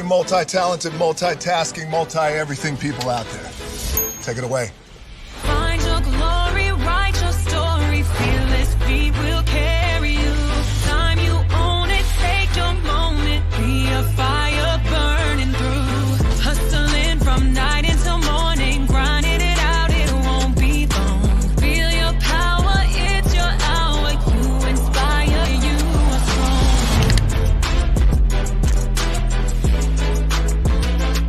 multi-talented, multitasking, multi-everything people out there. Take it away. Find your glory, write your story, fearless feet will carry you. Time you own it, take your moment, be a fire burning through. Hustling from night until morning, grinding it out, it won't be long. Feel your power, it's your hour, you inspire, you are strong.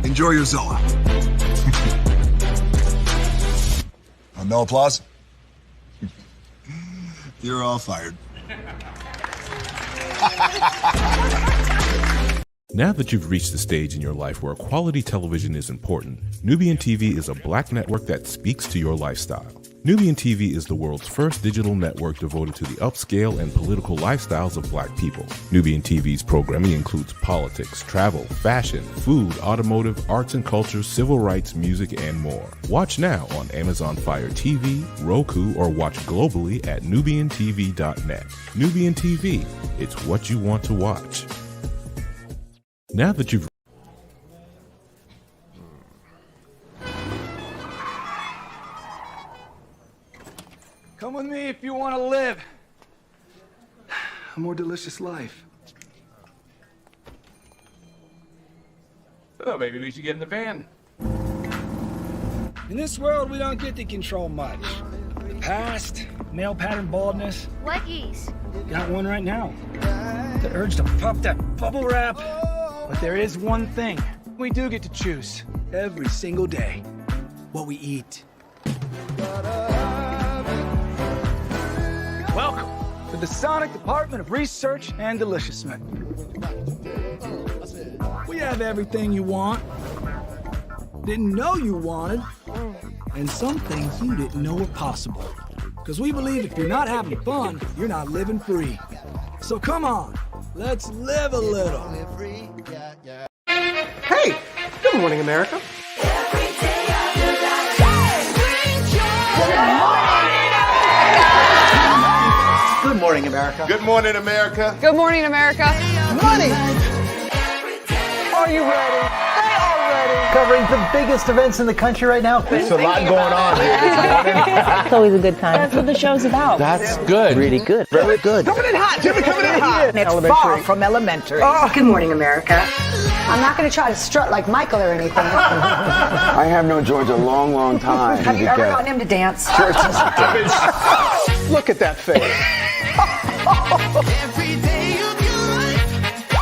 Enjoy your Zoa. No applause? You're all fired. Now that you've reached the stage in your life where quality television is important, Nubian TV is a black network that speaks to your lifestyle. Nubian TV is the world's first digital network devoted to the upscale and political lifestyles of black people. Nubian TV's programming includes politics, travel, fashion, food, automotive, arts and culture, civil rights, music, and more. Watch now on Amazon Fire TV, Roku, or watch globally at NubianTV.net. Nubian TV, it's what you want to watch. Now that you've Come with me if you want to live a more delicious life. Oh, maybe we should get in the van. In this world, we don't get to control much. The past, male pattern baldness. What geese? Got one right now. The urge to pop that bubble wrap. But there is one thing we do get to choose every single day: what we eat. Welcome to the Sonic Department of Research and Deliciousment. We have everything you want, didn't know you wanted, and some things you didn't know were possible. Because we believe if you're not having fun, you're not living free. So come on, let's live a little. Hey, good morning, America. Good morning, America. Good morning, America. Good morning, America. Money! Are you ready? They are ready. Covering the biggest events in the country right now. There's a lot going on here. It's always a good time. That's what the show's about. That's good. Really good. Very good. Coming in hot, Jimmy, coming in hot. It's far from elementary. Good morning, America. I'm not going to try to strut like Michael or anything. I have known George a long, long time. Have you ever gotten him to dance? Look at that face.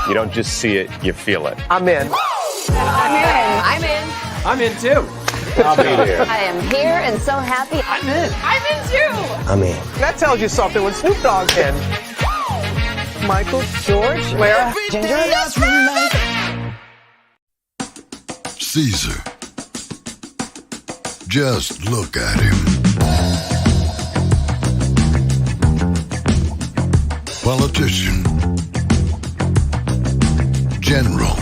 You don't just see it, you feel it. I'm in. I'm in. I'm in too. I'll be there. I am here and so happy. I'm in. I'm in too. I'm in. That tells you something when Snoop Dogg's in. Michael, George, Lara, Ginger. Caesar. Just look at him. Politician. General.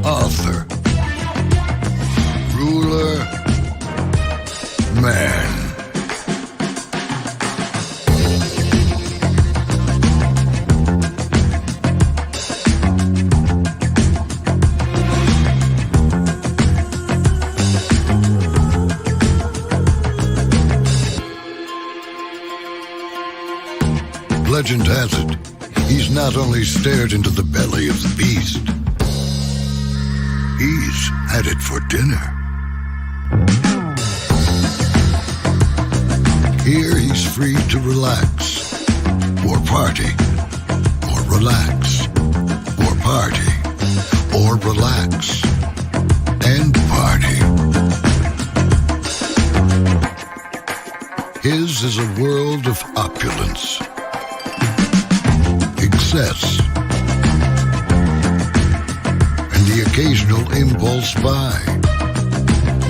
Author. Ruler. Man. Legend has it, he's not only stared into the belly of the beast, he's had it for dinner. Here he's free to relax, or party, or relax, or party, or relax, and party. His is a world of opulence, excess, and the occasional impulse buy.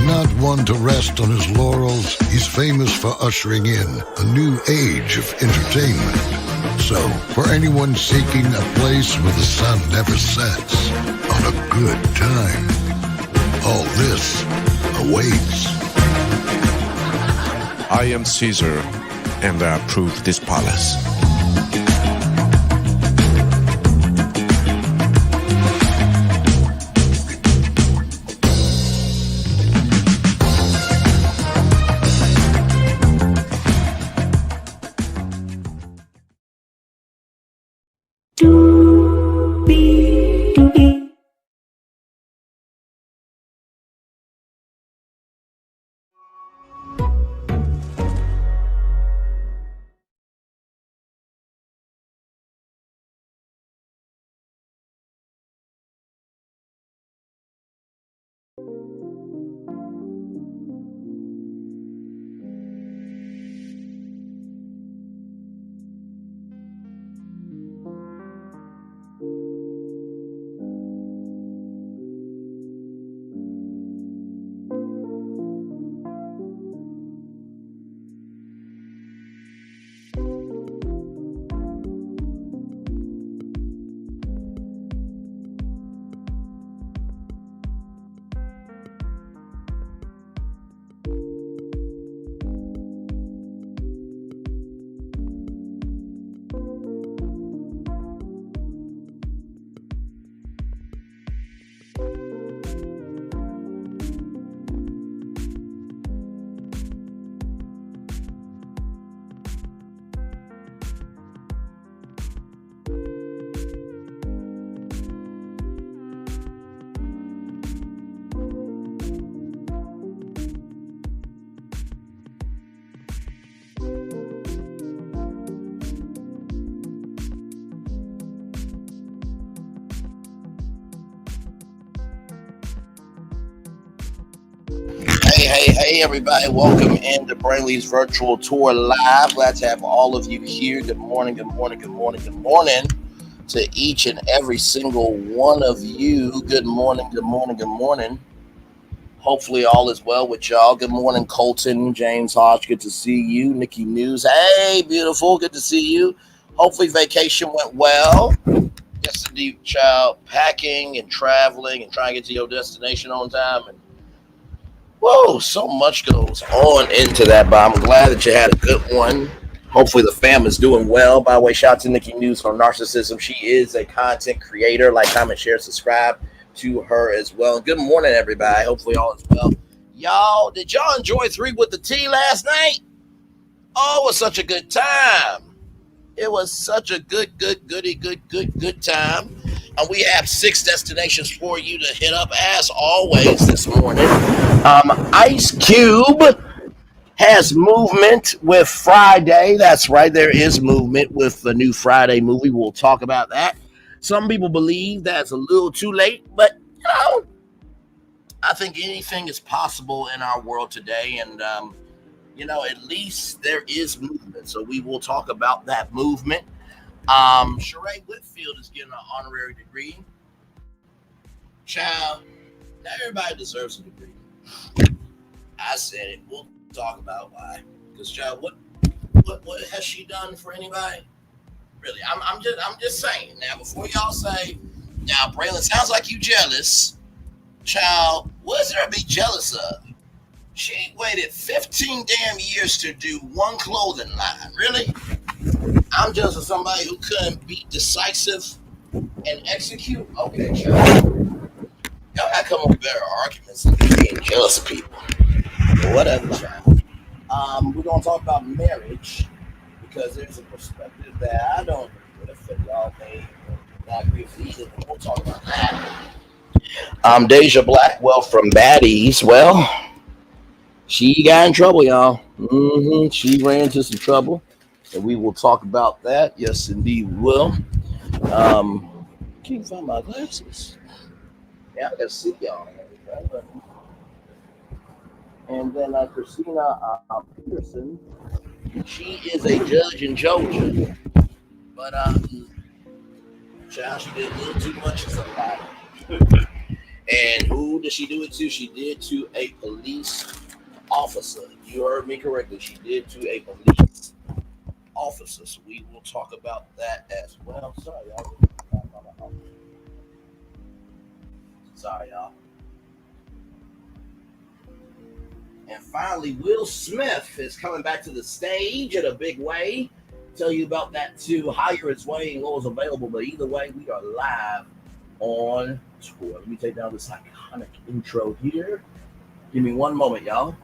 Not one to rest on his laurels, he's famous for ushering in a new age of entertainment. So, for anyone seeking a place where the sun never sets on a good time, all this awaits. I am Caesar, and I approve this palace. Hey, everybody. Welcome into Brainley's virtual tour live. Glad to have all of you here. Good morning to each and every single one of you. Good morning. Hopefully all is well with y'all. Good morning, Colton, James Hodge. Good to see you. Nikki News. Hey, beautiful. Good to see you. Hopefully vacation went well. Yes, indeed, child. Packing and traveling and trying to get to your destination on time. And whoa, so much goes on into that, but I'm glad that you had a good one. Hopefully the fam is doing well. By the way, shout out to Nikki News on Narcissism. She is a content creator. Like, comment, share, subscribe to her as well. Good morning, everybody. Hopefully all is well. Y'all, did y'all enjoy 3 with the T last night? Oh, it was such a good time. It was such a good time. And we have 6 destinations for you to hit up as always this morning. Ice Cube has movement with Friday. That's right. There is movement with the new Friday movie. We'll talk about that. Some people believe that's a little too late, but I think anything is possible in our world today. And, at least there is movement. So we will talk about that movement. Sheree Whitfield is getting an honorary degree. Child, not everybody deserves a degree. I said it. We'll talk about why. Because, child, what has she done for anybody? Really, I'm just saying. Now, before y'all say, now, Braylon, sounds like you jealous. Child, what is there to be jealous of? She waited 15 damn years to do one clothing line. Really? I'm just somebody who couldn't be decisive and execute. Okay, child. Y'all gotta come up with better arguments than being jealous of people. But whatever, child. We're gonna talk about marriage because there's a perspective that I don't agree with, that y'all may not agree with either. But we'll talk about that. Dayjia Blackwell from Baddie. Well, she got in trouble, y'all. She ran into some trouble, and we will talk about that. Yes, indeed, we will. Can't find my glasses. Yeah, I can see y'all. And then Christina Petwrson, she is a judge in Georgia, but child, she did a little too much to somebody. And who did she do it to? She did to a police officer. You heard me correctly. She did to a police officer. So we will talk about that as well. Sorry, y'all. And finally, Will Smith is coming back to the stage in a big way. Tell you about that too. Higher is Way is available, but either way, we are live on tour. Let me take down this iconic intro here. Give me one moment, y'all.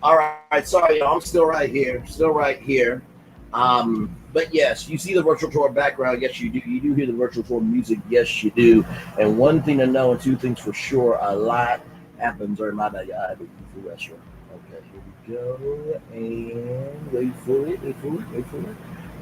All right, sorry, y'all. I'm still right here. But yes, you see the virtual tour background. Yes, you do. You do hear the virtual tour music. Yes, you do. And one thing to know, and two things for sure, a lot happens during my day. I have a beautiful restaurant. Okay, here we go. And wait for it.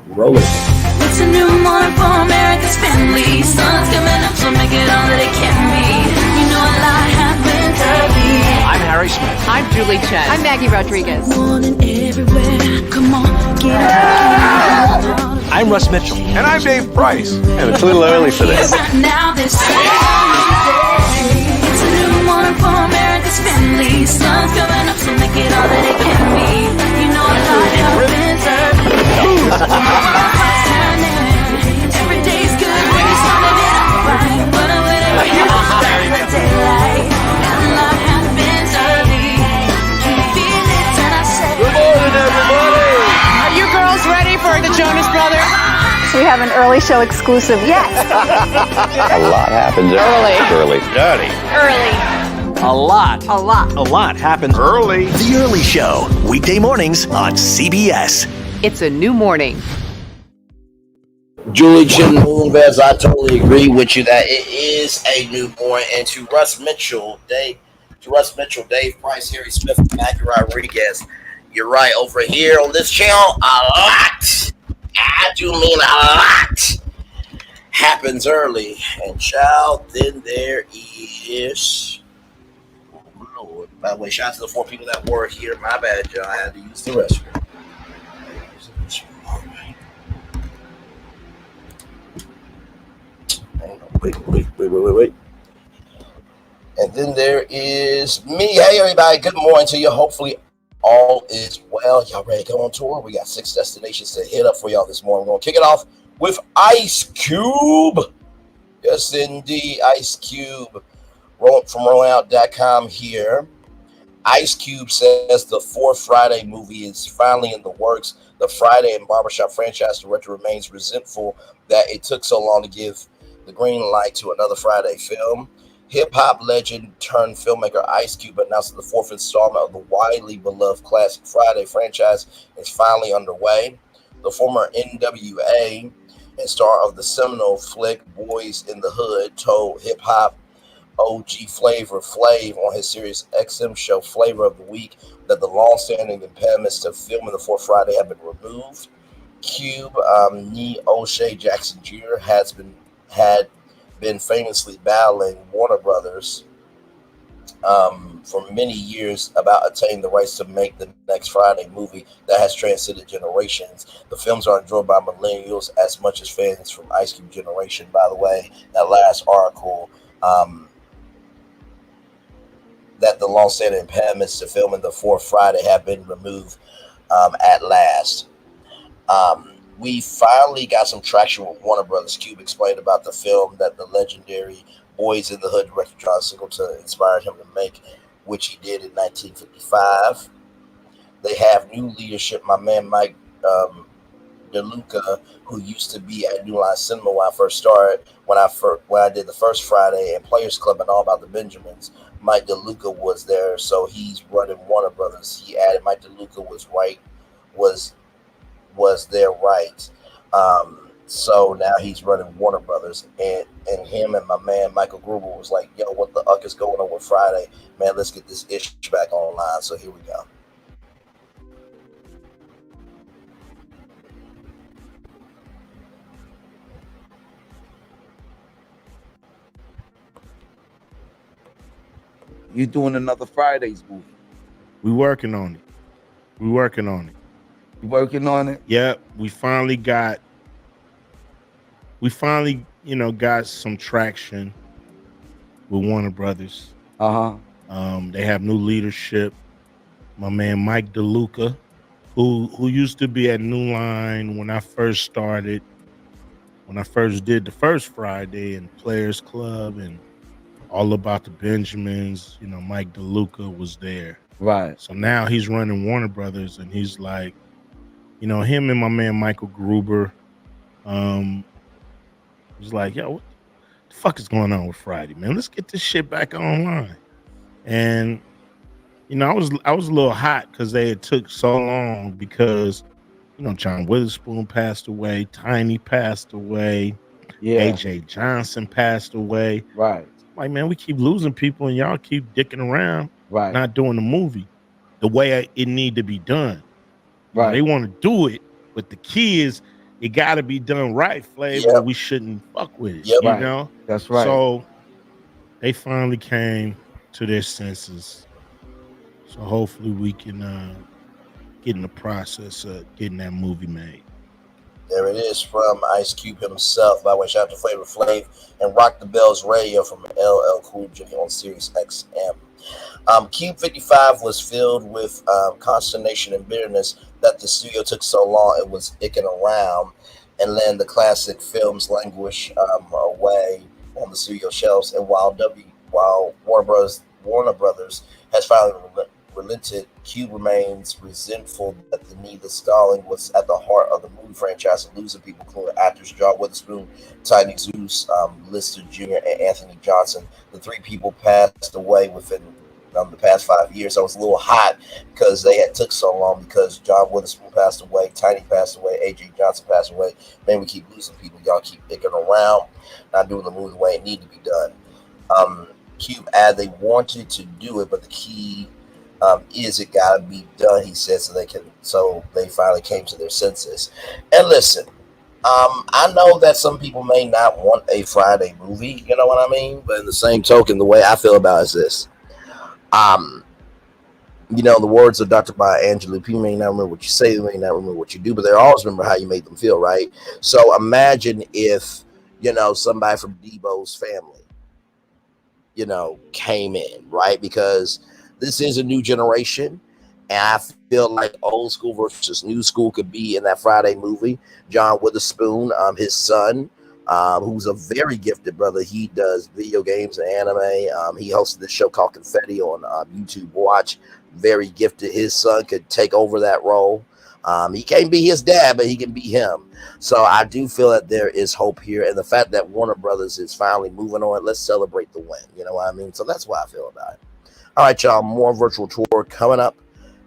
Roll it. It's a new morning for America's family. Sun's coming up, so make it all that it can be. You know a lot happens early. I'm Harry Smith. I'm Julie Chen. I'm Maggie Rodriguez. Morning everywhere. Come on, get up. I'm Russ Mitchell. And I'm Dave Price. And it's a little early for this. Right now, this it's a new morning for America's family. Sun's coming up, so make it all that it can be. You know a lot happens early. Every day's good when you started it out right. But I'm whatever you want, the daylight. And a lot happens early. Can you feel it? And I said, Good morning, everybody. Are you girls ready for the Jonas Brothers? We have an early show exclusive. Yes. A lot happens early. Dirty. Early. A lot. A lot. A lot happens early. The Early Show, weekday mornings on CBS. It's a new morning. Julie Chen Moonves, I totally agree with you that it is a new morning. And to Russ Mitchell, Dave Price, Harry Smith, and Maggie Rodriguez, you're right. Over here on this channel, a lot. I do mean a lot happens early. And child, then there is. Oh, Lord. By the way, shout out to the 4 people that were here. My bad, y'all. I had to use the restroom. Wait. And then there is me. Hey, everybody. Good morning to you. Hopefully, all is well. Y'all ready to go on tour? We got 6 destinations to hit up for y'all this morning. We're going to kick it off with Ice Cube. Yes, indeed. Ice Cube from rollingout.com here. Ice Cube says the 4th Friday movie is finally in the works. The Friday and Barbershop franchise director remains resentful that it took so long to give the green light to another Friday film. Hip-hop legend turned filmmaker Ice Cube announced that the 4th installment of the widely beloved classic Friday franchise is finally underway. The former NWA and star of the seminal flick Boys in the Hood told hip-hop OG Flavor Flav on his Sirius XM show Flavor of the Week that the long-standing impediments to filming the 4th Friday have been removed. Cube, Nee O'Shea Jackson Jr. had been famously battling Warner Brothers for many years about attaining the rights to make the next Friday movie that has transcended generations. The films are enjoyed by millennials as much as fans from Ice Cube generation. By the way, that last article that the long-standing impediments to filming the 4th Friday have been removed at last. We finally got some traction with Warner Brothers. Cube explained about the film that the legendary Boys in the Hood director John Singleton inspired him to make, which he did in 1955. They have new leadership. My man Mike DeLuca, who used to be at New Line Cinema when I first started, when I did the first Friday and Players Club and All About the Benjamins, Mike DeLuca was there, so he's running Warner Brothers. He added Mike DeLuca was there right. So now he's running Warner Brothers, and him and my man Michael Gruber was like, yo, what the fuck is going on with Friday? Man, let's get this ish back online. So here we go. You doing another Fridays movie? We working on it. You working on it? Yeah, we finally got some traction with Warner Brothers. They have new leadership. My man Mike DeLuca, who used to be at New Line when I first started, when I first did the first Friday and Players Club and All About the Benjamins, Mike DeLuca was there. Right. So now he's running Warner Brothers, and he's like, him and my man Michael Gruber, was like, yo, what the fuck is going on with Friday, man? Let's get this shit back online. And I was a little hot because they had took so long because, John Witherspoon passed away, Tiny passed away, AJ Johnson passed away. Right. Like, man, we keep losing people and y'all keep dicking around, right? Not doing the movie the way it need to be done. Right. They want to do it, but the key is it got to be done right, Flavor. Yep. We shouldn't fuck with it. Yep. You right. know? That's right. So they finally came to their senses. So hopefully we can get in the process of getting that movie made. There it is from Ice Cube himself. By the way, shout out to Flavor Flav and Rock the Bells Radio from LL Cool J on Sirius XM. Cube 55 was filled with consternation and bitterness that the studio took so long. It was icking around and letting the classic films languish away on the studio shelves. And while Warner Brothers has finally relented, Cube remains resentful that the needless stalling was at the heart of the movie franchise and losing people, including actors John Witherspoon, Tiny Zeus, Lister Jr., and Anthony Johnson. The three people passed away within the past 5 years. I was a little hot because they had took so long because John Witherspoon passed away, Tiny passed away, AJ Johnson passed away. Man, we keep losing people. Y'all keep picking around, not doing the movie the way it needed to be done. Cube added they wanted to do it, but the key is it gotta be done, he said, so they finally came to their senses. And listen, I know that some people may not want a Friday movie, you know what I mean? But in the same token, the way I feel about it is this. The words of Dr. Maya Angelou, people may not remember what you say, they may not remember what you do, but they always remember how you made them feel, right? So imagine if, somebody from Debo's family, came in, right? Because this is a new generation, and I feel like old school versus new school could be in that Friday movie. John Witherspoon, his son, who's a very gifted brother. He does video games and anime. He hosted this show called Confetti on YouTube Watch. Very gifted. His son could take over that role. He can't be his dad, but he can be him. So I do feel that there is hope here. And the fact that Warner Brothers is finally moving on, let's celebrate the win. You know what I mean? So that's why I feel about it. All right, y'all, more virtual tour coming up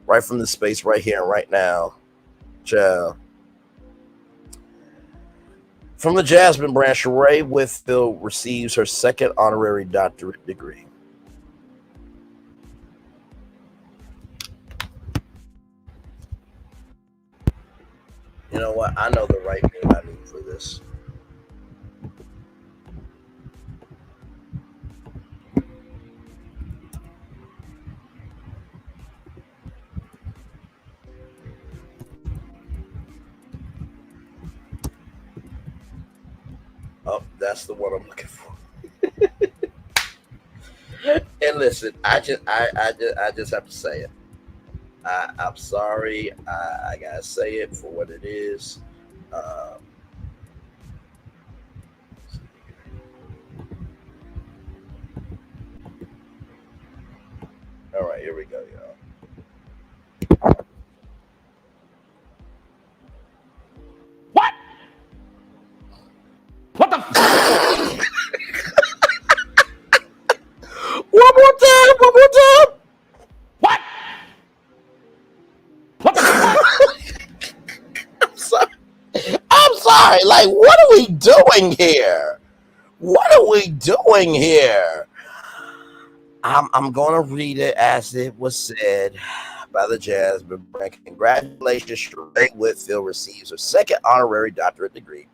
right from this space right here and right now. Ciao. From the Jasmine branch, Sheree Whitfield receives her second honorary doctorate degree. You know what? I know the right thing I need for this. Oh, that's the one I'm looking for. And listen, I just have to say it. I'm sorry. I gotta say it for what it is. All right, here we go, y'all. What? What the f- One more time. What? What the f- I'm sorry. Like, what are we doing here? I'm gonna read it as it was said by the Jasmine Brand. Congratulations, Sheree Whitfield receives her second honorary doctorate degree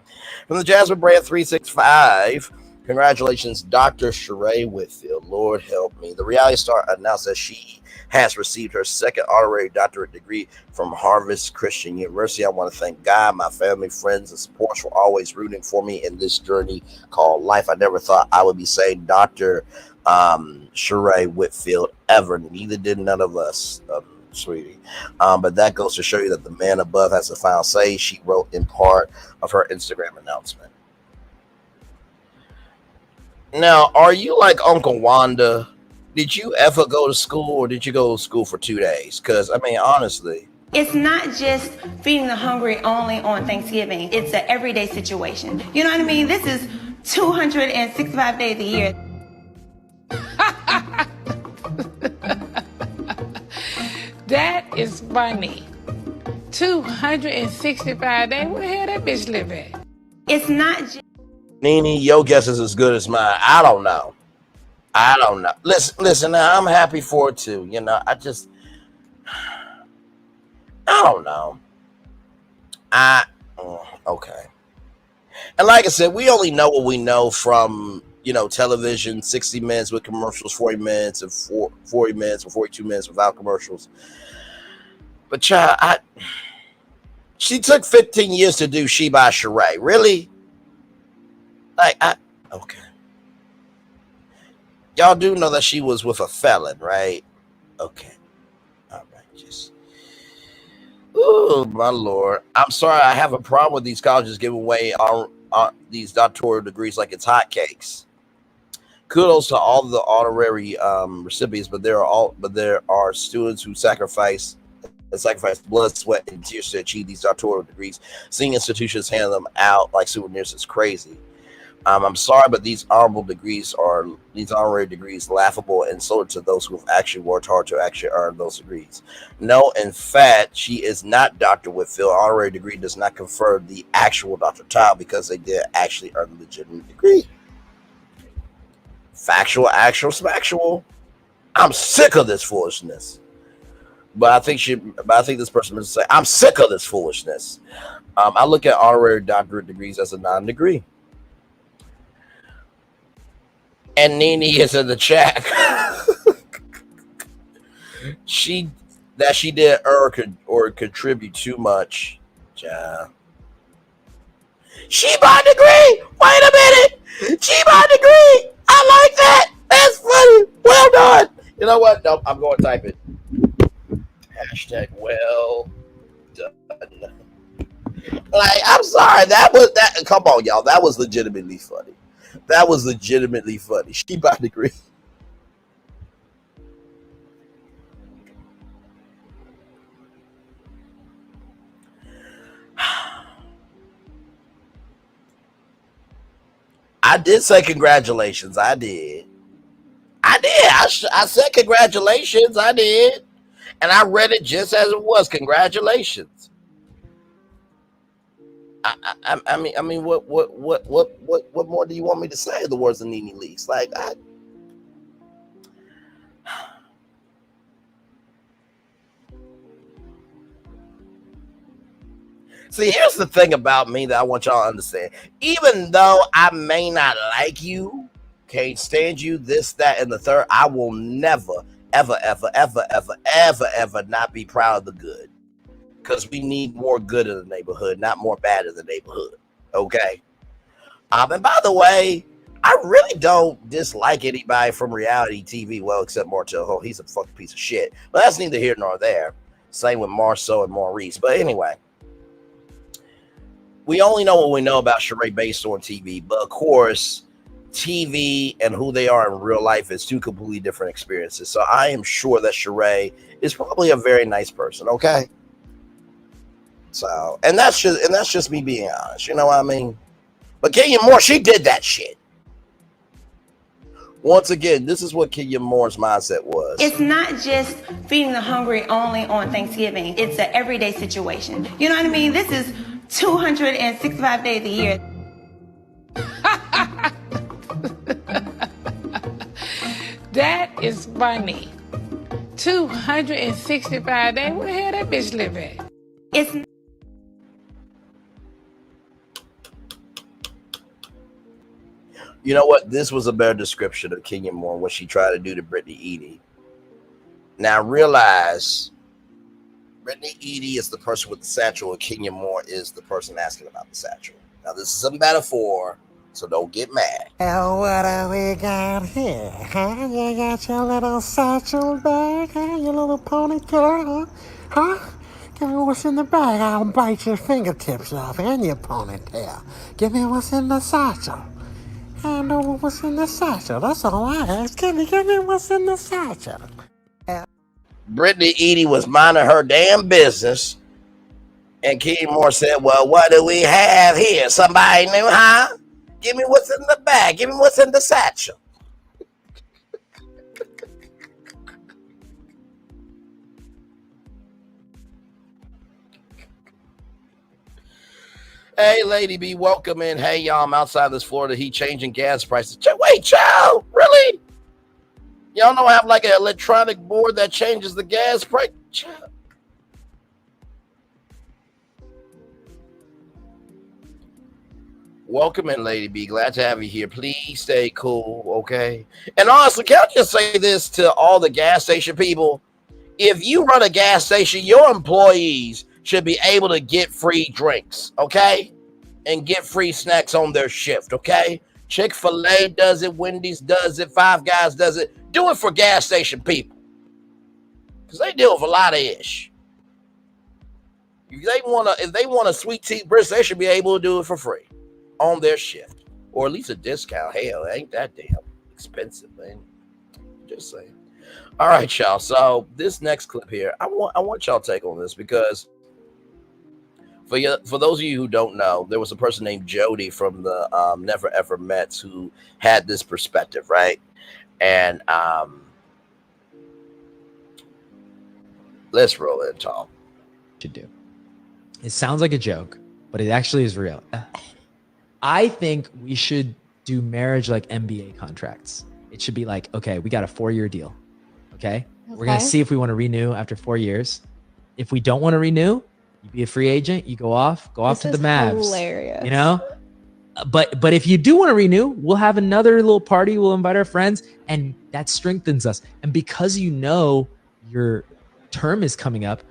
from the Jasmine Brand 365. Congratulations, Dr. Sheree Whitfield. Lord help me. The reality star announced that she has received her second honorary doctorate degree from Harvard Christian University. I want to thank God, my family, friends, and supporters for always rooting for me in this journey called life. I never thought I would be saying Dr. Sheree Whitfield ever. Neither did none of us, sweetie. But that goes to show you that the man above has the final say, she wrote in part of her Instagram announcement. Now, are you like Uncle Wanda? Did you ever go to school, or did you go to school for 2 days? Because, I mean, honestly. It's not just feeding the hungry only on Thanksgiving. It's an everyday situation. You know what I mean? This is 265 days a year. That is funny. 265 days. Where the hell that bitch live at? It's not just Nene, your guess is as good as mine. I don't know. Listen. Now I'm happy for it too. You know, I don't know. Okay. And like I said, we only know what we know from, television, 60 minutes with commercials, 40 minutes, and 40 minutes or 42 minutes without commercials. But child, she took 15 years to do She by Sheree. Really? Okay. Y'all do know that she was with a felon, right? Okay. All right. Oh, my Lord. I'm sorry. I have a problem with these colleges giving away these doctoral degrees like it's hotcakes. Kudos to all of the honorary recipients, but there are students who sacrifice blood, sweat, and tears to achieve these doctoral degrees. Seeing institutions hand them out like souvenirs is crazy. I'm sorry, but these honorary degrees laughable and insulting to those who have actually worked hard to actually earn those degrees. No, in fact, she is not Dr. Whitfield. Honorary degree does not confer the actual Dr. title because they did actually earn the legitimate degree. Factual, actual, factual. I'm sick of this foolishness. But I think this person must say, I'm sick of this foolishness. I look at honorary doctorate degrees as a non-degree. And Nene is in the chat. she did or contribute too much. Yeah. She by degree. Wait a minute. She by degree. I like that. That's funny. Well done. You know what? Nope. I'm going to type it. Hashtag well done. I'm sorry. That. Come on, y'all. That was legitimately funny. She by degree. I did say congratulations. I did. I said congratulations. I did. And I read it just as it was. Congratulations. I mean, what more do you want me to say? The words of Nene Leakes. See, here's the thing about me that I want y'all to understand. Even though I may not like you, can't stand you, this, that, and the third, I will never, ever, ever, ever, ever, ever, ever not be proud of the good. Because we need more good in the neighborhood, not more bad in the neighborhood. Okay? And by the way, I really don't dislike anybody from reality TV, well, except Martell. Oh, he's a fucking piece of shit. But that's neither here nor there. Same with Marceau and Maurice. But anyway, we only know what we know about Sheree based on TV. But of course, TV and who they are in real life is two completely different experiences. So I am sure that Sheree is probably a very nice person. Okay? So, and that's just me being honest. You know what I mean? But Kenya Moore, she did that shit. Once again, this is what Kenya Moore's mindset was. It's not just feeding the hungry only on Thanksgiving. It's an everyday situation. You know what I mean? This is 265 days a year. That is funny. 265 days. Where the hell that bitch live at? It's You know what? This was a better description of Kenya Moore, what she tried to do to Brittany Edie. Now realize Brittany Edie is the person with the satchel, and Kenya Moore is the person asking about the satchel. Now this is a metaphor, so don't get mad. And what do we got here? Huh? You got your little satchel bag, huh? Your little ponytail, huh? Give me what's in the bag. I'll bite your fingertips off and your ponytail. Give me what's in the satchel. I know what's in the satchel. That's all I ask. Give me what's in the satchel. Brittany Edie was minding her damn business, and Kenya Moore said, well, what do we have here? Somebody new, huh? Give me what's in the bag. Give me what's in the satchel. Hey, Lady B, welcome in. Hey, y'all, I'm outside this Florida heat changing gas prices. Wait, child, really? Y'all don't have like an electronic board that changes the gas price? Child. Welcome in, Lady B. Glad to have you here. Please stay cool, okay? And honestly, can I just say this to all the gas station people? If you run a gas station, your employees should be able to get free drinks, okay? And get free snacks on their shift, okay? Chick-fil-A does it, Wendy's does it, Five Guys does it. Do it for gas station people. Because they deal with a lot of ish. If they want a sweet tea brisket, they should be able to do it for free on their shift. Or at least a discount. Hell, it ain't that damn expensive, man. Just saying. All right, y'all. So this next clip here, I want y'all to take on this because for those of you who don't know, there was a person named Jody from the Never Ever Mets who had this perspective, right? And let's roll it, Tom. Should do. It sounds like a joke, but it actually is real. I think we should do marriage like NBA contracts. It should be like, okay, we got a 4-year deal. Okay? We're going to see if we want to renew after 4 years. If we don't want to renew, you be a free agent, you go off to the Mavs. Hilarious. You know? But if you do want to renew, we'll have another little party. We'll invite our friends, and that strengthens us. And because you know your term is coming up,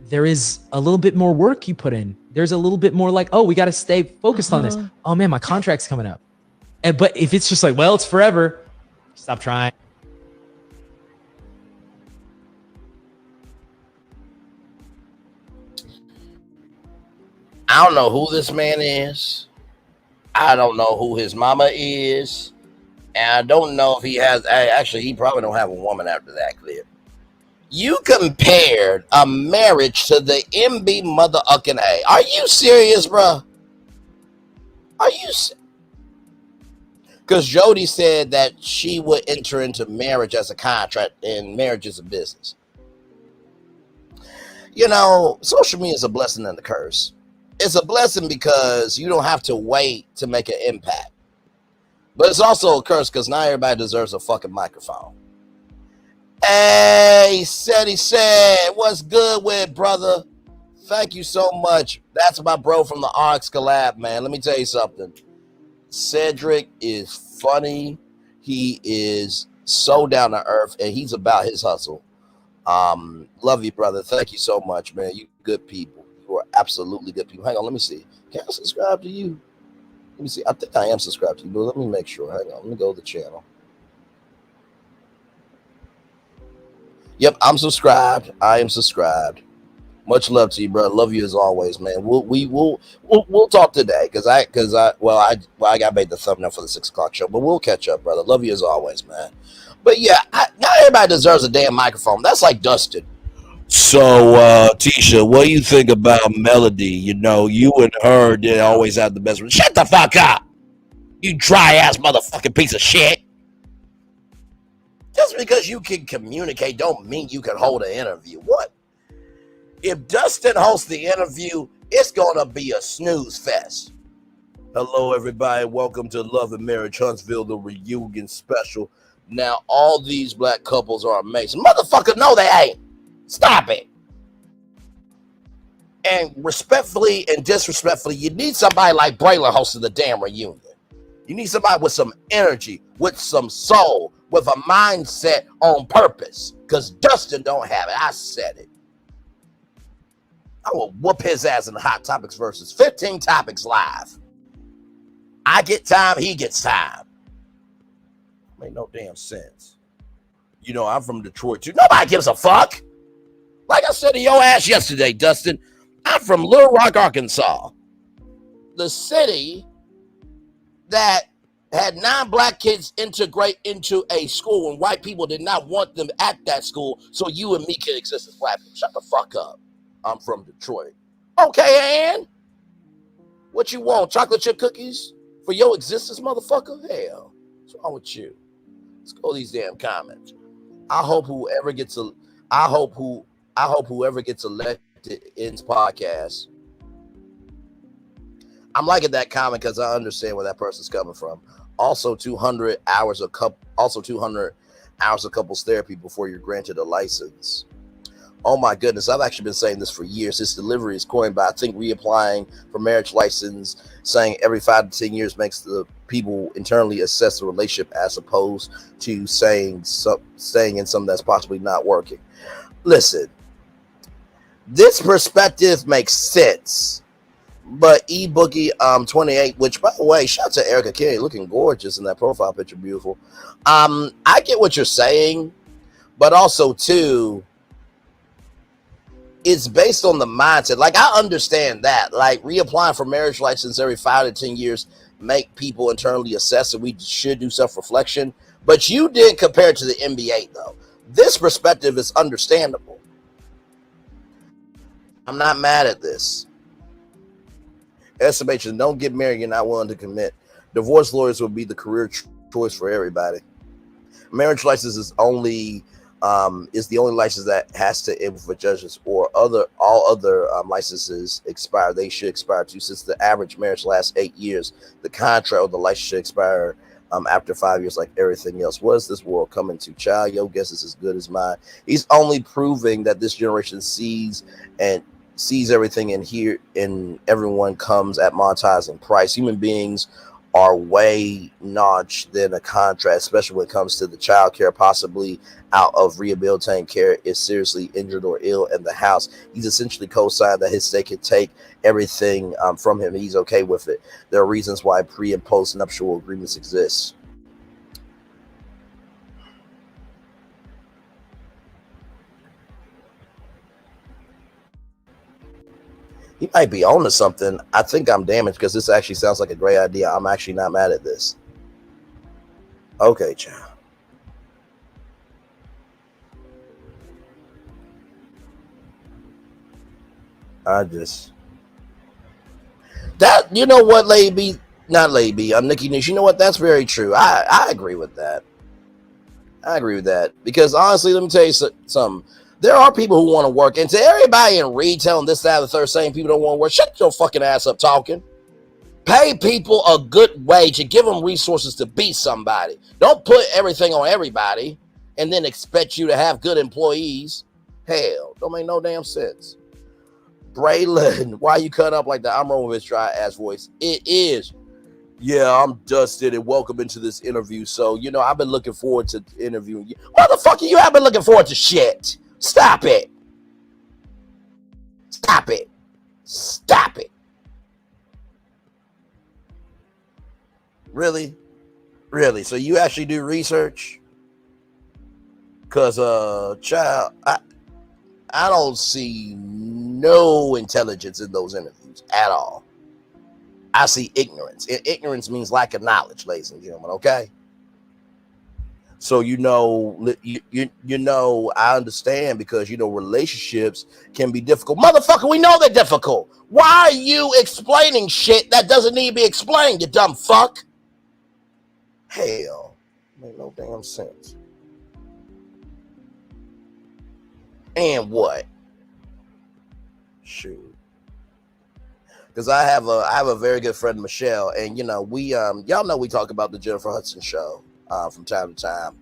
there is a little bit more work you put in. There's a little bit more like, oh, we got to stay focused on this. Oh man, my contract's coming up. But if it's just like, well, it's forever, stop trying. I don't know who this man is. I don't know who his mama is. And I don't know if he has, actually, he probably don't have a woman after that clip. You compared a marriage to the MB mother-ucking A. Are you serious, bro? Are you serious? Because Jody said that she would enter into marriage as a contract, and marriage is a business. You know, social media is a blessing and a curse. It's a blessing because you don't have to wait to make an impact. But it's also a curse because not everybody deserves a fucking microphone. Hey, he said, what's good with, brother? Thank you so much. That's my bro from the RX collab, man. Let me tell you something. Cedric is funny. He is so down to earth, and he's about his hustle. Love you, brother. Thank you so much, man. You good people. You are absolutely good people. Hang on, let me see. Can I subscribe to you? Let me see. I think I am subscribed to you, but let me make sure. Hang on. Let me go to the channel. Yep, I'm subscribed. I am subscribed. Much love to you, bro. Love you as always, man. We'll talk today because I got made the thumbnail for the 6 o'clock show, but we'll catch up, brother. Love you as always, man. But yeah, not everybody deserves a damn microphone. That's like Dustin. So, Tisha, what do you think about Melody? You know, you and her did always have the best. Shut the fuck up, you dry ass motherfucking piece of shit. Just because you can communicate don't mean you can hold an interview. What? If Dustin hosts the interview, it's going to be a snooze fest. Hello, everybody. Welcome to Love and Marriage Huntsville, the reunion special. Now, all these black couples are amazing. Motherfucker, no, they ain't. Stop it. And respectfully and disrespectfully, you need somebody like Braylon hosting the damn reunion. You need somebody with some energy, with some soul, with a mindset on purpose. Because Dustin don't have it. I said it. I will whoop his ass in the Hot Topics versus 15 Topics live. I get time, he gets time. Made no damn sense. You know, I'm from Detroit too. Nobody gives a fuck. Like I said to your ass yesterday, Dustin, I'm from Little Rock, Arkansas. The city that had 9 black kids integrate into a school when white people did not want them at that school, so you and me can exist as black people. Shut the fuck up. I'm from Detroit. Okay, Ann? What you want? Chocolate chip cookies for your existence, motherfucker? Hell, what's wrong with you? Let's go these damn comments. I hope whoever gets elected in this podcast, I'm liking that comment because I understand where that person's coming from. Also, 200 hours of couples therapy before you're granted a license. Oh my goodness, I've actually been saying this for years. This delivery is coined by, I think, reapplying for marriage license, saying every 5 to 10 years makes the people internally assess the relationship as opposed to staying in something that's possibly not working. Listen, this perspective makes sense. But eBookie 28, which by the way, shout out to Erica Kenny, looking gorgeous in that profile picture, beautiful. I get what you're saying, but also too, it's based on the mindset. Like, I understand that. Like, reapplying for marriage license every 5 to 10 years make people internally assess, and we should do self-reflection. But you didn't compare it to the NBA, though. This perspective is understandable. I'm not mad at this. Estimation, don't get married, you're not willing to commit. Divorce lawyers will be the career choice for everybody. Marriage license is the only license that has to end for judges, or all other licenses expire. They should expire too. Since the average marriage lasts 8 years, the contract or the license should expire after 5 years, like everything else. What is this world coming to? Child, your guess is as good as mine. He's only proving that this generation sees everything, and everyone comes at monetizing price. Human beings are way notched than a contract, especially when it comes to the child care, possibly out of rehabilitating care is seriously injured or ill in the house. He's essentially co-signed that his state can take everything from him. He's okay with it. There are reasons why pre and post nuptial agreements exist. He might be on to something. I think I'm damaged because this actually sounds like a great idea. I'm actually not mad at this. Okay, child. You know what, Nikki Niche, you know what? That's very true. I agree with that. Because honestly, let me tell you something. There are people who want to work, and to everybody in retail and this, that, and the third saying people don't want to work, shut your fucking ass up talking. Pay people a good wage and give them resources to be somebody. Don't put everything on everybody and then expect you to have good employees. Hell, don't make no damn sense. Braylon, why you cut up like that? I'm wrong with his dry ass voice. It is. Yeah, I'm Dustin and welcome into this interview. So, I've been looking forward to interviewing you. Motherfucker, you have been looking forward to shit. Stop it. Stop it. Stop it. Really? Really? So you actually do research? Because, child, I don't see no intelligence in those interviews at all. I see ignorance. Ignorance means lack of knowledge, ladies and gentlemen, okay? So, I understand because, relationships can be difficult. Motherfucker, we know they're difficult. Why are you explaining shit that doesn't need to be explained, you dumb fuck? Hell, make no damn sense. And what? Shoot. Because I have a very good friend, Michelle, and we y'all know we talk about the Jennifer Hudson show from time to time.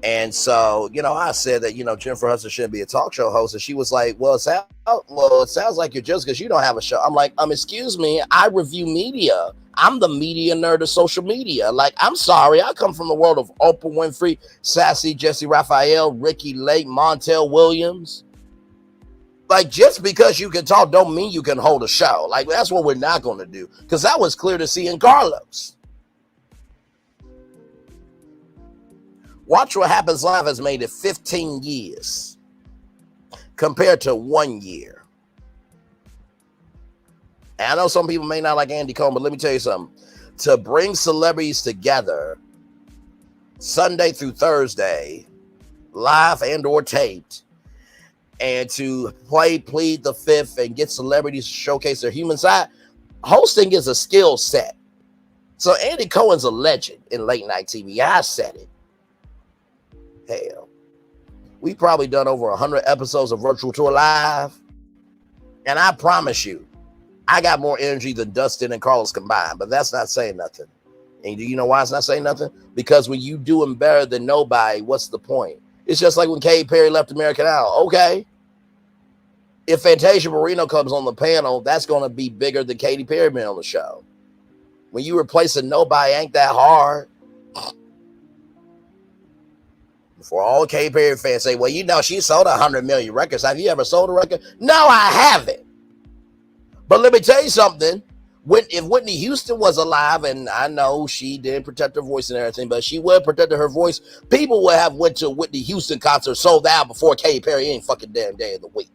And so, I said that, Jennifer Hudson shouldn't be a talk show host. And she was like, well, it sounds like you're just because you don't have a show. I'm like, excuse me, I review media. I'm the media nerd of social media. Like, I'm sorry. I come from the world of Oprah Winfrey, Sassy, Jesse Raphael, Ricky Lake, Montel Williams. Like, just because you can talk don't mean you can hold a show. Like, that's what we're not going to do. Because that was clear to see in Carlos. Watch What Happens Live has made it 15 years compared to 1 year. And I know some people may not like Andy Cohen, but let me tell you something. To bring celebrities together Sunday through Thursday, live and or taped, and to plead the fifth and get celebrities to showcase their human side, hosting is a skill set. So Andy Cohen's a legend in late night TV. I said it. Hell, we probably done over 100 episodes of Virtual Tour Live. And I promise you, I got more energy than Dustin and Carlos combined, but that's not saying nothing. And do you know why it's not saying nothing? Because when you doing better than nobody, what's the point? It's just like when Katy Perry left American Idol. Okay. If Fantasia Barrino comes on the panel, that's going to be bigger than Katy Perry being on the show. When you replacing nobody, ain't that hard. Before all Katy Perry fans say, well, you know, she sold 100 million records. Have you ever sold a record? No, I haven't. But let me tell you something. If Whitney Houston was alive, and I know she didn't protect her voice and everything, but she would have protected her voice, people would have went to a Whitney Houston concert sold out before Katy Perry any fucking damn day of the week.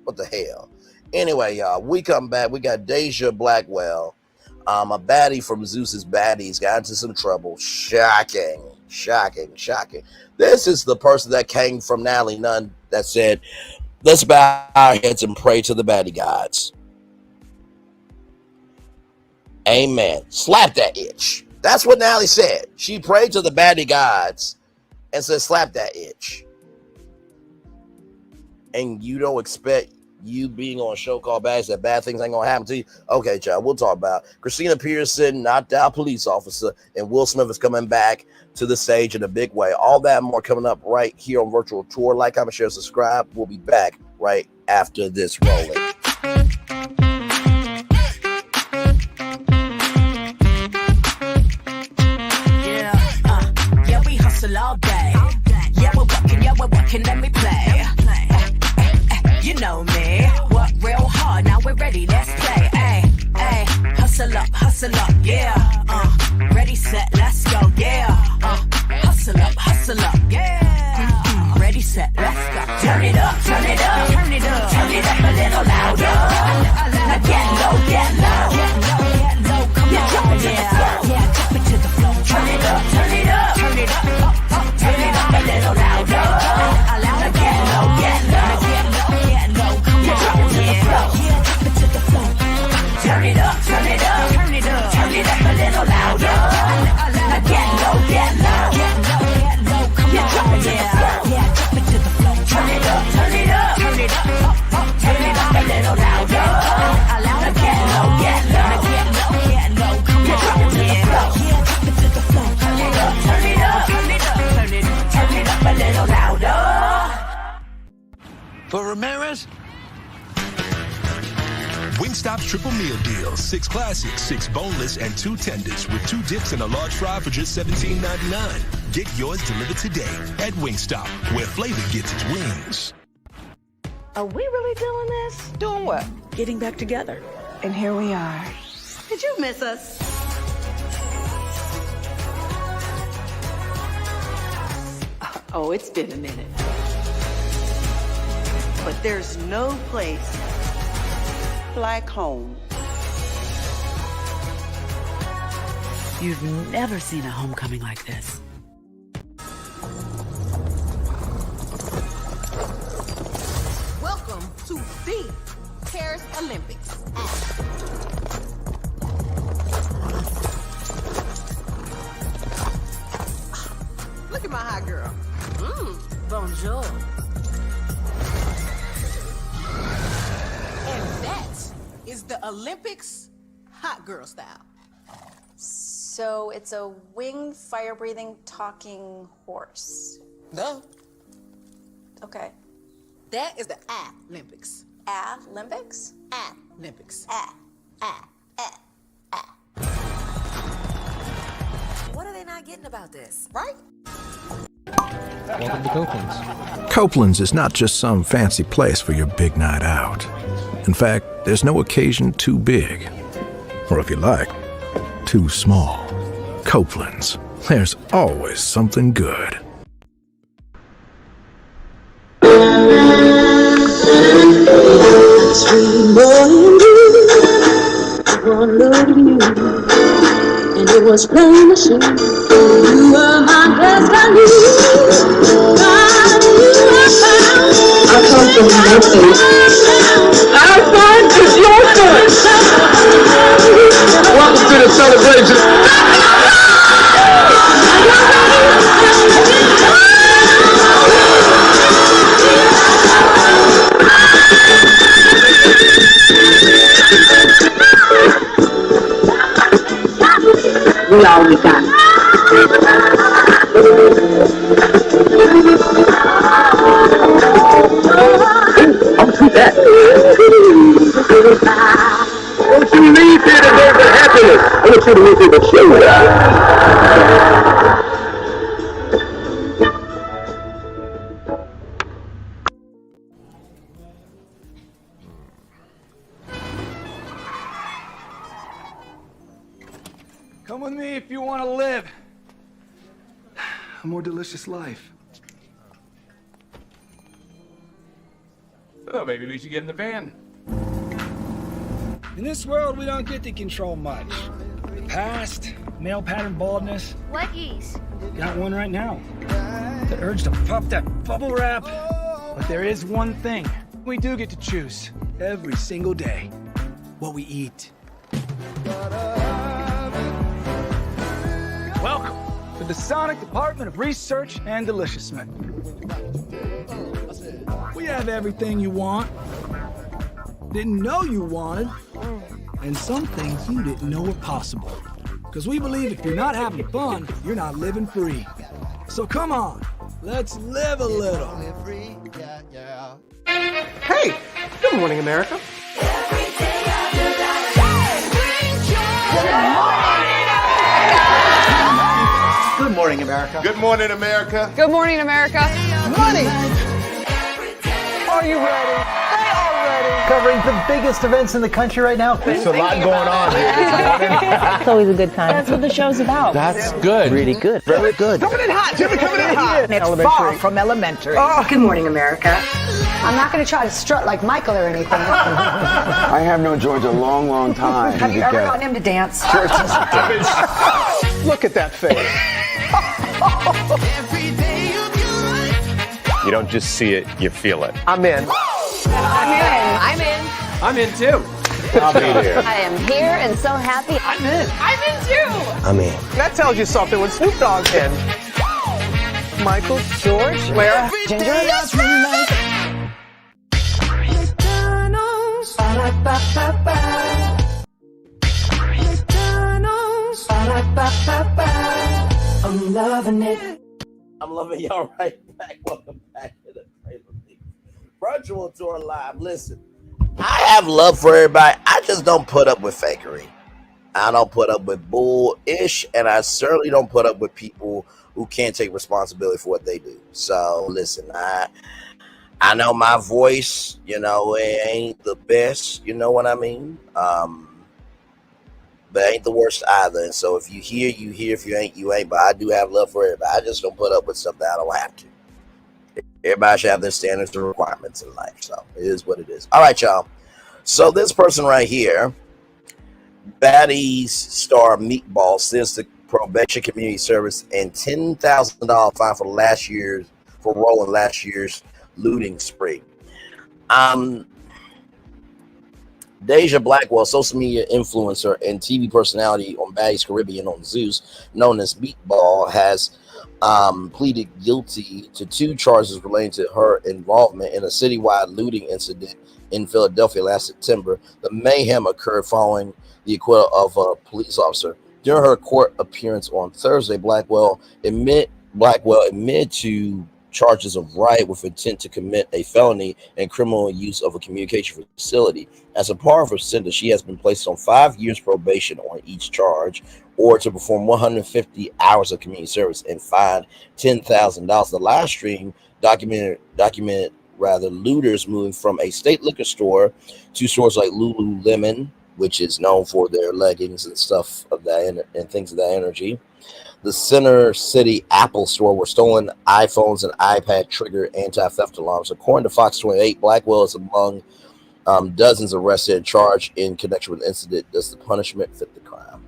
What the hell? Anyway, y'all, we come back. We got Dayjia Blackwell, a baddie from Zeus's Baddies, got into some trouble. Shocking. This is the person that came from Natalie Nunn that said, let's bow our heads and pray to the baddie gods. Amen. Slap that itch. That's what Natalie said. She prayed to the baddie gods and said, slap that itch. And you don't expect you being on a show called Baddies that bad things ain't gonna happen to you. Okay, child, we'll talk about it. Christina Petwrson knocked out police officer, and Will Smith is coming back to the stage in a big way. All that and more coming up right here on Virtual Tour. Like, comment, share, subscribe. We'll be back right after this rolling. Yeah, we hustle all day. Yeah, we're working, let me play. You know me, work real hard, now we're ready, let's play. Ay, hustle up, yeah. Ready, set, let's go, yeah. Hustle up, yeah. Ready, set, let's go. Turn it up a little louder. Now get low, come on, yeah. Drop it to the floor. Turn it up a little louder. Now get low. Turn it up a little louder. Now get low. Come on, yeah. Drop it to the floor. Turn it up a little louder. Now get low. Come on, yeah. Drop it to the floor. Turn it up a little louder. For Ramirez? Wingstop's triple meal deal. 6 classics, 6 boneless, and 2 tenders with 2 dips and a large fry for just $17.99. Get yours delivered today at Wingstop, where flavor gets its wings. Are we really doing this? Doing what? Getting back together. And here we are. Did you miss us? Oh, it's been a minute. But there's no place like home. You've never seen a homecoming like this. Welcome to the Paris Olympics. Look at my hot girl. Bonjour. And that is the Olympics hot girl style. So it's a winged, fire-breathing, talking horse. No. Okay. That is the Olympics. Olympics? Olympics. What are they not getting about this? Right? Welcome to Copeland's. Copeland's is not just some fancy place for your big night out. In fact, there's no occasion too big, or if you like, too small. Copeland's, there's always something good. Sweet boy and blue, one look at you, and it was plain to see you were my destiny. God, you were found. I come from Memphis. Our son is your son. Welcome to the celebration. I'm too bad. Don't you leave here today with happiness. I want you to leave here with shame. Come with me if you want to live a more delicious life. Oh, maybe we should get in the van. In this world, we don't get to control much. The past, male pattern baldness. What geese? Got one right now. The urge to pop that bubble wrap. But there is one thing we do get to choose every single day: what we eat. Welcome to the Sonic Department of Research and Deliciousment. We have everything you want, didn't know you wanted, and some things you didn't know were possible. Because we believe if you're not having fun, you're not living free. So come on, let's live a little. Hey, good morning, America. Good morning, America. Good morning, America. Good morning, America. Money! Are you ready? They are ready. Covering the biggest events in the country right now. There's a lot going on here. It's always a good time. That's what the show's about. That's good. Really good. Very good. Coming in hot, Jimmy, coming in hot. It's far from elementary. Oh, good morning, America. I'm not going to try to strut like Michael or anything. I have known George a long, long time. Have you ever gotten him to dance? Look at that face. You don't just see it, you feel it. I'm in. I'm in. I'm in too. I'll be there. I am here and so happy. I'm in. I'm in too. I'm in. That tells you something when Snoop Dogg's in. Michael, George, where? Ginger. I'm loving it. I'm loving y'all right back. Welcome back to the Virtual Tour Live. Listen, I have love for everybody. I just don't put up with fakery. I don't put up with bull-ish, and I certainly don't put up with people who can't take responsibility for what they do. So listen, I know my voice, it ain't the best, you know what I mean? But it ain't the worst either. And so if you hear, you hear. If you ain't, you ain't. But I do have love for everybody. I just don't put up with stuff that I don't have to. Everybody should have their standards and requirements in life. So it is what it is. All right, y'all. So this person right here, Baddie's star Meatball, sends to probation community service and $10,000 fine for role in last year's looting spree. Dayjia Blackwell, social media influencer and TV personality on Baddie's Caribbean on Zeus, known as Meatball, has pleaded guilty to 2 charges relating to her involvement in a citywide looting incident in Philadelphia last September. The mayhem occurred following the acquittal of a police officer. During her court appearance on Thursday, Blackwell admitted to charges of riot with intent to commit a felony and criminal use of a communication facility. As a part of her sentence, she has been placed on 5 years probation on each charge, or to perform 150 hours of community service and fined $10,000. The live stream documented looters moving from a state liquor store to stores like Lululemon, which is known for their leggings and stuff of that and things of that energy. The Center City Apple store, where stolen iPhones and iPad trigger anti-theft alarms. According to Fox 28, Blackwell is among dozens arrested and charged in connection with the incident. Does the punishment fit the crime?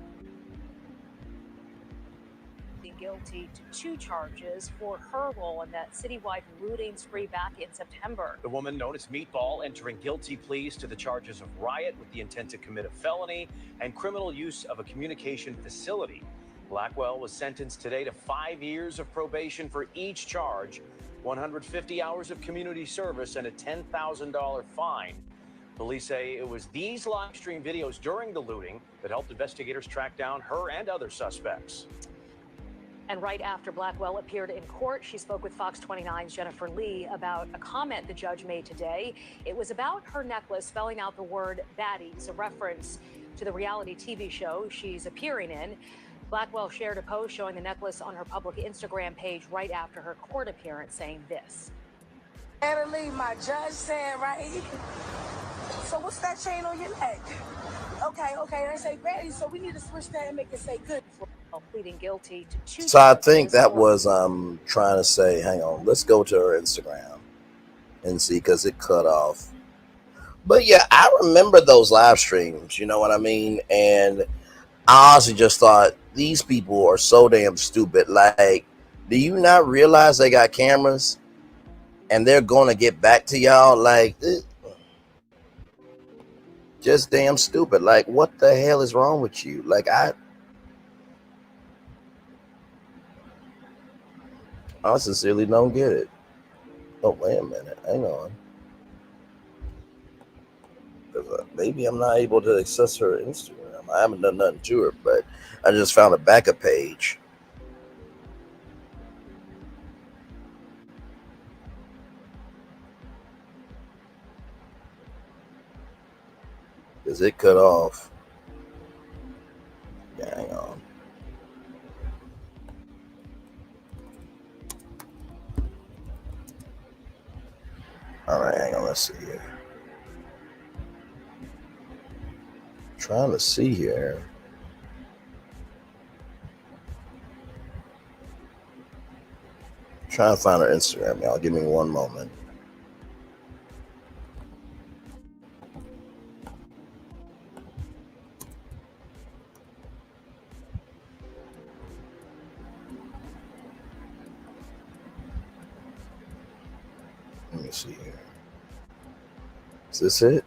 Guilty to 2 charges for her role in that citywide looting spree back in September. The woman known as Meatball entering guilty pleas to the charges of riot with the intent to commit a felony and criminal use of a communication facility. Blackwell was sentenced today to 5 years of probation for each charge, 150 hours of community service, and a $10,000 fine. Police say it was these live stream videos during the looting that helped investigators track down her and other suspects. And right after Blackwell appeared in court, she spoke with Fox 29's Jennifer Lee about a comment the judge made today. It was about her necklace spelling out the word Baddie, a reference to the reality TV show she's appearing in. Blackwell shared a post showing the necklace on her public Instagram page right after her court appearance, saying this. Natalie, my judge said, right? So what's that chain on your neck? Okay, they say Baddie, so we need to switch that and make it say good. Pleading guilty to 2 So I think that was trying to say, hang on, let's go to her Instagram and see, because it cut off. But yeah, I remember those live streams, you know what I mean? And I honestly just thought, these people are so damn stupid. Like, do you not realize they got cameras and they're going to get back to y'all? Like, just damn stupid. Like, what the hell is wrong with you? Like, I sincerely don't get it. Oh, wait a minute. Hang on. Maybe I'm not able to access her Instagram. I haven't done nothing to her, but I just found a backup page. Because it cut off. Yeah, hang on. All right, hang on. Let's see here. Trying to see here. Trying to find her Instagram, y'all. Give me one moment. Let me see here. Is this it?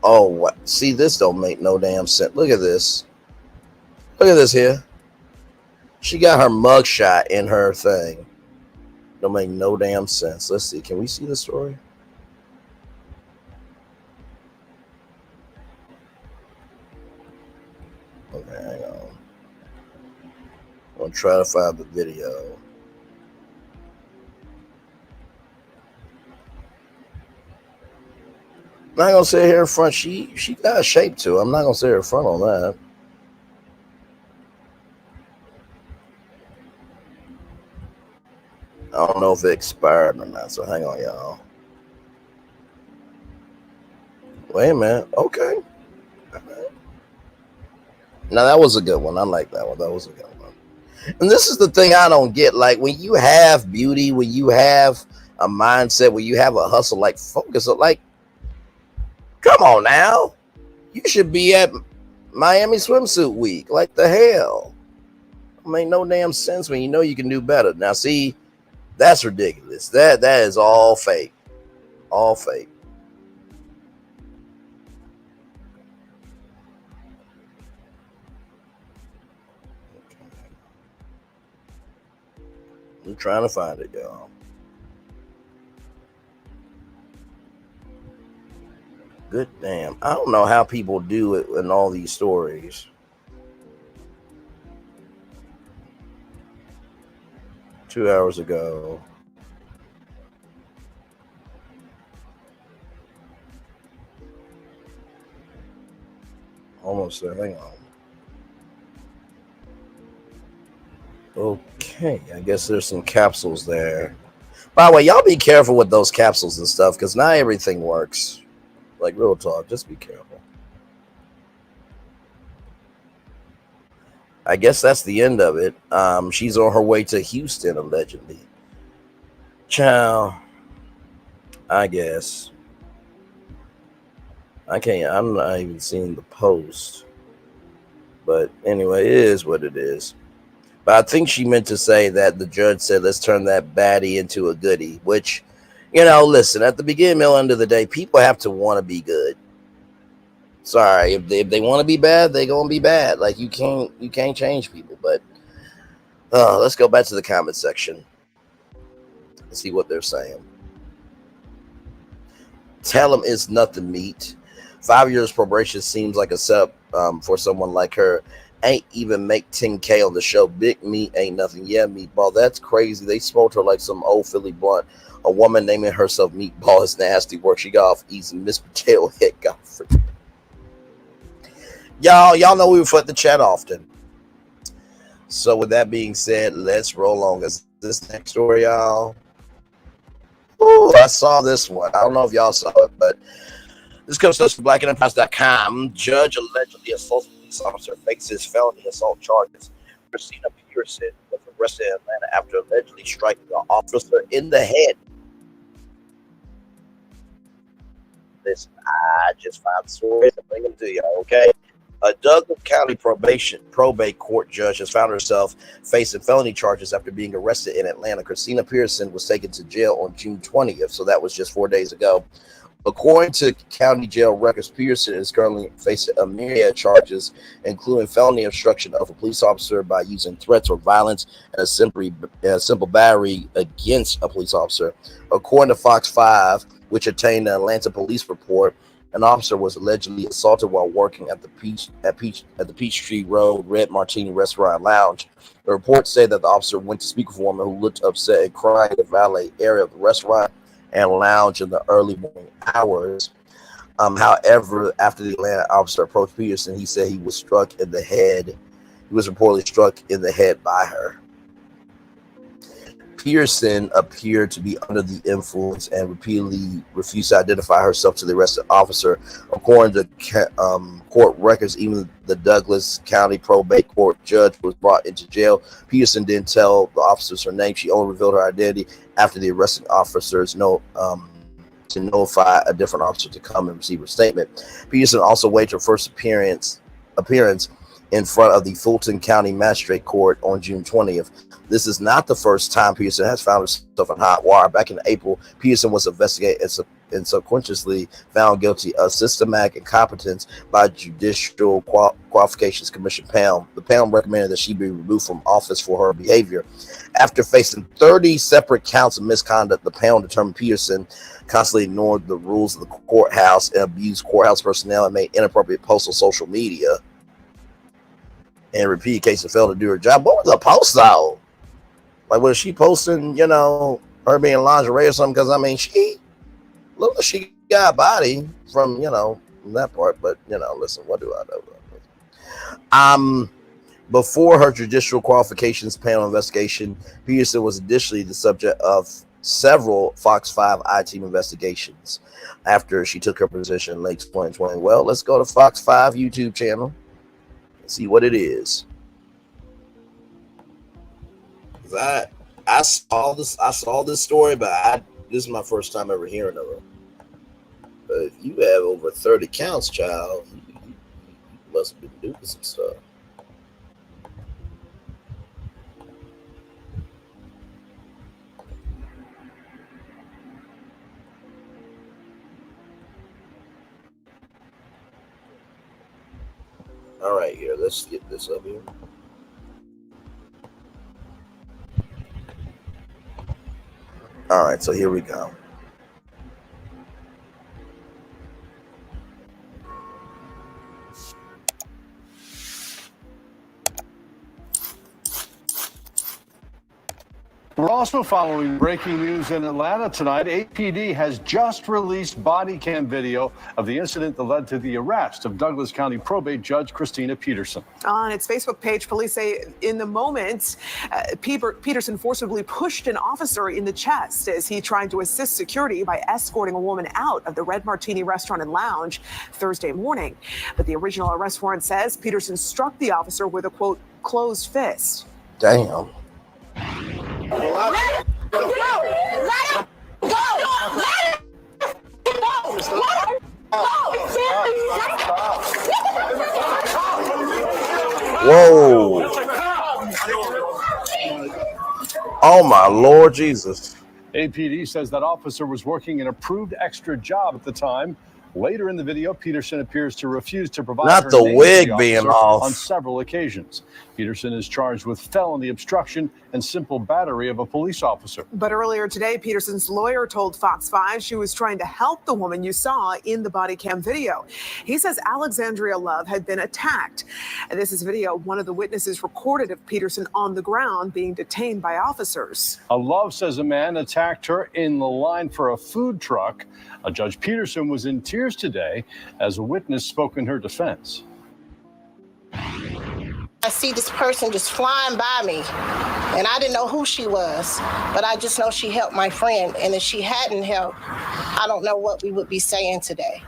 Oh, what? See, this don't make no damn sense. Look at this. Look at this here. She got her mugshot in her thing. Don't make no damn sense. Let's see. Can we see the story? Okay, hang on. I'm gonna try to find the video. I'm not gonna sit here in front. She got a shape to her. I'm not gonna sit here in front on that. I don't know if it expired or not, so hang on, y'all. Wait a minute. Okay. Now that was a good one. I like that one. That was a good one. And this is the thing I don't get. Like, when you have beauty, when you have a mindset, when you have a hustle, like, focus on, like, come on now. You should be at Miami Swimsuit Week. Like, the hell? It make no damn sense when you know you can do better. Now, see, that's ridiculous. That is all fake. All fake. I'm trying to find it, y'all. Good damn. I don't know how people do it in all these stories. Two hours ago. Almost there. Hang on. Okay, I guess there's some capsules there. By the way, y'all be careful with those capsules and stuff, because not everything works. Like, real talk, just be careful. I guess that's the end of it. She's on her way to Houston, allegedly. Ciao. I guess. I'm not even seeing the post. But anyway, it is what it is. But I think she meant to say that the judge said, let's turn that baddie into a goodie, which, you know, listen, at the beginning, middle, end of the day, people have to want to be good. Sorry, if they want to be bad, they're going to be bad. Like, you can't change people. But let's go back to the comment section and see what they're saying. Tell them it's nothing, meat. 5 years probation seems like a setup for someone like her. Ain't even make 10K on the show. Big meat ain't nothing. Yeah, Meatball. That's crazy. They smoked her like some old Philly blunt. A woman naming herself Meatball is nasty work. She got off easy. Miss Potato Head got free. Y'all know we foot the chat often. So with that being said, let's roll on. Is this next story, y'all? Ooh, I saw this one. I don't know if y'all saw it, but this comes to us from blackenterprise.com. Judge allegedly assaults police officer faces felony assault charges. Christina Petwrson was arrested in Atlanta after allegedly striking the officer in the head. Listen, I just found the stories and bring them to y'all, okay? A Douglas County probate court judge has found herself facing felony charges after being arrested in Atlanta. Christina Petwrson was taken to jail on June 20th, so that was just 4 days ago. According to county jail records, Petwrson is currently facing a myriad of charges, including felony obstruction of a police officer by using threats or violence and a simple battery against a police officer. According to Fox 5, which obtained an Atlanta police report, an officer was allegedly assaulted while working at the Peachtree Road Red Martini Restaurant and Lounge. The report said that the officer went to speak with a woman who looked upset and cried in the valet area of the restaurant and lounge in the early morning hours. However, after the Atlanta officer approached Petwrson, he said he was struck in the head. He was reportedly struck in the head by her. Petwrson appeared to be under the influence and repeatedly refused to identify herself to the arrested officer. According to court records, even the Douglas County probate court judge was brought into jail. Petwrson didn't tell the officers her name. She only revealed her identity after the arresting officers to notify a different officer to come and receive her statement. Petwrson also waived her first appearance in front of the Fulton County Magistrate Court on June 20th. This is not the first time Petwrson has found herself in hot water. Back in April, Petwrson was investigated and subsequently found guilty of systematic incompetence by Judicial Qualifications Commission PALM. The PALM recommended that she be removed from office for her behavior. After facing 30 separate counts of misconduct, the PALM determined Petwrson constantly ignored the rules of the courthouse and abused courthouse personnel and made inappropriate posts on social media. In repeated cases, failed to do her job. What was the post though? Like, was she posting, her being in lingerie or something? Because, I mean, she got a body from, that part. But, listen, what do I know? Before her Judicial Qualifications Panel investigation, Petwrson was additionally the subject of several Fox 5 I-Team investigations after she took her position in late 2020. Well, let's go to Fox 5 YouTube channel and see what it is. I saw this story, but this is my first time ever hearing of her. But if you have over 30 counts, child, you must have been doing some stuff. All right, here, let's get this up here. All right, so here we go. We're also following breaking news in Atlanta tonight. APD has just released body cam video of the incident that led to the arrest of Douglas County probate judge Christina Petwrson. On its Facebook page, police say in the moment, Petwrson forcibly pushed an officer in the chest as he tried to assist security by escorting a woman out of the Red Martini Restaurant and Lounge Thursday morning. But the original arrest warrant says Petwrson struck the officer with a, quote, closed fist. Damn. Whoa. Oh my Lord Jesus. APD says that officer was working an approved extra job at the time Later in the video, Petwrson appears to refuse to provide Not her the name wig to being officer off. on several occasions. Petwrson is charged with felony obstruction and simple battery of a police officer. But earlier today, Peterson's lawyer told Fox 5 she was trying to help the woman you saw in the body cam video. He says Alexandria Love had been attacked. And this is video one of the witnesses recorded of Petwrson on the ground being detained by officers. Love says a man attacked her in the line for a food truck. Judge Petwrson was in tears today as a witness spoke in her defense. I see this person just flying by me, and I didn't know who she was, but I just know she helped my friend, and if she hadn't helped, I don't know what we would be saying today.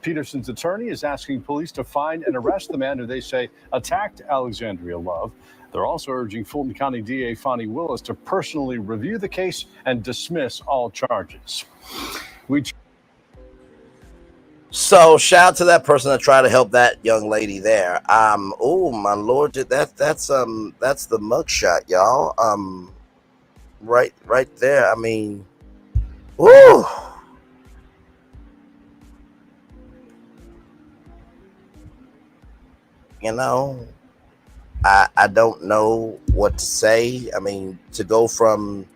Petwrson's attorney is asking police to find and arrest the man who they say attacked Alexandria Love. They're also urging Fulton County DA Fonnie Willis to personally review the case and dismiss all charges. So shout out to that person that tried to help that young lady there. Oh my lord, that's the mugshot, y'all. Right there. I mean, woo. You know, I don't know what to say. I mean, to go from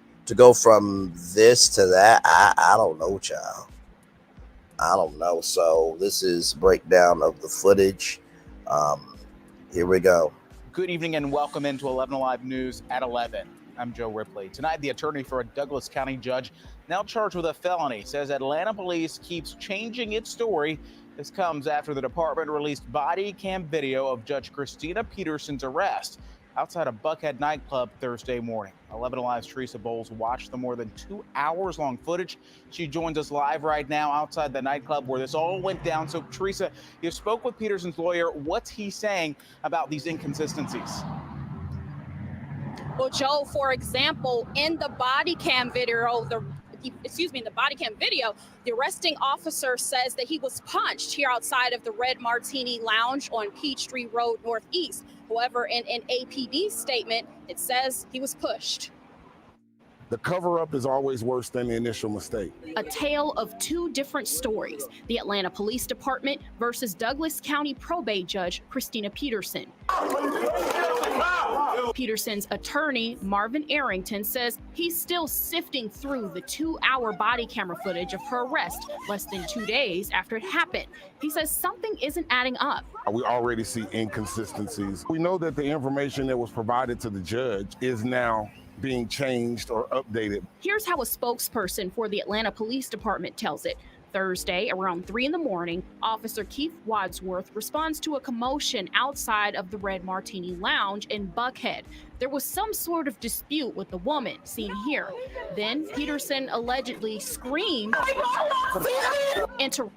this to that, I don't know, child. I don't know. So this is breakdown of the footage. Here we go. Good evening and welcome into 11 Alive News at 11. I'm Joe Ripley. Tonight, the attorney for a Douglas County judge now charged with a felony says Atlanta police keeps changing its story. This comes after the department released body cam video of Judge Christina Petwrson's arrest outside a Buckhead nightclub Thursday morning. 11 Alive's Teresa Bowles watched the more than 2 hours long footage. She joins us live right now outside the nightclub where this all went down. So Teresa, you spoke with Petwrson's lawyer. What's he saying about these inconsistencies? Well, Joe, for example, in the body cam video, the body cam video, the arresting officer says that he was punched here outside of the Red Martini Lounge on Peachtree Road Northeast. However, in an APD statement, it says he was pushed. The cover-up is always worse than the initial mistake. A tale of two different stories, the Atlanta Police Department versus Douglas County probate judge Christina Petwrson. Petwrson's attorney, Marvin Arrington, says he's still sifting through the 2-hour body camera footage of her arrest less than 2 days after it happened. He says something isn't adding up. We already see inconsistencies. We know that the information that was provided to the judge is now being changed or updated. Here's how a spokesperson for the Atlanta Police Department tells it. Thursday, around 3 in the morning, Officer Keith Wadsworth responds to a commotion outside of the Red Martini Lounge in Buckhead. There was some sort of dispute with the woman, seen here. Then Petwrson allegedly screamed, interrupted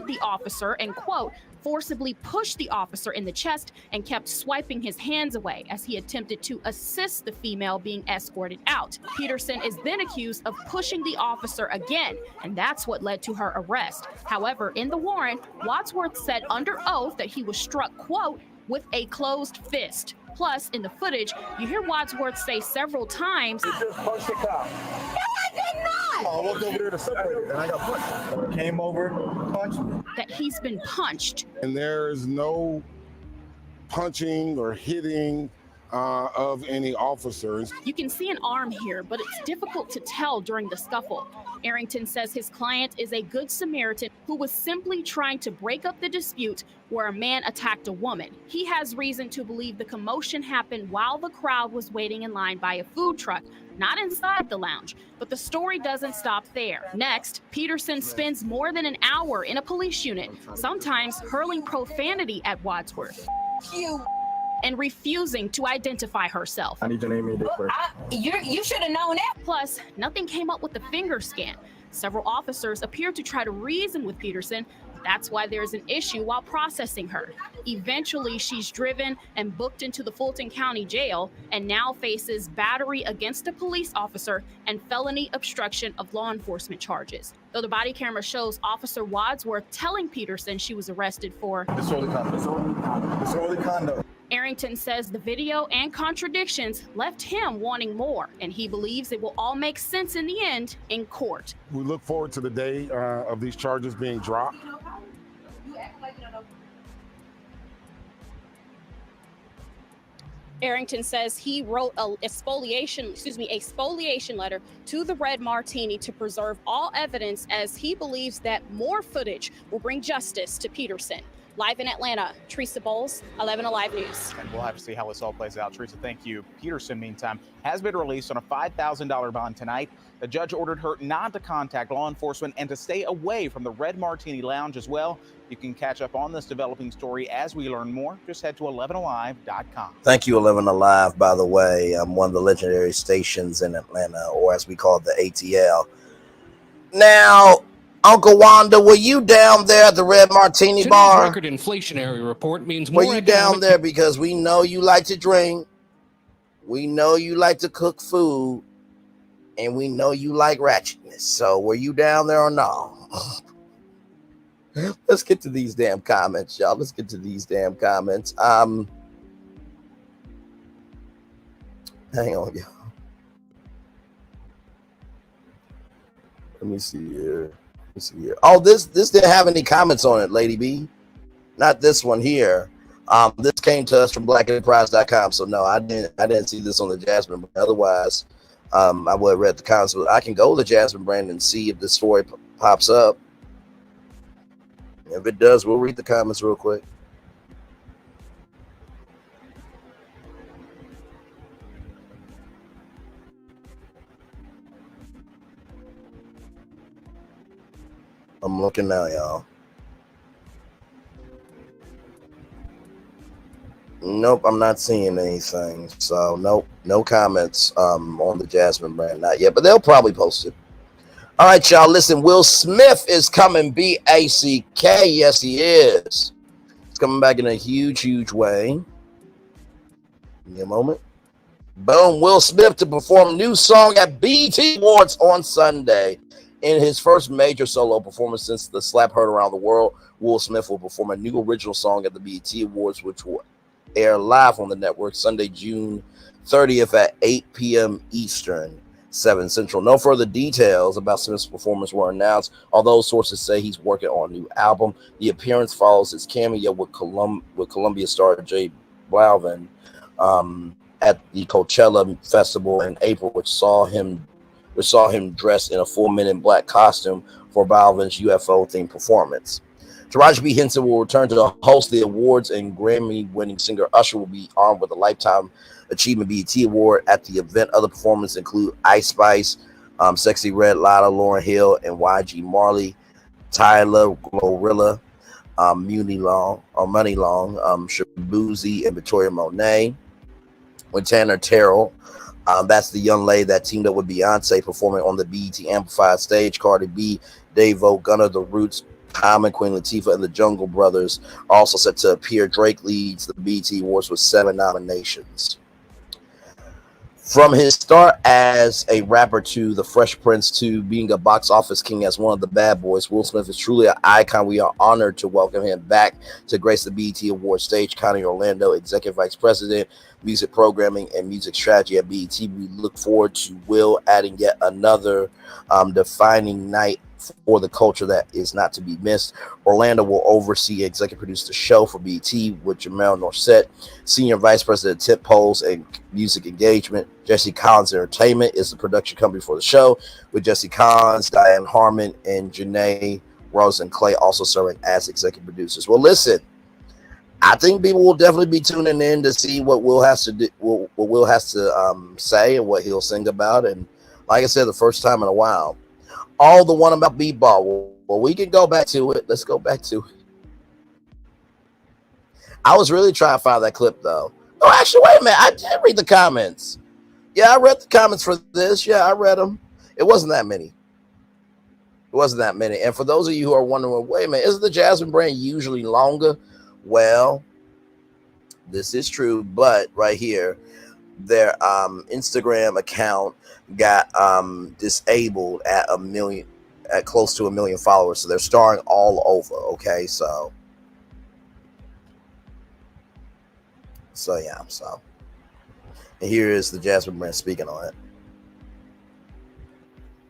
the officer and, quote, forcibly pushed the officer in the chest and kept swiping his hands away as he attempted to assist the female being escorted out. Petwrson is then accused of pushing the officer again, and that's what led to her arrest. However, in the warrant, Wadsworth said under oath that he was struck, quote, with a closed fist. Plus, in the footage, you hear Wadsworth say several times, You just punched the cop. I walked over there to separate and I got punched. Came over, punched me. that he's been punched. And there is no punching or hitting of any officers. You can see an arm here, but it's difficult to tell during the scuffle. Arrington says his client is a good Samaritan who was simply trying to break up the dispute where a man attacked a woman. He has reason to believe the commotion happened while the crowd was waiting in line by a food truck, not inside the lounge. But the story doesn't stop there. Next, Petwrson spends more than an hour in a police unit, sometimes hurling profanity at Wadsworth. And refusing to identify herself. I need your name and date first. You should have known that. Plus, nothing came up with the finger scan. Several officers appeared to try to reason with Petwrson. That's why there's an issue while processing her. Eventually, she's driven and booked into the Fulton County Jail and now faces battery against a police officer and felony obstruction of law enforcement charges. Though the body camera shows Officer Wadsworth telling Petwrson she was arrested for Disorderly conduct. Arrington says the video and contradictions left him wanting more, and he believes it will all make sense in the end in court. We look forward to the day of these charges being dropped. Arrington says he wrote a spoliation letter to the Red Martini to preserve all evidence, as he believes that more footage will bring justice to Petwrson. Live in Atlanta, Teresa Bowles, 11 Alive News. And we'll have to see how this all plays out. Teresa, thank you. Petwrson, meantime, has been released on a $5,000 bond tonight. The judge ordered her not to contact law enforcement and to stay away from the Red Martini Lounge as well. You can catch up on this developing story as we learn more. Just head to 11alive.com. Thank you, 11 Alive, by the way. One of the legendary stations in Atlanta, or as we call it, the ATL. Now, Uncle Wanda, were you down there at the Red Martini Bar? Record inflationary report means Were more you down there? Because we know you like to drink. We know you like to cook food. And we know you like ratchetness. So were you down there or no? Let's get to these damn comments, y'all. Let's get to these damn comments. Hang on, y'all. Let me see here. Oh, this didn't have any comments on it, Lady B. Not this one here. This came to us from blackenterprise.com. So no, I didn't see this on the Jasmine brand. Otherwise, I would have read the comments. But I can go to the Jasmine brand and see if this story pops up. If it does, we'll read the comments real quick. I'm looking now, y'all. Nope, I'm not seeing anything. So nope, no comments on the Jasmine brand, not yet, but they'll probably post it. All right, y'all, listen, Will Smith is coming B-A-C-K. Yes, he is. It's coming back in a huge way. Give me a moment. Boom, Will Smith to perform new song at BET Awards on Sunday. In his first major solo performance since the slap heard around the world, Will Smith will perform a new original song at the BET Awards, which will air live on the network Sunday, June 30th at 8 p.m. Eastern, 7 Central. No further details about Smith's performance were announced, although sources say he's working on a new album. The appearance follows his cameo with Columbia star Jay Blackwood at the Coachella Festival in April, which saw him dressed in a full Men in Black costume for Balvin's UFO-themed performance. Taraji P. Henson will return to host the awards, and Grammy-winning singer Usher will be armed with a Lifetime Achievement BET Award at the event. Other performers include Ice Spice, Sexy Red, Lotta, Lauryn Hill, and YG Marley, Tyler, Glorilla, Money Long, Shabuzi, and Victoria Monet. With Tanner Terrell, that's the young lady that teamed up with Beyonce performing on the BET Amplified stage. Cardi B, Davo, Gunna, The Roots, Common, Queen Latifah, and the Jungle Brothers are also set to appear. Drake leads the BET Awards with 7 nominations. From his start as a rapper to the Fresh Prince to being a box office king as one of the bad boys, Will Smith is truly an icon. We are honored to welcome him back to grace the BET Awards stage. Connie Orlando, Executive Vice President, Music Programming and Music Strategy at BET. We look forward to Will adding yet another defining night for the culture that is not to be missed. Orlando will oversee, executive produce the show for BET with Jamel Norsett, Senior Vice President of Tip Polls and Music Engagement. Jesse Collins Entertainment is the production company for the show, with Jesse Collins, Diane Harmon, and Janae Rosenclay also serving as executive producers. Well, listen, I think people will definitely be tuning in to see what Will has to do, what Will has to say and what he'll sing about. And like I said, the first time in a while, all the one about b-ball. Well, we can go back to it. Let's go back to it. I was really trying to find that clip, though. Oh, actually, wait a minute. I did read the comments. Yeah, I read the comments for this. Yeah, I read them. It wasn't that many. It wasn't that many. And for those of you who are wondering, wait a minute, isn't the Jasmine brand usually longer? Well, this is true, but right here, their Instagram account got disabled at close to 1 million followers. So they're starring all over. Okay, so yeah, and here is the Jasmine brand speaking on it.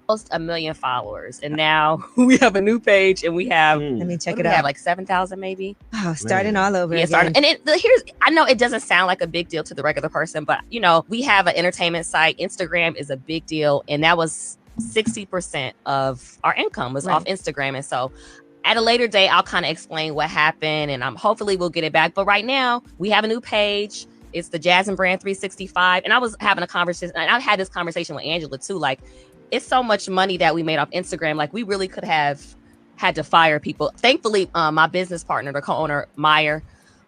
Almost 1 million followers, and now we have a new page, and we have Let me check what it do we out. have, like 7,000 maybe. Oh, starting all over Yeah, again. and I know it doesn't sound like a big deal to the regular person, but we have an entertainment site. Instagram is a big deal, and that was 60% of our income was off Instagram. And so at a later date, I'll kind of explain what happened, and hopefully we'll get it back. But right now, we have a new page. It's the Jasmine Brand 365, and I was having a conversation, and I had this conversation with Angela too. Like, it's so much money that we made off Instagram. Like, we really could have had to fire people. Thankfully, my business partner, the co-owner, Meyer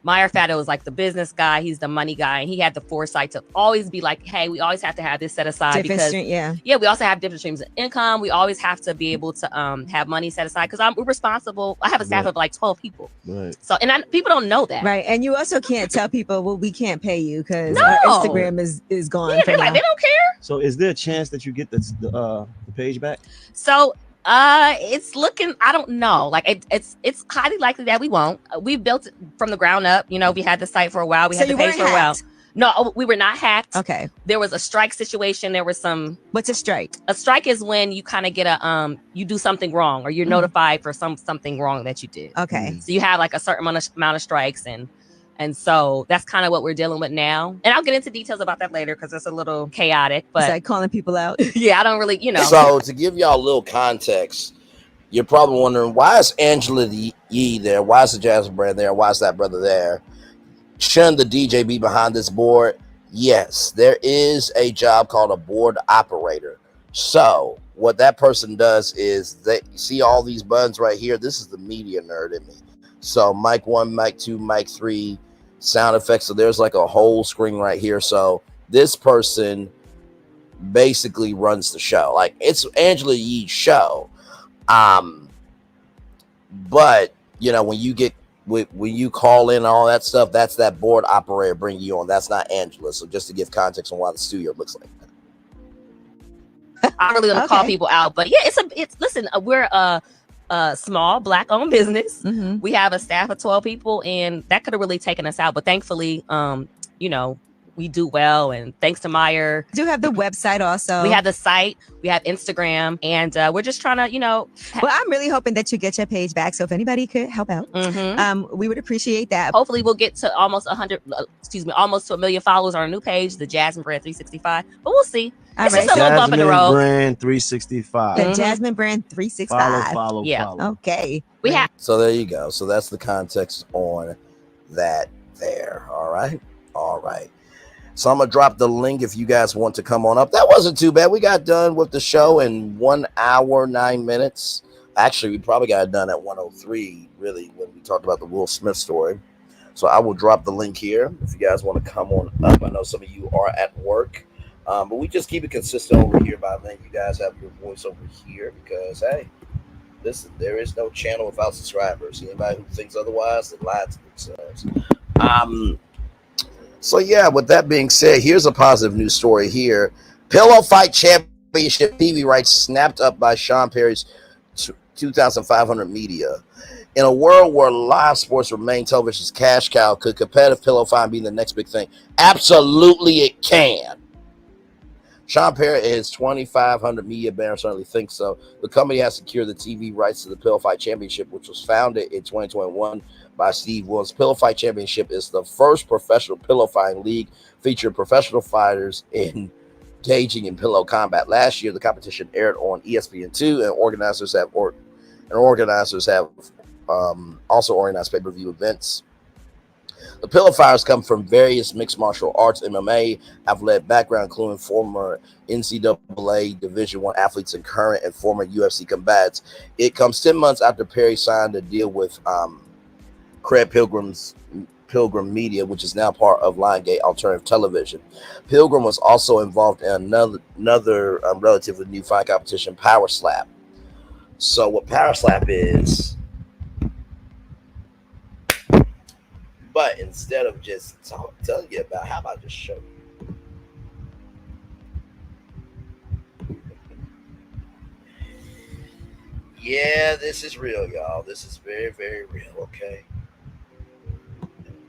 Fado, was like the business guy. He's the money guy. And he had the foresight to always be like, hey, we always have to have this set aside we also have different streams of income. We always have to be able to have money set aside because we're responsible. I have a staff of like 12 people. Right. So, people don't know that. Right. And you also can't tell people, well, we can't pay you because our Instagram is gone. Yeah, they're like, they don't care. So is there a chance that you get the page back? So it's looking, I don't know. Like it's highly likely that we won't. We built it from the ground up. We had the site for a while. We had the page for a while. No, we were not hacked. Okay. There was a strike situation. There was some. What's a strike? A strike is when you kind of get you do something wrong, or you're notified for something wrong that you did. Okay. So you have like a certain amount of strikes, and so that's kind of what we're dealing with now. And I'll get into details about that later because it's a little chaotic. But it's like calling people out. Yeah, I don't really, So to give y'all a little context, you're probably wondering, why is Angela Yee there? Why is the Jasmine brand there? Why is that brother there? Shouldn't the DJ be behind this board? Yes, there is a job called a board operator. So what that person does is they see all these buttons right here. This is the media nerd in me. So mic 1, mic 2, mic 3, sound effects. So there's like a whole screen right here. So this person basically runs the show. Like, it's Angela Yee's show. But when you call in and all that stuff, that's that board operator bringing you on. That's not Angela. So just to give context on why the studio looks like that. I'm really gonna call people out, but yeah, listen, we're a small Black-owned business. Mm-hmm. We have a staff of 12 people, and that could have really taken us out. But thankfully, we do well, and thanks to Meyer. Do have the website also. We have the site, we have Instagram, and we're just trying to, Well, I'm really hoping that you get your page back. So if anybody could help out, we would appreciate that. Hopefully we'll get to almost to 1 million followers on our new page, the Jasmine Brand 365. But we'll see. All it's right. just a little bump in the road. Brand 365. The Jasmine Brand 365. Follow. Okay. We have. So there you go. So that's the context on that there. All right. So I'm going to drop the link if you guys want to come on up. That wasn't too bad. We got done with the show in 1 hour, 9 minutes. Actually, we probably got it done at 1:03, really, when we talked about the Will Smith story. So I will drop the link here if you guys want to come on up. I know some of you are at work, but we just keep it consistent over here by letting you guys have your voice over here because, hey, listen, there is no channel without subscribers. Anybody who thinks otherwise, they lie to themselves. So yeah, with that being said, here's a positive news story here. Pillow Fight Championship TV rights snapped up by Sean Perry's 2,500 media. In a world where live sports remain television's cash cow, could competitive pillow fighting be the next big thing? Absolutely it can. Sean Perry and his 2,500 media banner certainly think so. The company has secured the TV rights to the Pillow Fight Championship, which was founded in 2021 by Steve Willis. Pillow Fight Championship is the first professional pillow fighting league featuring professional fighters engaging in pillow combat. Last year, the competition aired on ESPN2, and organizers have also organized pay-per-view events. The pillow fighters come from various mixed martial arts, MMA, athletic background, including former NCAA Division I athletes and current and former UFC combatants. It comes 10 months after Perry signed a deal with Craig Pilgrim Media, which is now part of Lionsgate Alternative Television. Pilgrim was also involved in another relatively new fight competition, Power Slap. So what Power Slap is, but instead of just telling you about, how about I just show you? Yeah, this is real, y'all. This is very, very real, okay?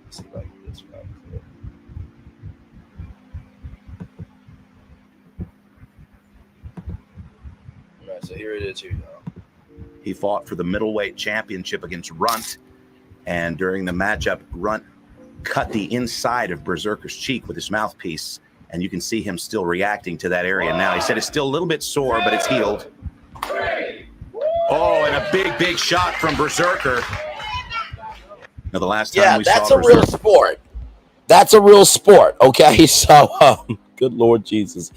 Let's see if I can get this right. All right, so here it is, y'all. He fought for the middleweight championship against Runt, and during the matchup, Runt cut the inside of Berserker's cheek with his mouthpiece, and you can see him still reacting to that area now. He said it's still a little bit sore, but it's healed. Oh, and a big, big shot from Berserker. Now, the last time we saw that's a Berserker, real sport. That's a real sport, okay? So, good Lord Jesus.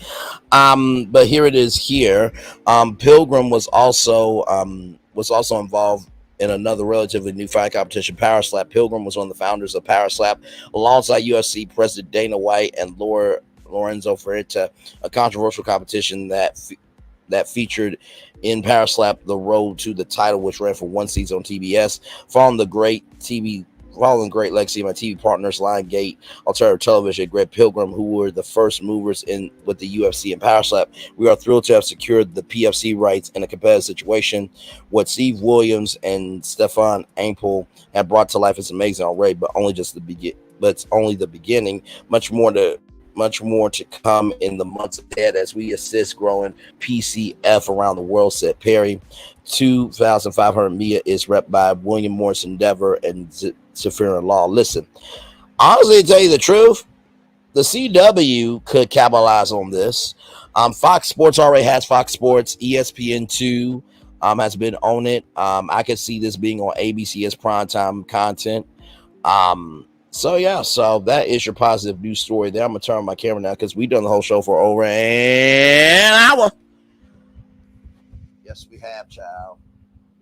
But here it is here. Pilgrim was also involved in another relatively new fight competition, Power Slap. Pilgrim was one of the founders of Power Slap, alongside UFC President Dana White and Lorenzo Ferreira, a controversial competition that featured in Power Slap the road to the title, which ran for one season on TBS. Following great legacy of my TV partners, Lionsgate, Alternative Television, and Greg Pilgrim, who were the first movers in with the UFC and Power Slap. We are thrilled to have secured the PFC rights in a competitive situation. What Steve Williams and Stefan Ampel have brought to life is amazing already, but it's only the beginning. Much more to come in the months ahead as we assist growing PCF around the world, said Perry. 2,500 Mia is rep by William Morris Endeavor and Zafir Law. Listen, honestly, to tell you the truth, the CW could capitalize on this. Fox Sports already has Fox Sports. ESPN2 has been on it. I could see this being on ABC as primetime content. So that is your positive news story there. I'm gonna turn my camera now because we've done the whole show for over an hour. Yes, we have, child.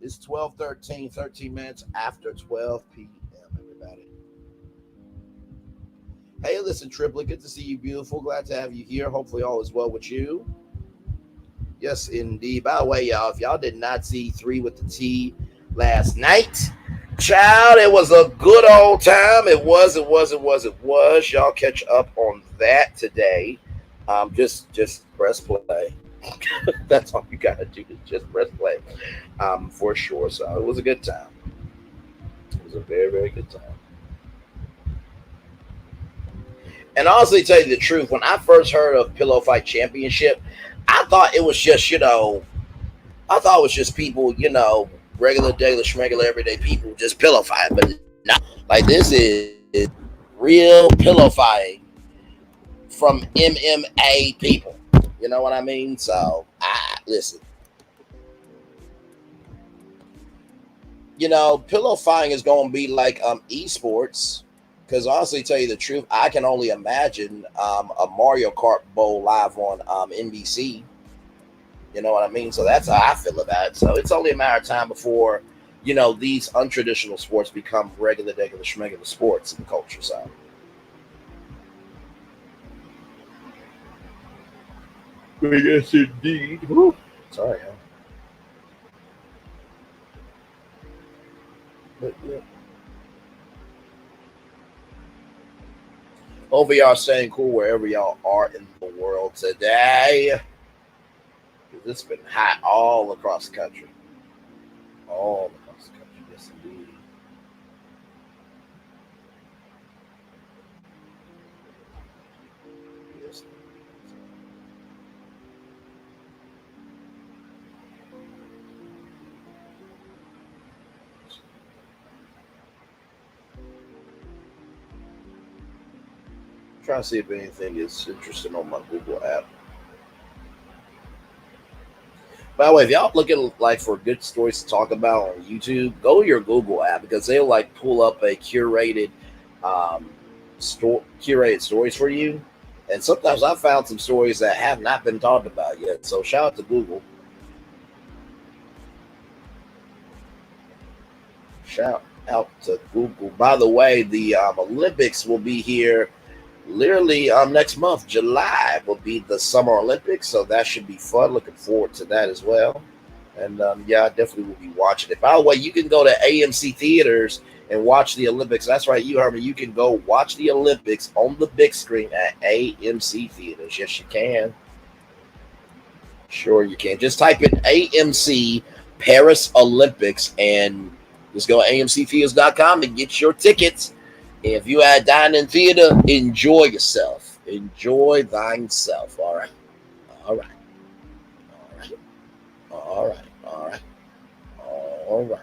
It's 12:13, 13 minutes after 12 p.m. Everybody. Hey, listen, Triplet, good to see you, beautiful. Glad to have you here. Hopefully, all is well with you. Yes, indeed. By the way, y'all, if y'all did not see 3 with the T last night, child, it was a good old time. It was. Y'all catch up on that today. Just press play. That's all you gotta do is just press play. For sure. So it was a good time. It was a very, very good time. And honestly, tell you the truth, when I first heard of Pillow Fight Championship, I thought it was just, people, regular, schmegular, everyday people just pillow fight. But no, like this is real pillow fighting from MMA people. You know what I mean? So, listen. Pillow fighting is going to be like esports. Because honestly, tell you the truth, I can only imagine a Mario Kart Bowl live on NBC. You know what I mean? So that's how I feel about it. So it's only a matter of time before, these untraditional sports become regular schmegular sports in the culture side. Yes, indeed. Woo. Sorry, huh? But, yeah. Hopefully y'all staying cool wherever y'all are in the world today. It's been hot all across the country. All across the country, yes indeed. Yes. Trying to see if anything is interesting on my Google app. By the way, if y'all looking for good stories to talk about on YouTube, go to your Google app because they'll pull up a curated stories for you. And sometimes I found some stories that have not been talked about yet. So shout out to Google. Shout out to Google. By the way, the Olympics will be here literally next month. July will be the Summer Olympics, so that should be fun. Looking forward to that as well. And yeah, I definitely will be watching it. By the way, you can go to AMC theaters and watch the Olympics. That's right, you heard me. You can go watch the Olympics on the big screen at AMC theaters. Yes, you can. Sure, you can. Just type in AMC Paris Olympics and just go to amctheaters.com and get your tickets. If you are dining theater, enjoy yourself. Enjoy thyself. All right. All right. All right. All right. All right.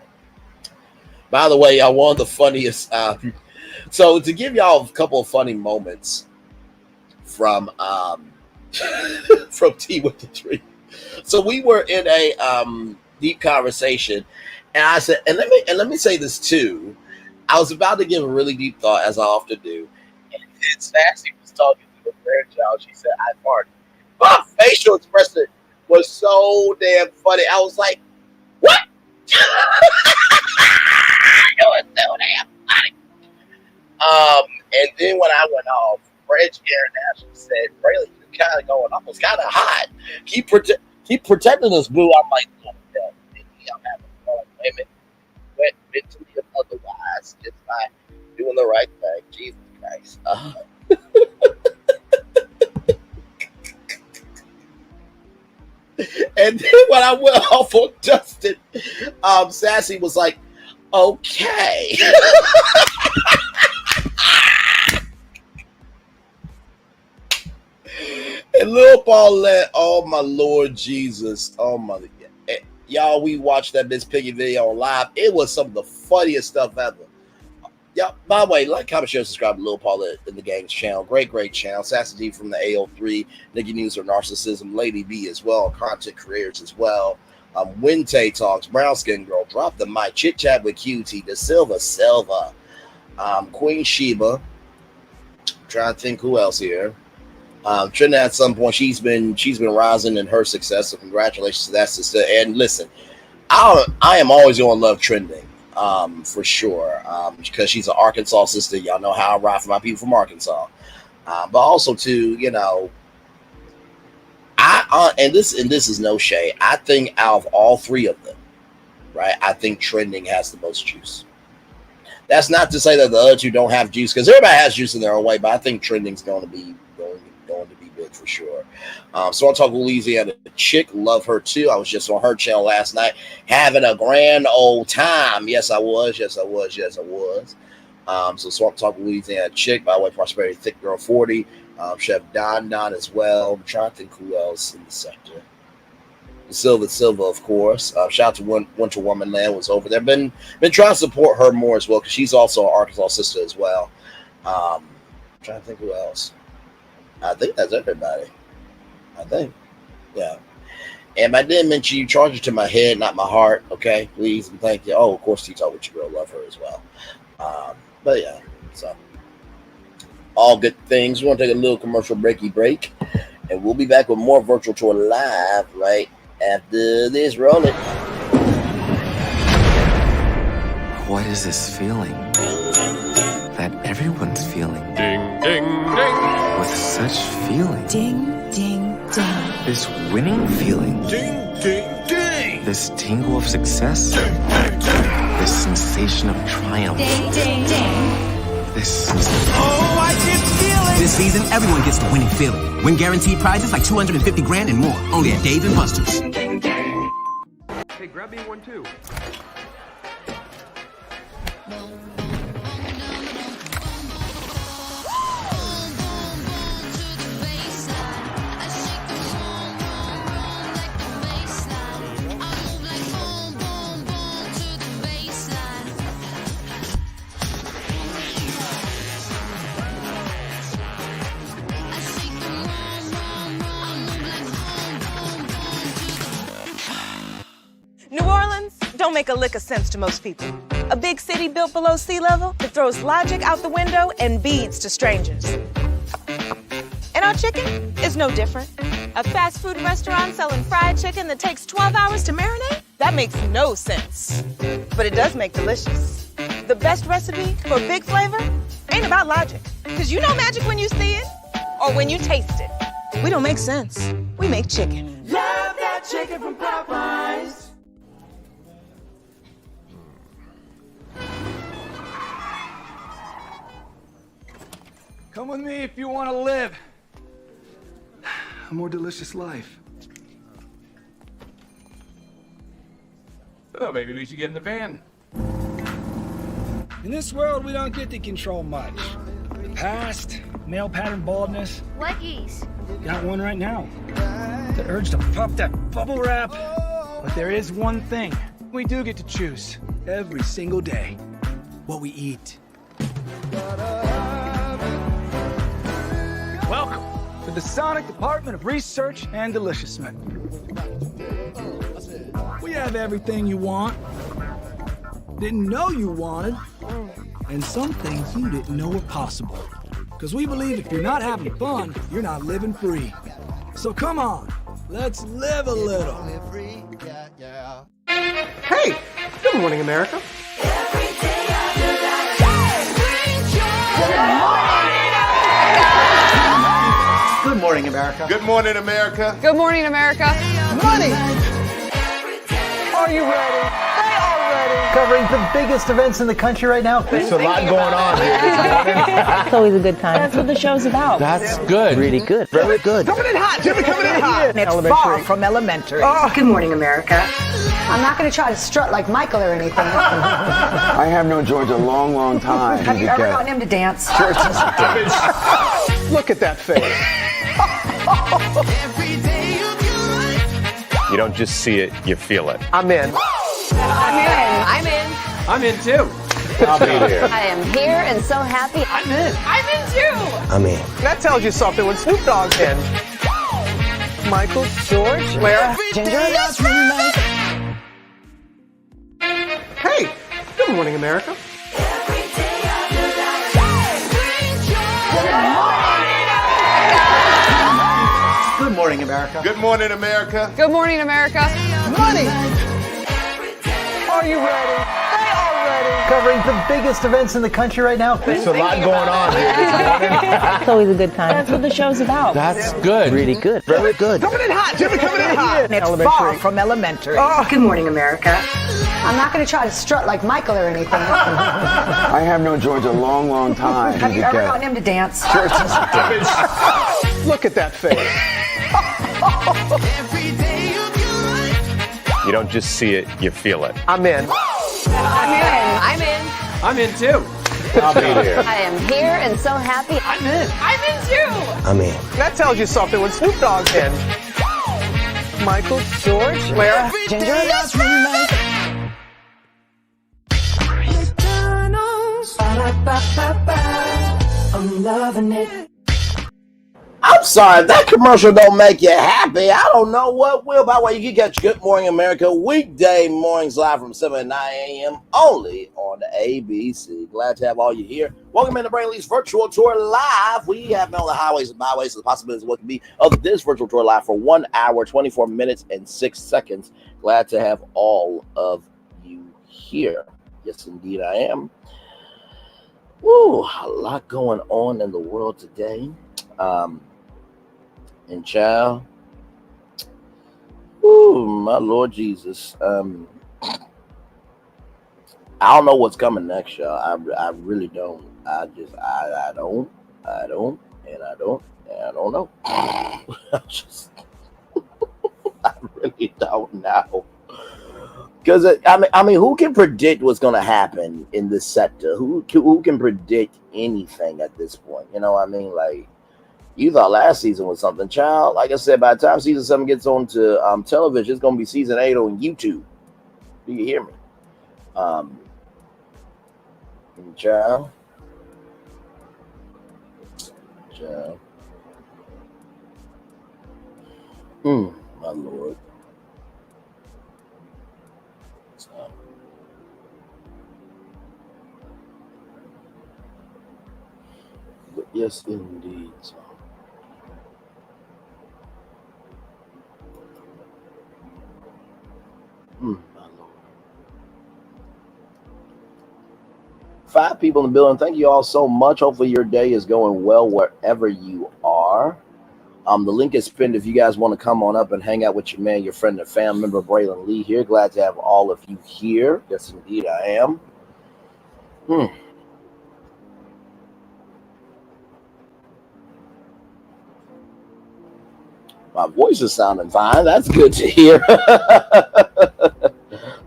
By the way, one of the funniest. So to give y'all a couple of funny moments from from Tea with the Tree. So we were in a deep conversation, and I said, and let me say this too. I was about to give a really deep thought, as I often do, and Sassy was talking to the grandchild. She said, "I farted." My facial expression was so damn funny. I was like, "What?" It was so damn funny. And then when I went off, French International said, "Really, you're kind of going off. It's kind of hot. Keep protecting us, boo." I'm like, "No, I'm having fun. Women went mentally and otherwise just by doing the right thing." Jesus Christ. And then when I went off on Dustin, Sassy was like, "Okay." And Lil Paulette, oh my Lord Jesus, oh my, y'all, we watched that Miss Piggy video on live. It was some of the funniest stuff ever. Y'all, by the way, like, comment, share, subscribe to Lil Paulette in the Game's channel. Great channel. Sassy D from the AO3, Nikki News or Narcissism, Lady B as well, content creators as well. Winte Talks, Brown Skin Girl, Drop the Mic, Chit Chat with QT, the Silva, Queen Sheba. I'm trying to think who else here. Trina, at some point, she's been rising in her success, so congratulations to that sister. And listen, I am always going to love trending, for sure, because she's an Arkansas sister. Y'all know how I ride for my people from Arkansas, but also too, you know, and this is no shade. I think out of all three of them, right, I think trending has the most juice. That's not to say that the other two don't have juice, because everybody has juice in their own way, but I think trending's going to be big for sure. So I'll talk Louisiana Chick, love her too. I was just on her channel last night having a grand old time. Yes, I was. So Swamp Talk Louisiana Chick, by the way, Prosperity Thick Girl 40, Chef Don as well. I'm trying to think who else in the sector. Silva, of course. Shout out to Winter Woman Land was over there. Been trying to support her more as well, because she's also an Arkansas sister as well. I'm trying to think who else. I think that's everybody. I think. Yeah. And I didn't mention you, charge it to my head, not my heart. Okay, please and thank you. Oh, of course, T-Talk with your girl, love her as well. But yeah, so all good things. We're gonna take a little commercial break, and we'll be back with more Virtual Tour Live right after this. Roll it. What is this feeling that everyone's feeling? Ding, ding, ding. With such feeling. Ding, ding, ding. This winning feeling. Ding, ding, ding. This tingle of success. Ding, ding, ding. This sensation of triumph. Ding, ding, ding. This sensation. Oh, I can feel it. This season, everyone gets the winning feeling. Win guaranteed prizes like $250 grand and more. Only at Dave & Buster's. Hey, grab me one too. New Orleans don't make a lick of sense to most people. A big city built below sea level that throws logic out the window and beads to strangers. And our chicken is no different. A fast food restaurant selling fried chicken that takes 12 hours to marinate? That makes no sense. But it does make delicious. The best recipe for big flavor ain't about logic. Because you know magic when you see it or when you taste it. We don't make sense. We make chicken. Love that chicken from Popeyes. Come with me if you want to live a more delicious life. Oh, maybe we should get in the van. In this world, we don't get to control much. Past, male pattern baldness. Leggies. Got one right now. The urge to pop that bubble wrap. But there is one thing we do get to choose every single day. What we eat. Welcome to the Sonic Department of Research and Deliciousment. We have everything you want, didn't know you wanted, and some things you didn't know were possible. Because we believe if you're not having fun, you're not living free. So come on, let's live a little. Hey, good morning, America. Good morning, America. Good morning, America. Good morning, America. Money. Are you ready? They are ready. Covering the biggest events in the country right now. There's a lot going on here this morning. It's always a good time. That's what the show's about. That's good. Really good. Very good. Coming in hot. Jimmy coming in hot. It's far from elementary. Good morning, America. I'm not going to try to strut like Michael or anything. I have known George a long, long time. Have you ever gotten him to dance? Look at that face. You don't just see it, you feel it. I'm in. I'm in. I'm in too. I'll be there. I am here and so happy. I'm in. I'm in too. I'm in. That tells you something when Snoop Dogg's in. Michael, George, where? Ginger. Hey, good morning, America. Good morning, America. Good morning, America. Good morning, America. Money. Are you ready? They are ready. Covering the biggest events in the country right now. There's a lot going on here this morning. It's always a good time. That's what the show's about. That's good. Really good. Very good. Coming in hot. Jimmy coming in hot. It's far from elementary. Good morning, America. I'm not going to try to strut like Michael or anything. I have known George a long, long time. Have you ever gotten him to dance? Look at that face. You don't just see it, you feel it. I'm in. I'm in. I'm in too. I'll be there. I am here and so happy. I'm in. I'm in too. I'm in. That tells you something when Snoop Dogg's in. Michael, George, where? Ginger. I'm loving it. I'm sorry, if that commercial don't make you happy, I don't know what will. By the way, you can catch Good Morning America weekday mornings live from 7 to 9 a.m. only on the ABC. Glad to have all you here. Welcome into Brainley's virtual tour live. We have been on the highways and byways, so the possibilities of what can be of this virtual tour live for 1 hour, 24 minutes, and 6 seconds. Glad to have all of you here. Yes, indeed, I am. Woo, a lot going on in the world today. And child, ooh, my Lord Jesus. I don't know what's coming next, y'all. I really don't. I don't know. I really don't know. Because I mean, who can predict what's going to happen in this sector? Who can predict anything at this point? You know what I mean? Like, you thought last season was something, child. Like I said, by the time season 7 gets onto television, it's going to be season 8 on YouTube. Do you hear me? Child. My Lord. But yes, indeed. My Lord. 5 people in the building. Thank you all so much. Hopefully your day is going well wherever you are. The link is pinned if you guys want to come on up and hang out with your man, your friend, and family member, Braylon Lee here. Glad to have all of you here. Yes, indeed, I am. My voice is sounding fine. That's good to hear.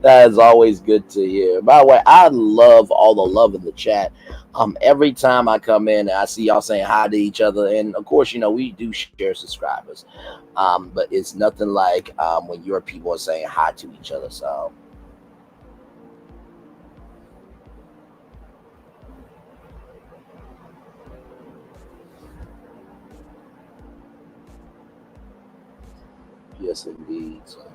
That is always good to hear. By the way, I love all the love in the chat. Every time I come in, I see y'all saying hi to each other, and of course, you know, we do share subscribers. But it's nothing like when your people are saying hi to each other. So. Yes, indeed. So.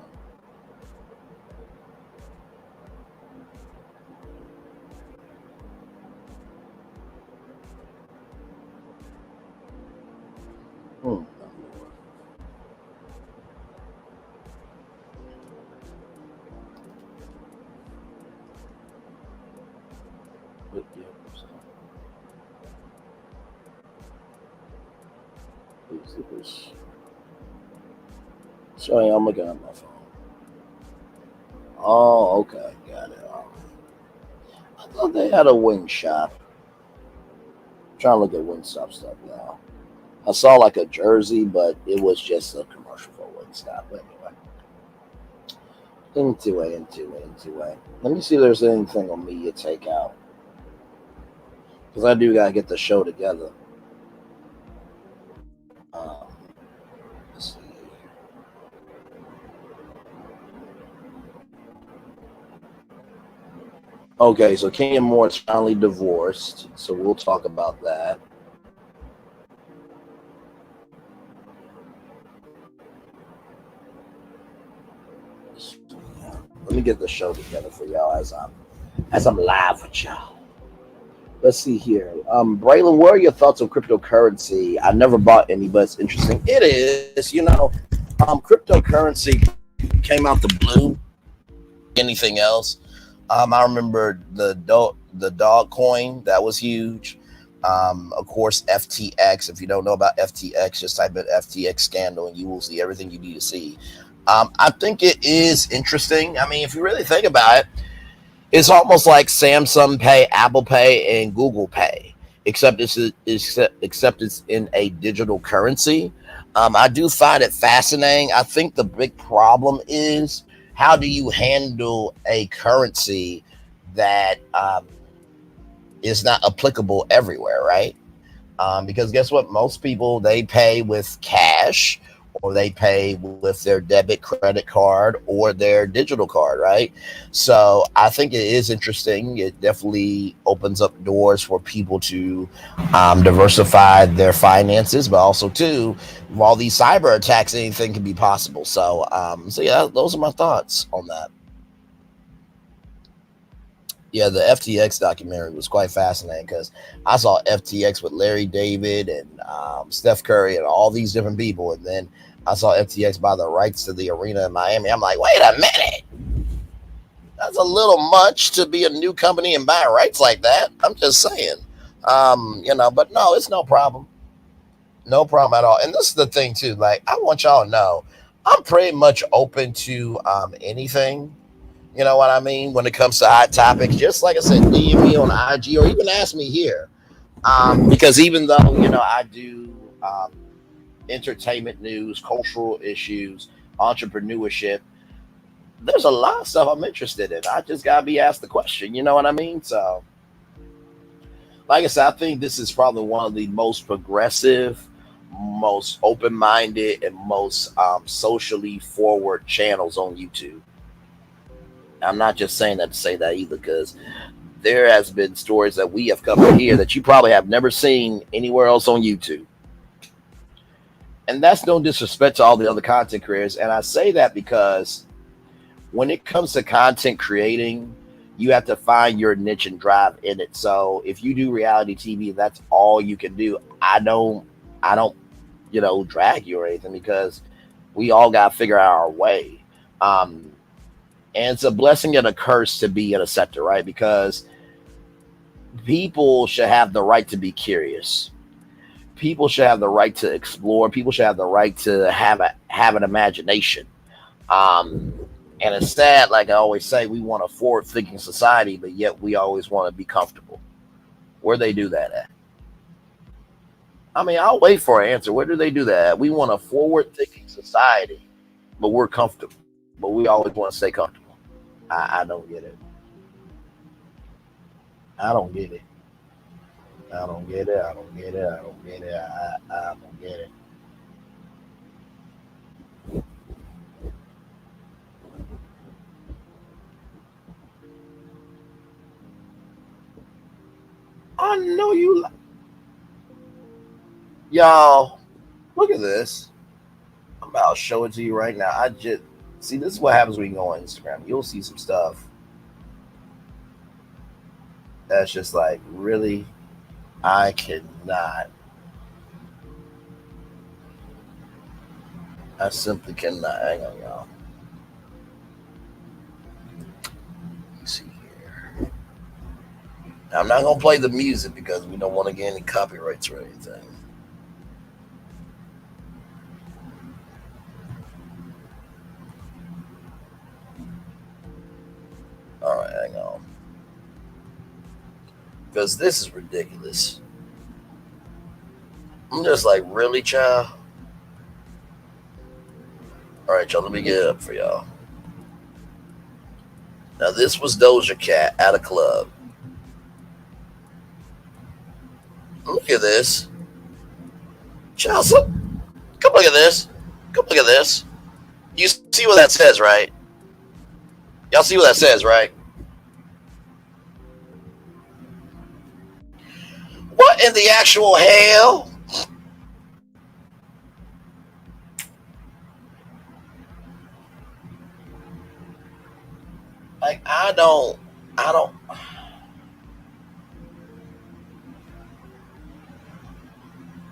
Sorry, I'm looking at my phone. Oh, okay, got it. I thought they had a wing shop. I'm trying to look at Wingstop stuff now. I saw like a jersey, but it was just a commercial for Wingstop. Anyway, into. Let me see if there's anything on media takeout, because I do gotta get the show together. Let's see. Okay, so Kenya Moore's finally divorced, so we'll talk about that. Let me get the show together for y'all as I'm live with y'all. Let's see here. Braylon, what are your thoughts on cryptocurrency? I never bought any, but it's interesting. It is, you know, cryptocurrency came out the blue. Anything else? I remember the dog coin, that was huge. Of course, FTX. If you don't know about FTX, just type in FTX scandal and you will see everything you need to see. I think it is interesting. I mean, if you really think about it, it's almost like Samsung Pay, Apple Pay, and Google Pay, except it's in a digital currency. I do find it fascinating. I think the big problem is, how do you handle a currency that is not applicable everywhere, right? Because guess what? Most people, they pay with cash, or they pay with their debit, credit card, or their digital card, right? So I think it is interesting. It definitely opens up doors for people to diversify their finances, but also too, with all these cyber attacks, anything can be possible. So, yeah, those are my thoughts on that. Yeah, the FTX documentary was quite fascinating, because I saw FTX with Larry David and Steph Curry and all these different people. And then I saw FTX buy the rights to the arena in Miami. I'm like, wait a minute. That's a little much to be a new company and buy rights like that. I'm just saying. You know, but no, it's no problem. No problem at all. And this is the thing too. Like, I want y'all to know, I'm pretty much open to anything. You know what I mean? When it comes to hot topics, just like I said, DM me on IG or even ask me here. Because even though, you know, I do entertainment news, cultural issues, entrepreneurship, there's a lot of stuff I'm interested in. I just got to be asked the question. You know what I mean? So, like I said, I think this is probably one of the most progressive, most open-minded, and most socially forward channels on YouTube. I'm not just saying that to say that either, because there has been stories that we have covered here that you probably have never seen anywhere else on YouTube. And that's no disrespect to all the other content creators. And I say that because when it comes to content creating, you have to find your niche and drive in it. So if you do reality TV, that's all you can do. I don't, you know, drag you or anything, because we all got to figure out our way. And it's a blessing and a curse to be in a sector, right? Because people should have the right to be curious. People should have the right to explore. People should have the right to have an imagination. And it's sad, like I always say, we want a forward-thinking society, but yet we always want to be comfortable. Where they do that at? I mean, I'll wait for an answer. Where do they do that? We want a forward-thinking society, but we're comfortable. But we always want to stay comfortable. I don't get it. I don't get it. I don't get it. I don't get it. I don't get it. I don't get it. I know you. Y'all, look at this. I'm about to show it to you right now. I just see, this is what happens when you go on Instagram. You'll see some stuff that's just like, really, I cannot. I simply cannot. Hang on, y'all. Let me see here. Now, I'm not gonna play the music because we don't want to get any copyrights or anything. All right, hang on. Because this is ridiculous. I'm just like, really, child? All right, y'all, let me get it up for y'all. Now, this was Doja Cat at a club. Look at this. Child, come look at this. Come look at this. You see what that says, right? Y'all see what that says, right? What in the actual hell? Like, I don't.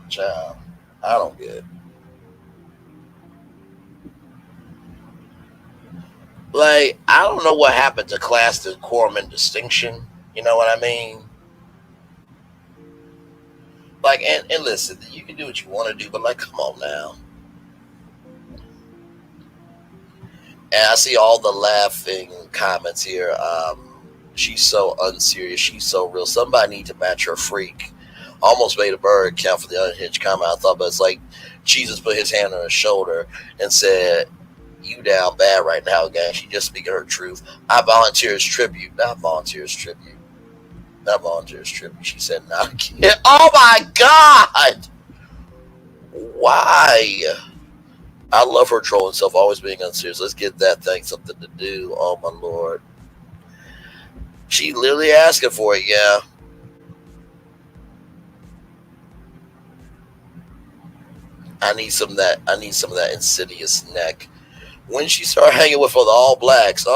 Child, I don't get it. Like, I don't know what happened to class decorum and distinction. You know what I mean? Like, and listen, you can do what you want to do, but like, come on now. And I see all the laughing comments here. She's so unserious. She's so real. Somebody need to match her freak. Almost made a bird count for the unhinged comment. I thought, but it's like Jesus put his hand on her shoulder and said, "You down bad right now, gang." She just speaking her truth. I volunteer as tribute. Not volunteer as tribute. Not volunteer as tribute. She said, "Not again." Oh my God! Why? I love her trolling self, always being unserious. Let's get that thing something to do. Oh my Lord. She literally asking for it, yeah. I need some of that insidious neck. When she started hanging with all the All Blacks,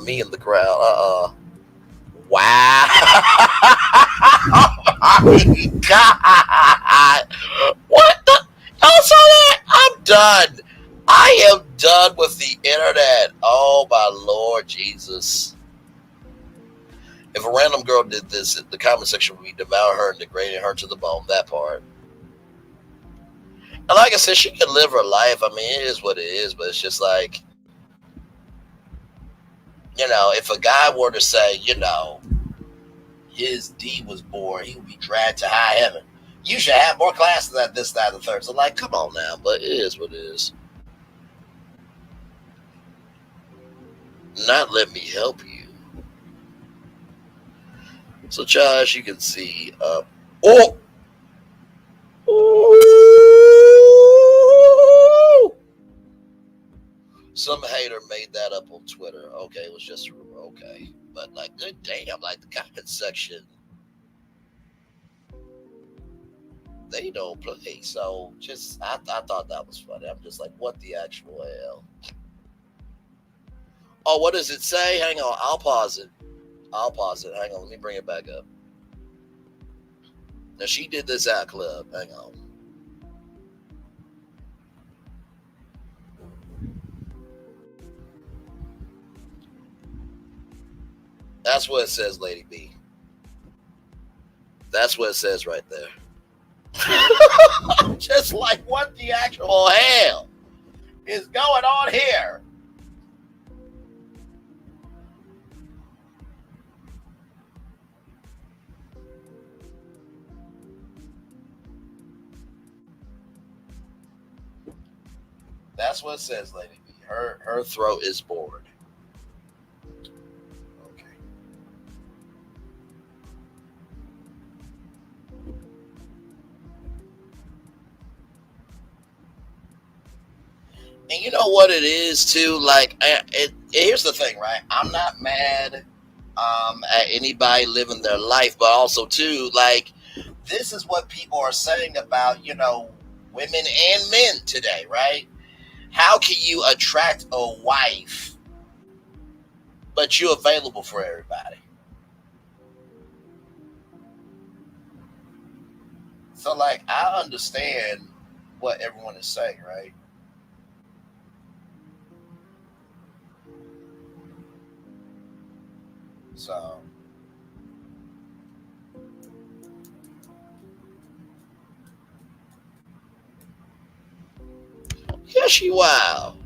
me in the crowd, wow. Oh my God. What the? Y'all saw that? I'm done. I am done with the internet. Oh my Lord Jesus. If a random girl did this, the comment section would be devouring her and degrading her to the bone. That part. And like I said, she can live her life. I mean, it is what it is, but it's just like, you know, if a guy were to say, you know, his D was born, he would be dragged to high heaven. You should have more classes than this, that, and the third. So, like, come on now, but it is what it is. Not let me help you. So, child, as you can see, some hater made that up on Twitter. Okay, it was just a rumor. Okay, but like, good damn, like the comment section, they don't play. So, just I thought that was funny. I'm just like, what the actual hell? Oh, what does it say? Hang on, I'll pause it. Hang on, let me bring it back up. Now, she did this at club. Hang on. That's what it says, Lady B. That's what it says right there. Just like, what the actual hell is going on here? That's what it says, Lady B. Her throat is bored. Okay. And you know what it is too. Like, here's the thing, right? I'm not mad at anybody living their life, but also too, like, this is what people are saying about, you know, women and men today, right? How can you attract a wife, but you're available for everybody? So, like, I understand what everyone is saying, right? So, yeah, she wild.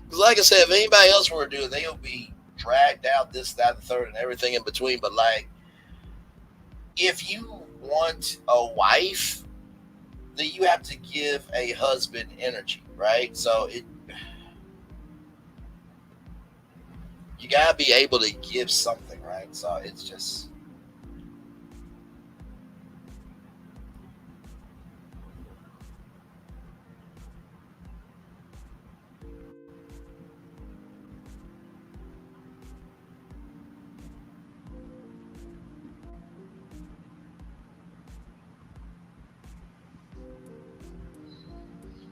Because, like I said, if anybody else were to do it, they'll be dragged out, this, that, and the third, and everything in between. But, like, if you want a wife, then you have to give a husband energy, right? So, you gotta be able to give something, right? So, it's just.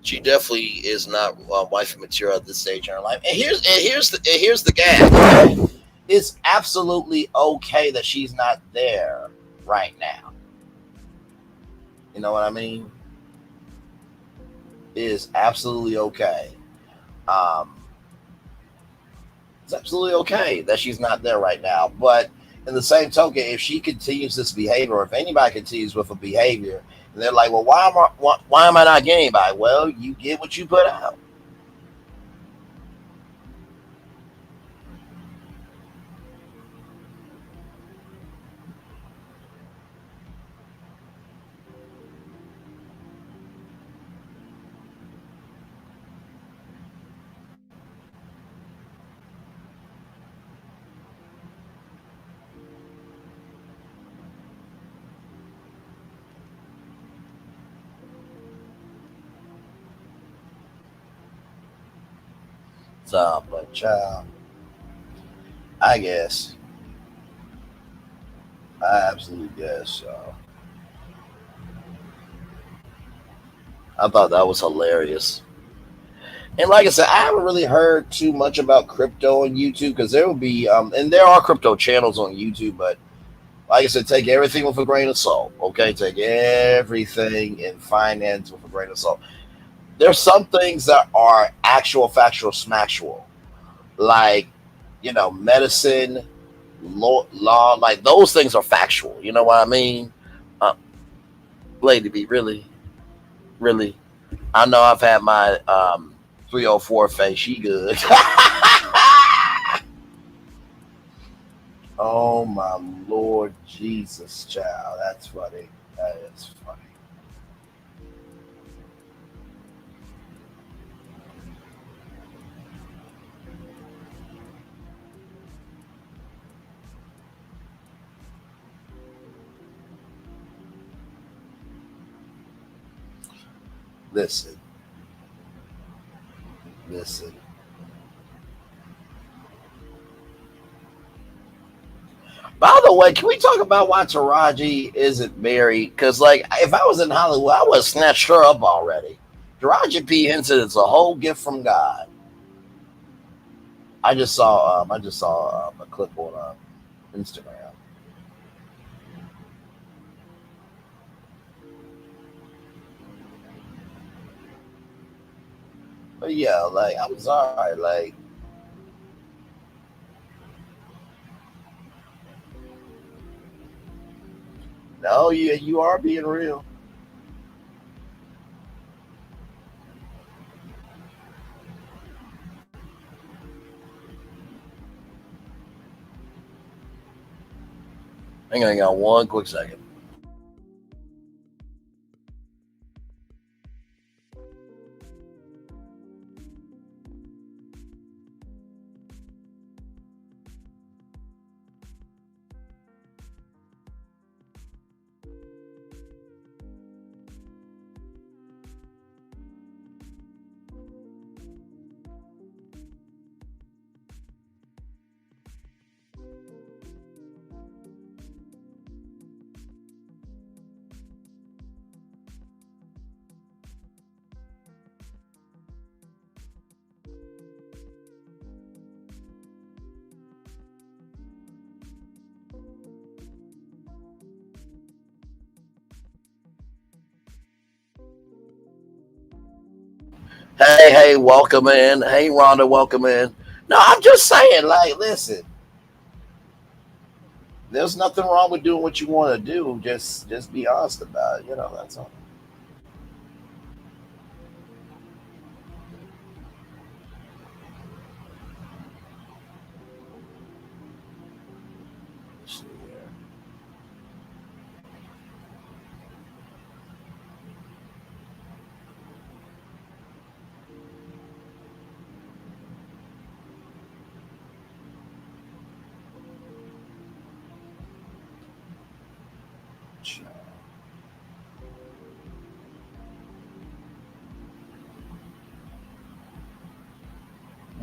She definitely is not wifey material at this stage in her life. And here's the gag. It's absolutely okay that she's not there right now. You know what I mean? It is absolutely okay. It's absolutely okay that she's not there right now. But in the same token, if she continues this behavior, or if anybody continues with a behavior, and they're like, well, why am I not getting anybody? Well, you get what you put out. So, but child, I guess. I absolutely guess so. I thought that was hilarious. And like I said, I haven't really heard too much about crypto on YouTube, because there will be, and there are crypto channels on YouTube, but like I said, take everything with a grain of salt, okay? Take everything in finance with a grain of salt. There's some things that are actual, factual, smactual, like, you know, medicine, law, like those things are factual. You know what I mean? Lady B, really? I know I've had my 304 face. She good. Oh my Lord Jesus, child. That's funny. That is funny. Listen. By the way, can we talk about why Taraji isn't married? Because, like, if I was in Hollywood, I would have snatched her up already. Taraji P. Henson is a whole gift from God. I just saw a clip on Instagram. But yeah, like, I'm sorry, like, no, you are being real. Hang on one quick second. Hey, welcome in. Hey, Rhonda, welcome in. No, I'm just saying, like, listen. There's nothing wrong with doing what you want to do. Just be honest about it. You know, that's all.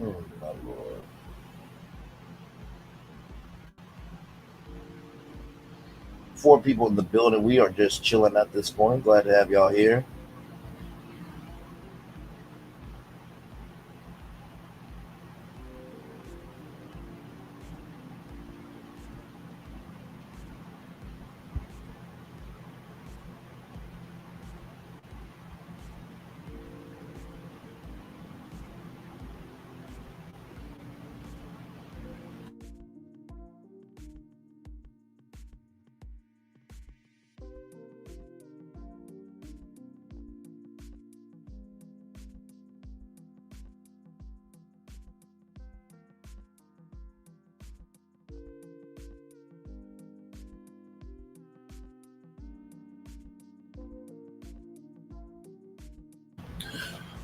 Oh, my Lord. Four people in the building. We are just chilling at this point. Glad to have y'all here.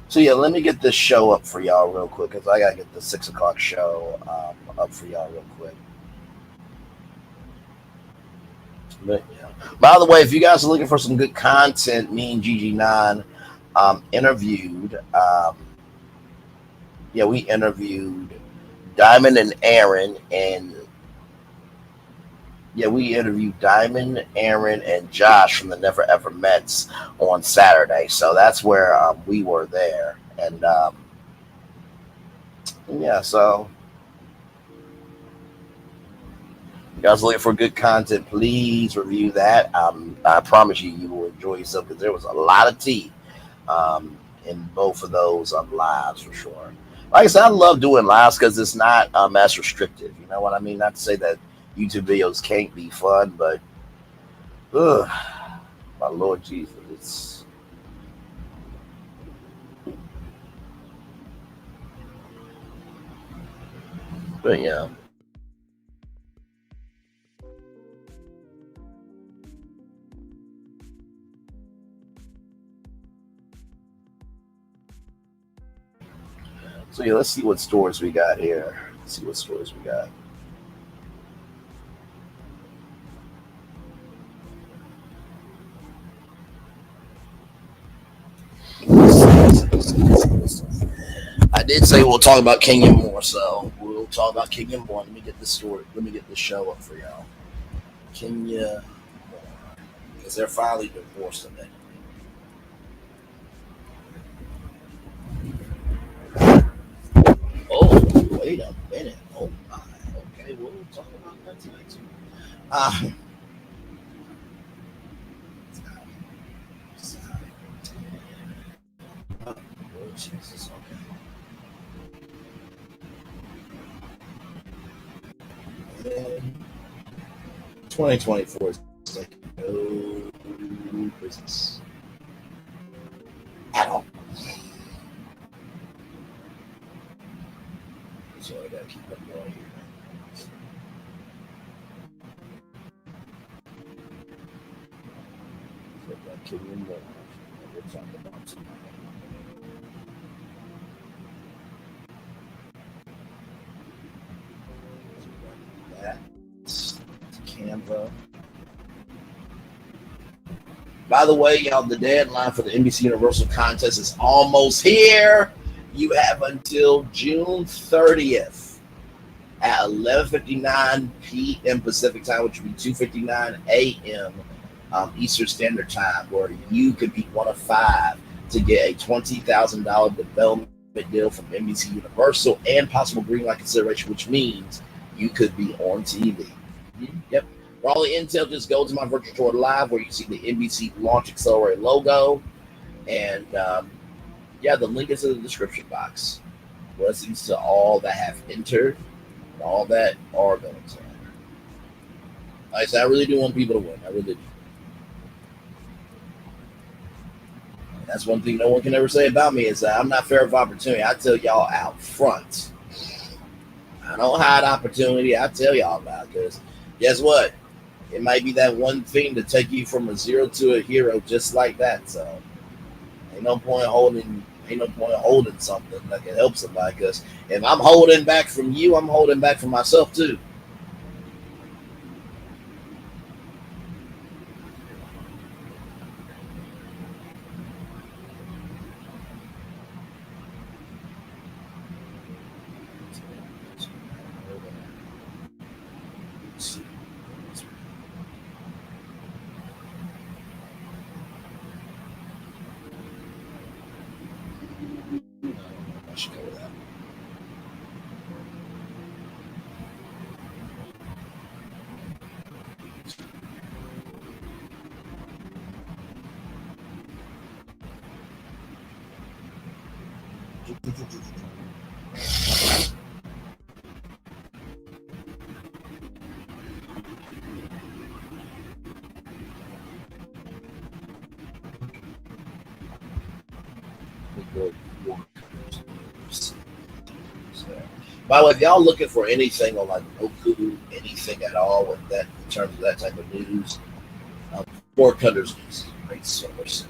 So yeah, let me get this show up for y'all real quick because I gotta get the 6 o'clock show up for y'all real quick. But, yeah. By the way, if you guys are looking for some good content, me and GG9 interviewed. We interviewed Diamond and Aaron, and we interviewed Diamond, Aaron, and Josh from the Never Ever Mets on Saturday. So that's where we were there. And so you guys looking for good content, please review that. I promise you will enjoy yourself because there was a lot of tea in both of those lives for sure. Like I said, I love doing lives because it's not as restrictive. You know what I mean? Not to say that YouTube videos can't be fun, but my Lord Jesus, it's but yeah. So yeah, let's see what stories we got here. Let's see what stories we got. I did say we'll talk about Kenya more, so we'll talk about Kenya more. Let me get this story. Let me get this show up for y'all. Kenya more, because they're finally divorced today. Oh, wait a minute. Oh my. Okay, we'll talk about that tonight too. Oh, Jesus. Okay. 2024 is like no business at all. So I gotta keep up going here. So I got Kenya more. We'll talk about tonight. Canva. By the way, y'all, the deadline for the NBC Universal contest is almost here. You have until June 30th at 11:59 p.m. Pacific time, which would be 2:59 a.m. Eastern Standard Time, where you could be one of 5 to get a $20,000 development deal from NBC Universal and possible green light consideration, which means you could be on TV. Yep. For all the intel, just go to my virtual tour live where you see the NBC Launch Accelerator logo. And Yeah, the link is in the description box. Blessings to all that have entered, and all that are going to enter. Like I said, I really do want people to win. I really do. And that's one thing no one can ever say about me is that I'm not fair of opportunity. I tell y'all out front. I don't hide opportunity. I tell y'all about it because guess what? It might be that one thing to take you from a zero to a hero just like that. So ain't no point holding something that can help somebody because if I'm holding back from you, I'm holding back from myself too. I should go with that. By the way, if y'all looking for anything on like Roku, anything at all with that in terms of that type of news, Four Cutters is a great source.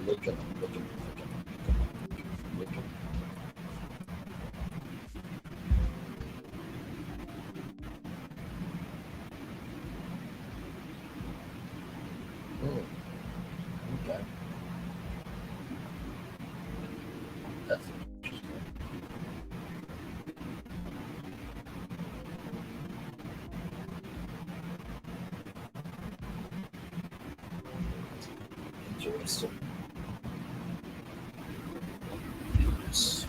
Looking. Okay. That's interesting. Interesting. Yes.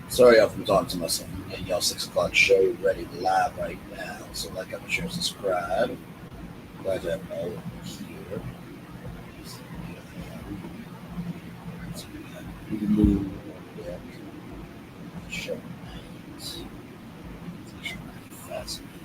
Sorry, I'm talking to myself. Getting y'all 6 o'clock show ready live right now. So like, I'm sure, subscribe. Glad to have all here. Hulu deck. Show night. Fascinating.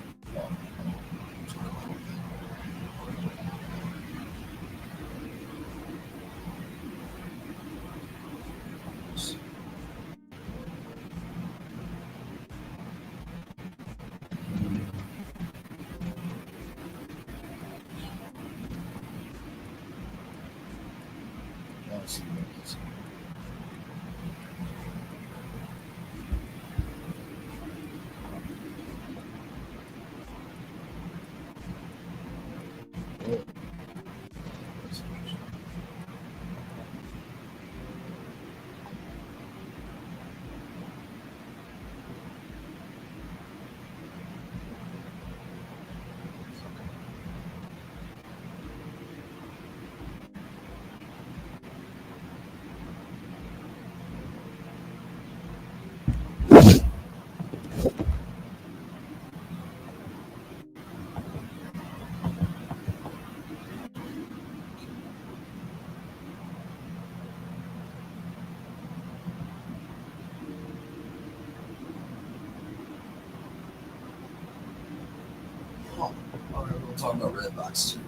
We'll talk about Redbox too.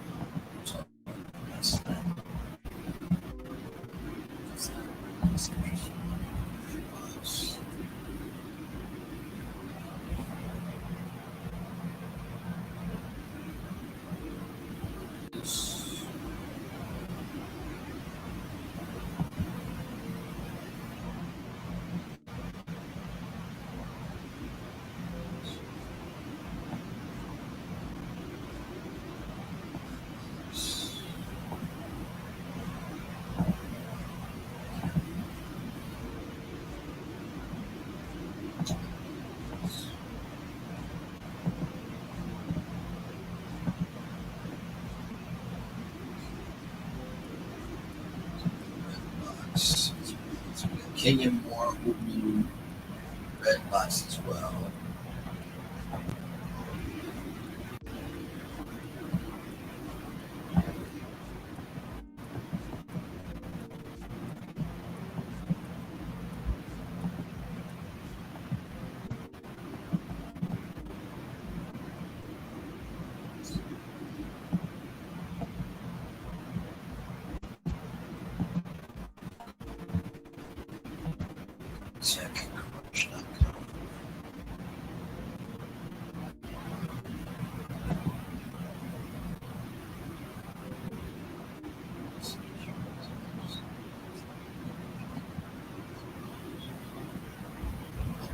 Kenyan more blue red box as well.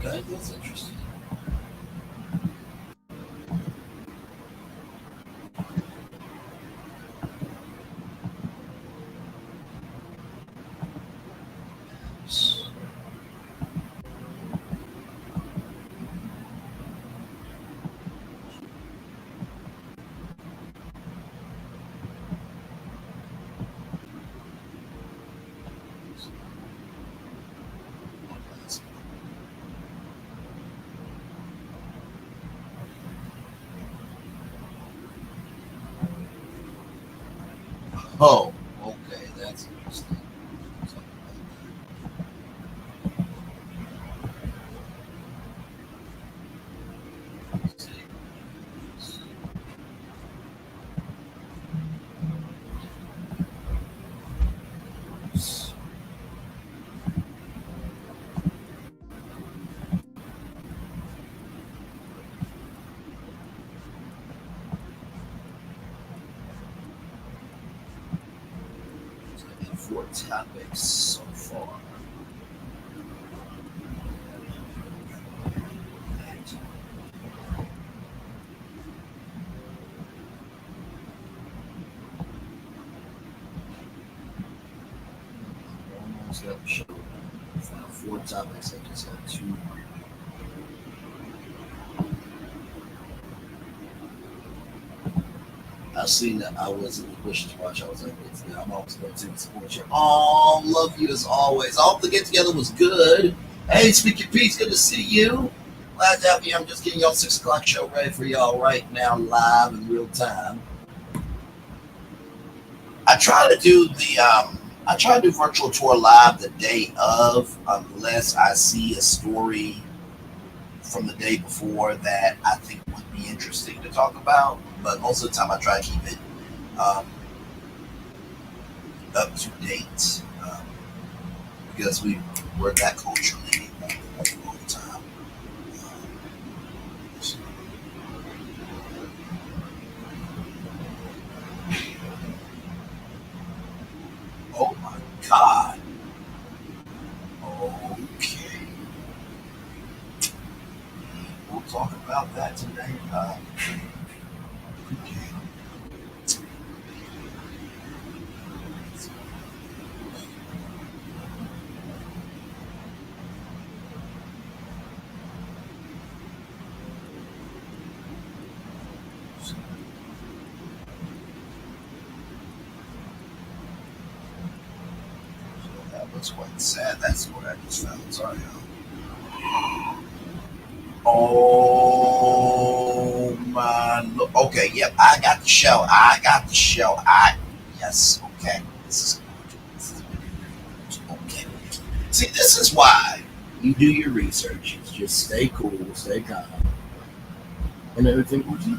Okay, that's interesting. Oh, okay, that's interesting. Four topics so far. Almost got the show. Four topics. I just had two. I seen that I wasn't wishing to watch. I was like, I'm always going to support you. Oh, love you as always. I hope the get together was good. Hey, Speak Your Piece, good to see you. Glad to have you. I'm just getting y'all 6 o'clock show ready for y'all right now, live in real time. I try to do virtual tour live the day of, unless I see a story from the day before that I think would be interesting to talk about. But most of the time I try to keep it up to date because we're that culturally all the time. Oh my God. Okay. We'll talk about that today. That's quite sad. That's what I just found. Sorry. Oh my! Okay, yep. I got the show. Yes. Okay. This is okay. See, this is why you do your research. Just stay cool, stay calm, and everything will be.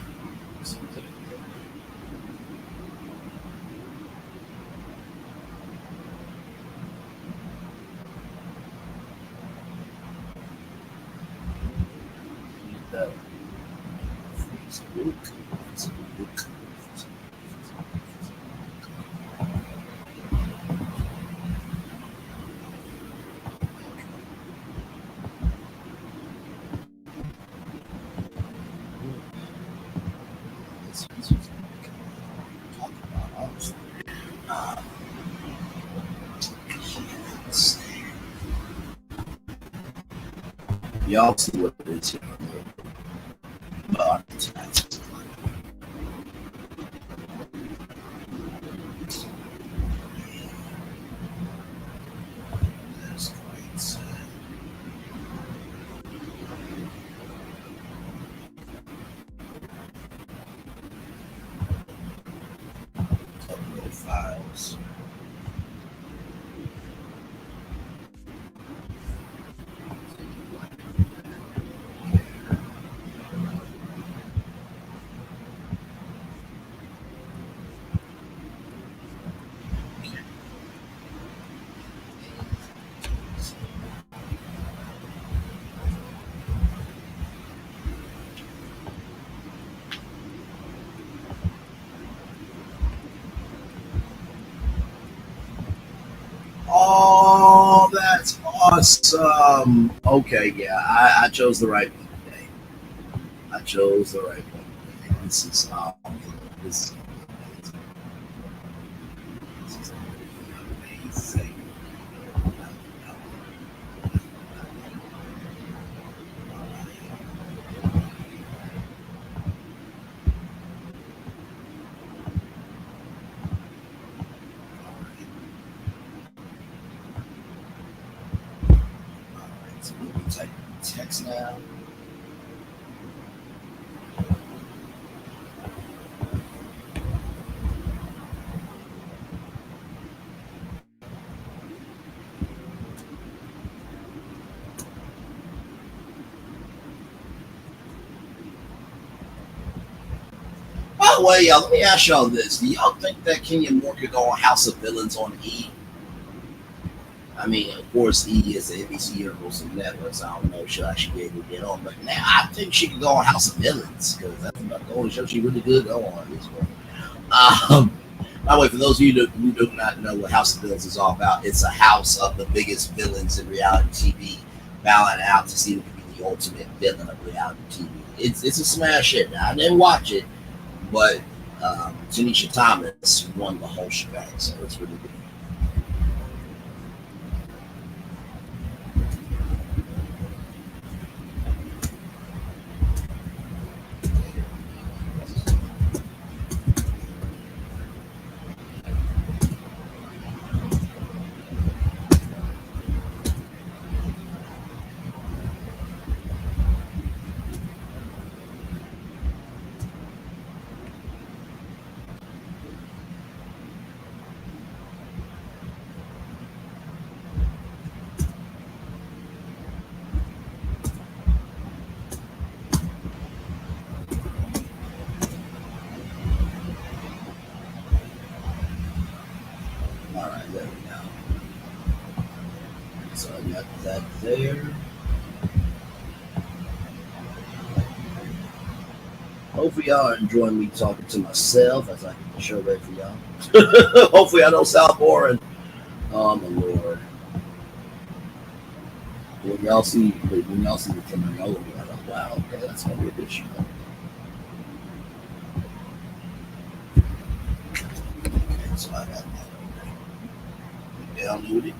Y'all see what it is here. But that's great. Files. Oh, that's awesome. Okay, yeah, I chose the right one today. I chose the right one today. This is this is amazing. So let me type text now. By the way, y'all, let me ask y'all this. Do y'all think that Kenya Moore could go on House of Villains on E? I mean, of course, E is the NBC Universal Network, so I don't know if she'll actually be able to get on. But now I think she could go on House of Villains because that's about the only show she really could go on at this point. By the way, for those of you who do not know what House of Villains is all about, it's a house of the biggest villains in reality TV battling out to see who can be the ultimate villain of reality TV. It's a smash hit. Now, I didn't watch it, but Tanisha Thomas won the whole shebang, so it's really good. There. Hopefully y'all are enjoying me talking to myself as I get the show ready for y'all. Hopefully I don't sound boring. Oh my lord. When y'all see the camera, y'all will be like, wow, okay, that's gonna be a good show. Okay, so I got that already. Download it.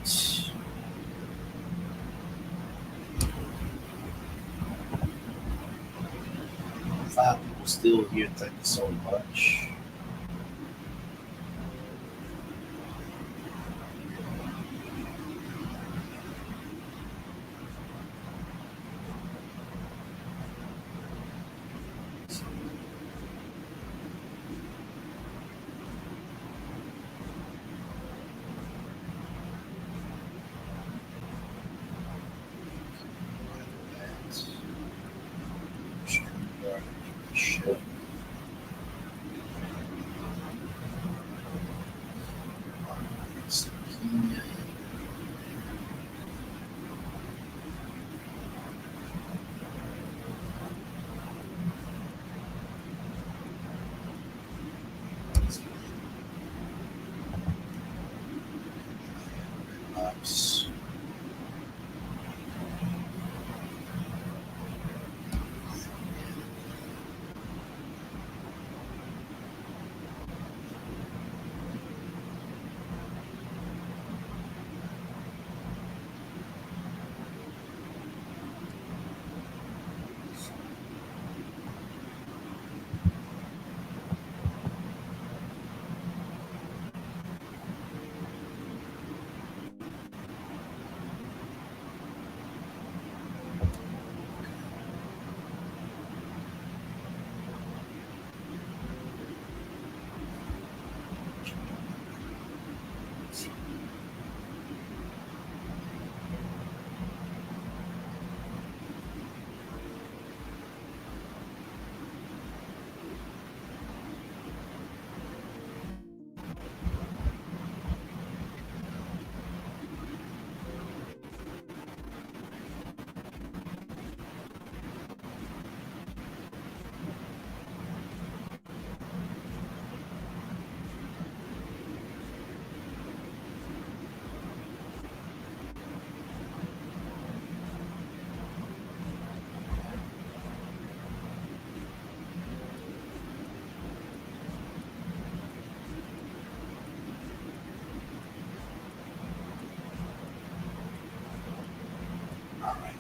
People still here. Thank you so much.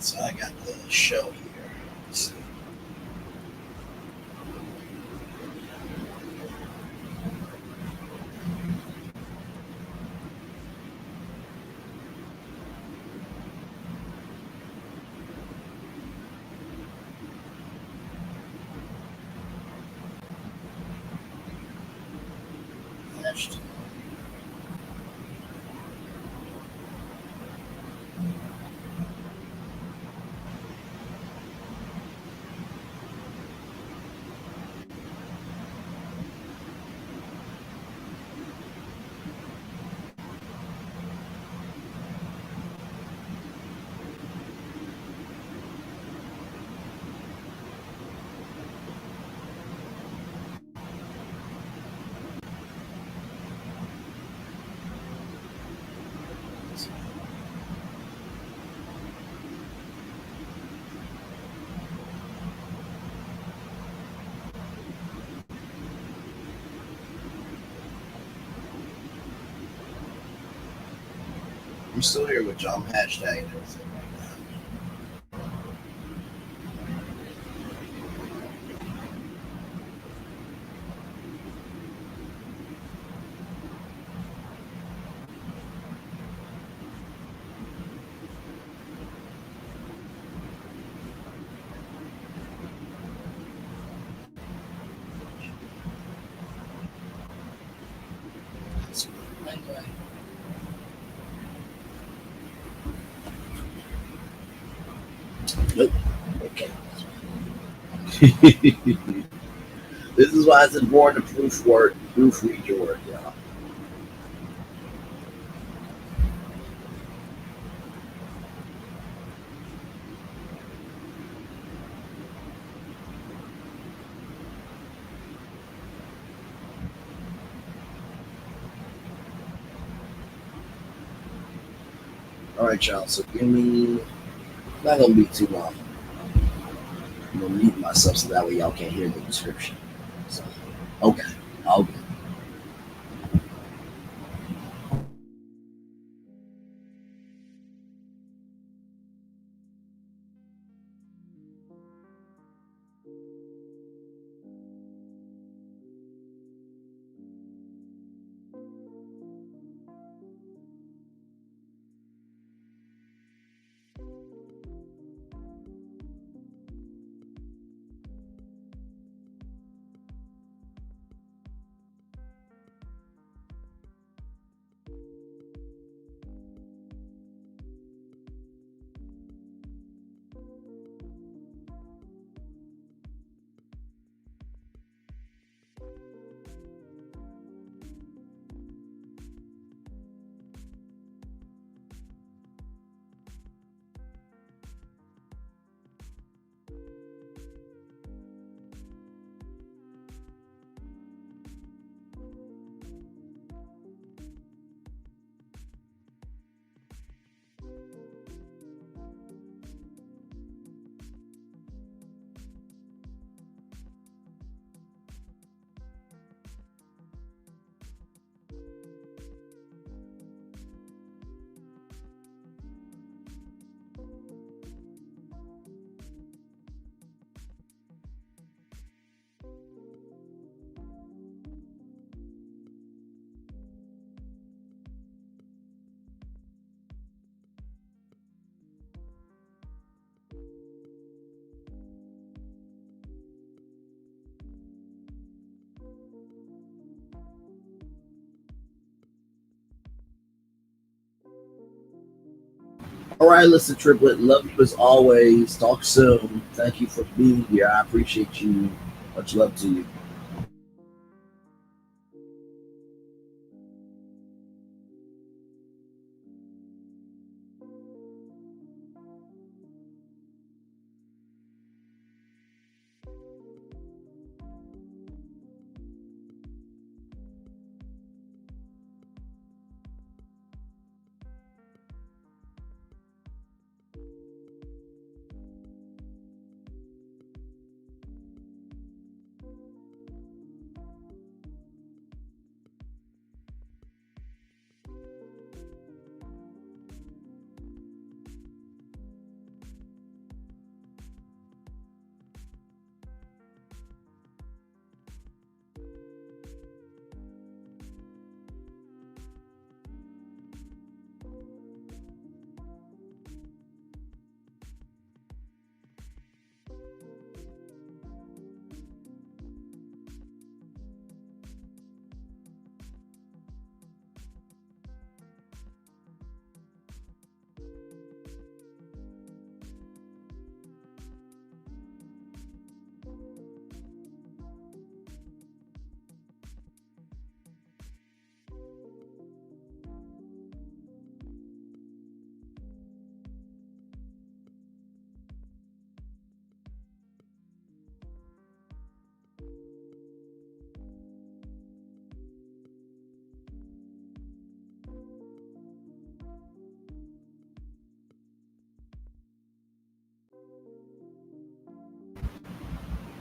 So I got the show here. Let's see. Hashtag. I'm still here with y'all. I'm hashtagging everything right now. Nope. Okay. This is why it's important to proofread your work, y'all. All right, y'all. So give me. Not gonna be too long. I'm gonna mute myself so that way y'all can't hear the description. So, okay, all good. All right, listen, Triplet. Love you as always. Talk soon. Thank you for being here. I appreciate you. Much love to you.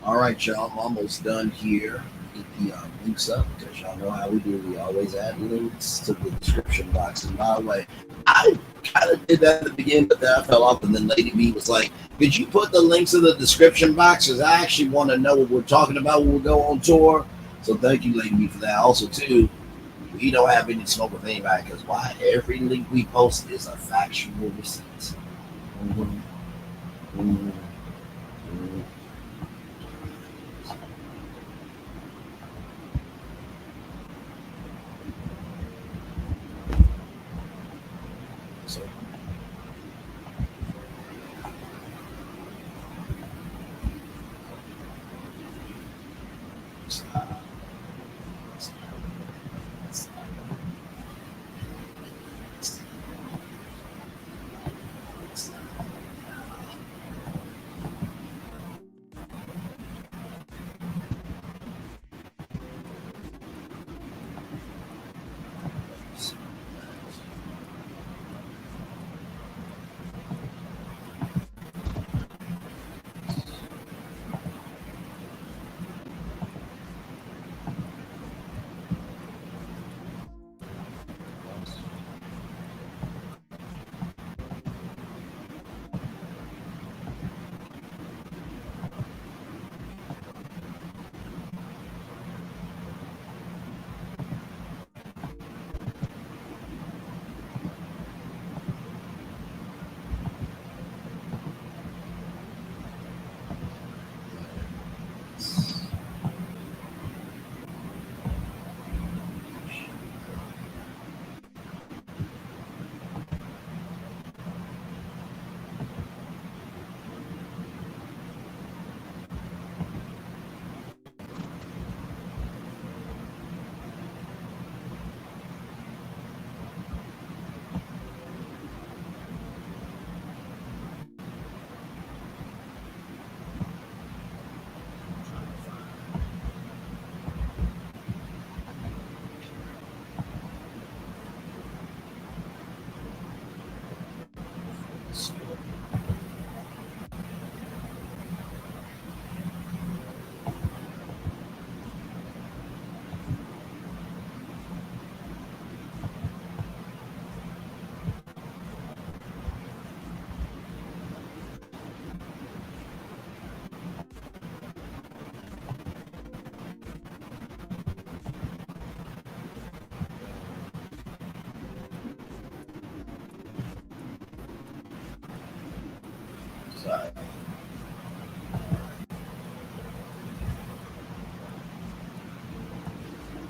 All right, y'all. I'm almost done here. Get the links up because y'all know how we do. We always add links to the description box. And by the way, I kind of did that at the beginning, but then I fell off. And then Lady B was like, "Did you put the links in the description box? Because I actually want to know what we're talking about when we go on tour." So thank you, Lady B, for that. Also, too, we don't have any smoke with anybody because why? Every link we post is a factual receipt.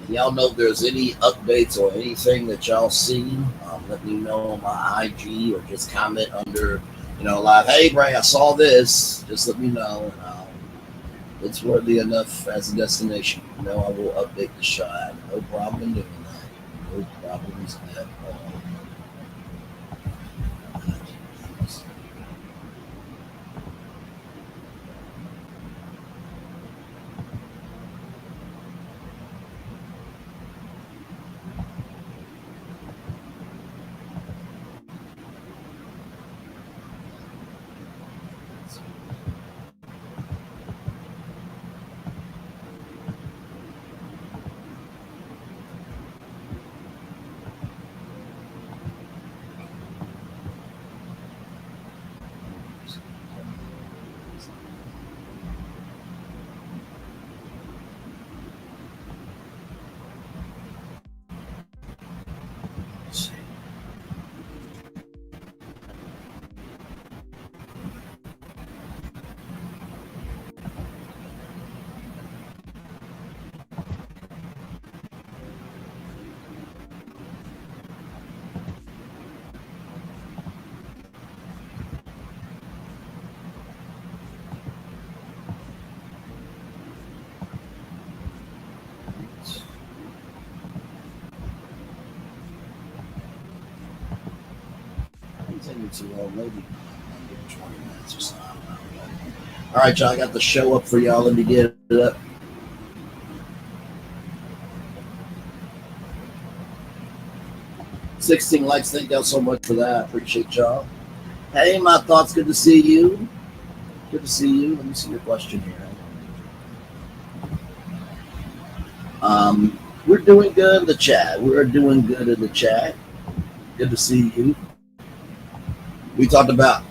Y'all know if there's any updates or anything that y'all see, let me know on my IG or just comment under, like, hey, Bray, I saw this. Just let me know. And it's worthy enough as a destination. I will update the show. I have no problem in doing that. No problems at all. Maybe 20 minutes or something. All right, y'all, I got the show up for y'all. Let me get it up. $16 likes. Thank y'all so much for that. I appreciate y'all. Hey, my thoughts. Good to see you. Good to see you. Let me see your question here. We're doing good in the chat. We're doing good in the chat. Good to see you. We talked about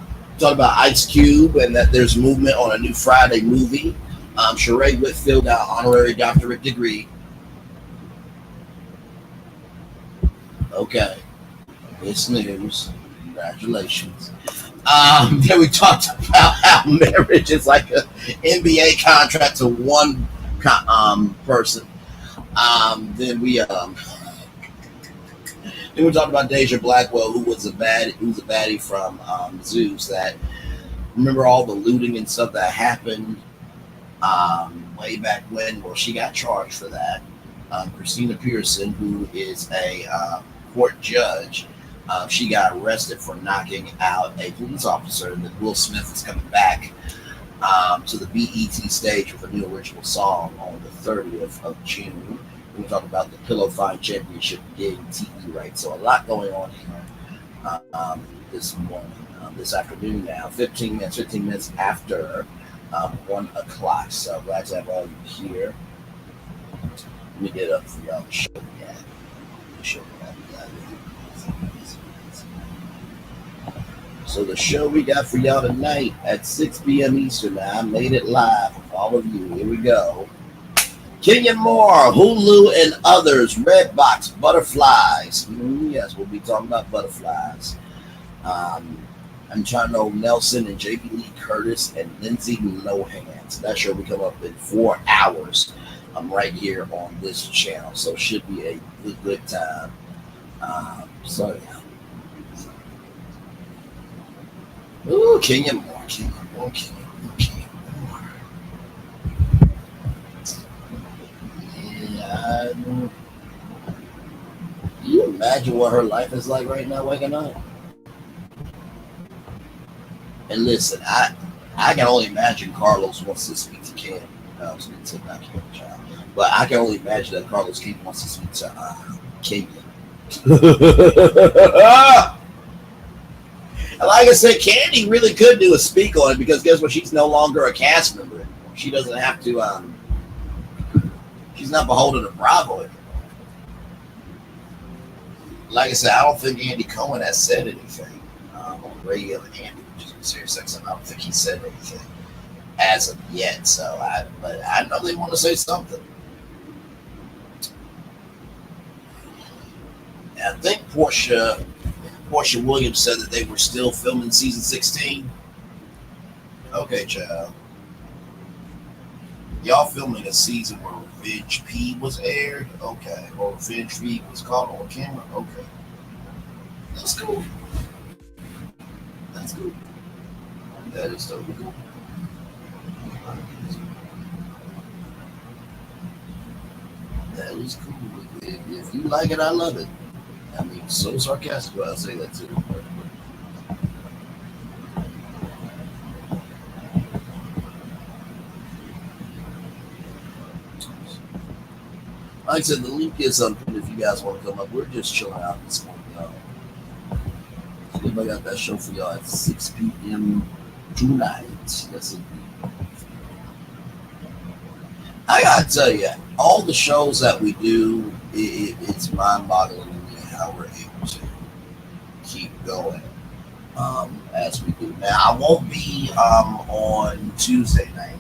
Ice Cube and that there's movement on a new Friday movie. Sheree Whitfield got an honorary doctorate degree. Okay, it's news. Congratulations. Then we talked about how marriage is like an NBA contract to one person. Then we talked about Dayjia Blackwell, who's a baddie from Zeus. That remember all the looting and stuff that happened way back when. Well, she got charged for that. Christina Petwrson, who is a court judge, she got arrested for knocking out a police officer. And Will Smith is coming back to the BET stage with a new original song on the 30th of June. We talk about the Pillow Fight Championship getting TV rights. So a lot going on here this morning, this afternoon now. 15 minutes after 1 o'clock. So glad to have all you here. Let me get up for y'all to show me that. So the show we got for y'all tonight at 6 p.m. Eastern. Now I made it live with all of you. Here we go. Kenyon Moore, Hulu and others, Redbox, Butterflies. Yes, we'll be talking about butterflies. I'm trying to know Nelson and J.B. Lee Curtis and Lindsay Lohan. So that show will come up in 4 hours. I'm right here on this channel, so it should be a good time. So yeah. Ooh, Kenyon Moore. Yeah. Can you imagine what her life is like right now, waking up? And listen, I can only imagine Carlos wants to speak to Ken. But I can only imagine that Carlos King wants to speak to Kenyon. Like I said, Candy really could do a speak on it because guess what? She's no longer a cast member anymore. She doesn't have to. She's not beholden to Bravo anymore. Like I said, I don't think Andy Cohen has said anything on radio and Andy, which is serious sex. I don't think he said anything as of yet. So, but I know they want to say something. And I think Portia Williams said that they were still filming season 16. Okay, child. Y'all filming a season where Revenge P was aired? Okay. Or Revenge P was caught on camera? Okay. That's cool. That's cool. That is totally cool. That is cool. If you like it, I love it. I mean, so sarcastic when I say that too. Like I said, the link is open if you guys want to come up. We're just chilling out this morning, y'all. I got that show for y'all at 6 p.m. tonight. Yes, indeed. I gotta tell you, all the shows that we do, it's mind-boggling to me how we're able to keep going as we do. Now, I won't be on Tuesday night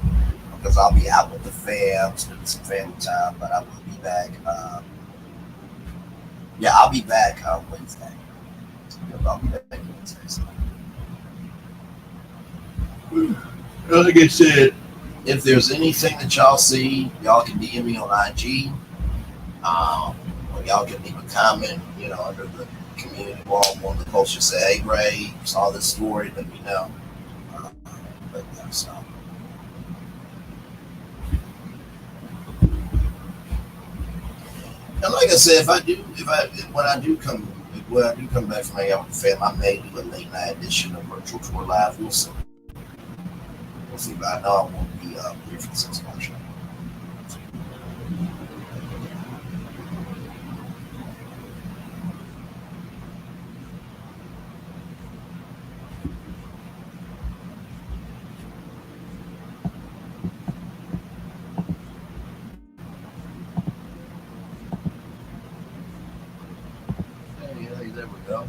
because I'll be out with the fam, spending some family time, but I will be back. I'll be back Wednesday. I'll be back Wednesday. So. Like I said, if there's anything that y'all see, y'all can DM me on IG. Or y'all can leave a comment, under the community wall. One of the posts just say, "Hey, Ray, saw this story. Let me know." But that's so. And like I said, when I do come back from hang out with the fam, I may do a late night edition of Virtual Tour Live. We'll see. But I know I won't be here for the 6 o'clock show. There we go.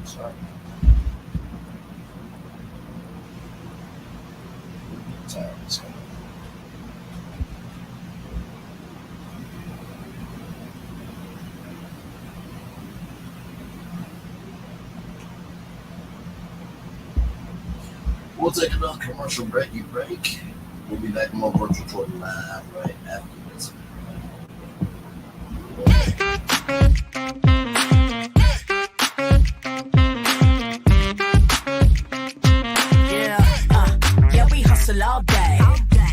Sorry. We'll take another commercial break. We'll be back more virtual Jordan live right after this. Yeah, we hustle all day.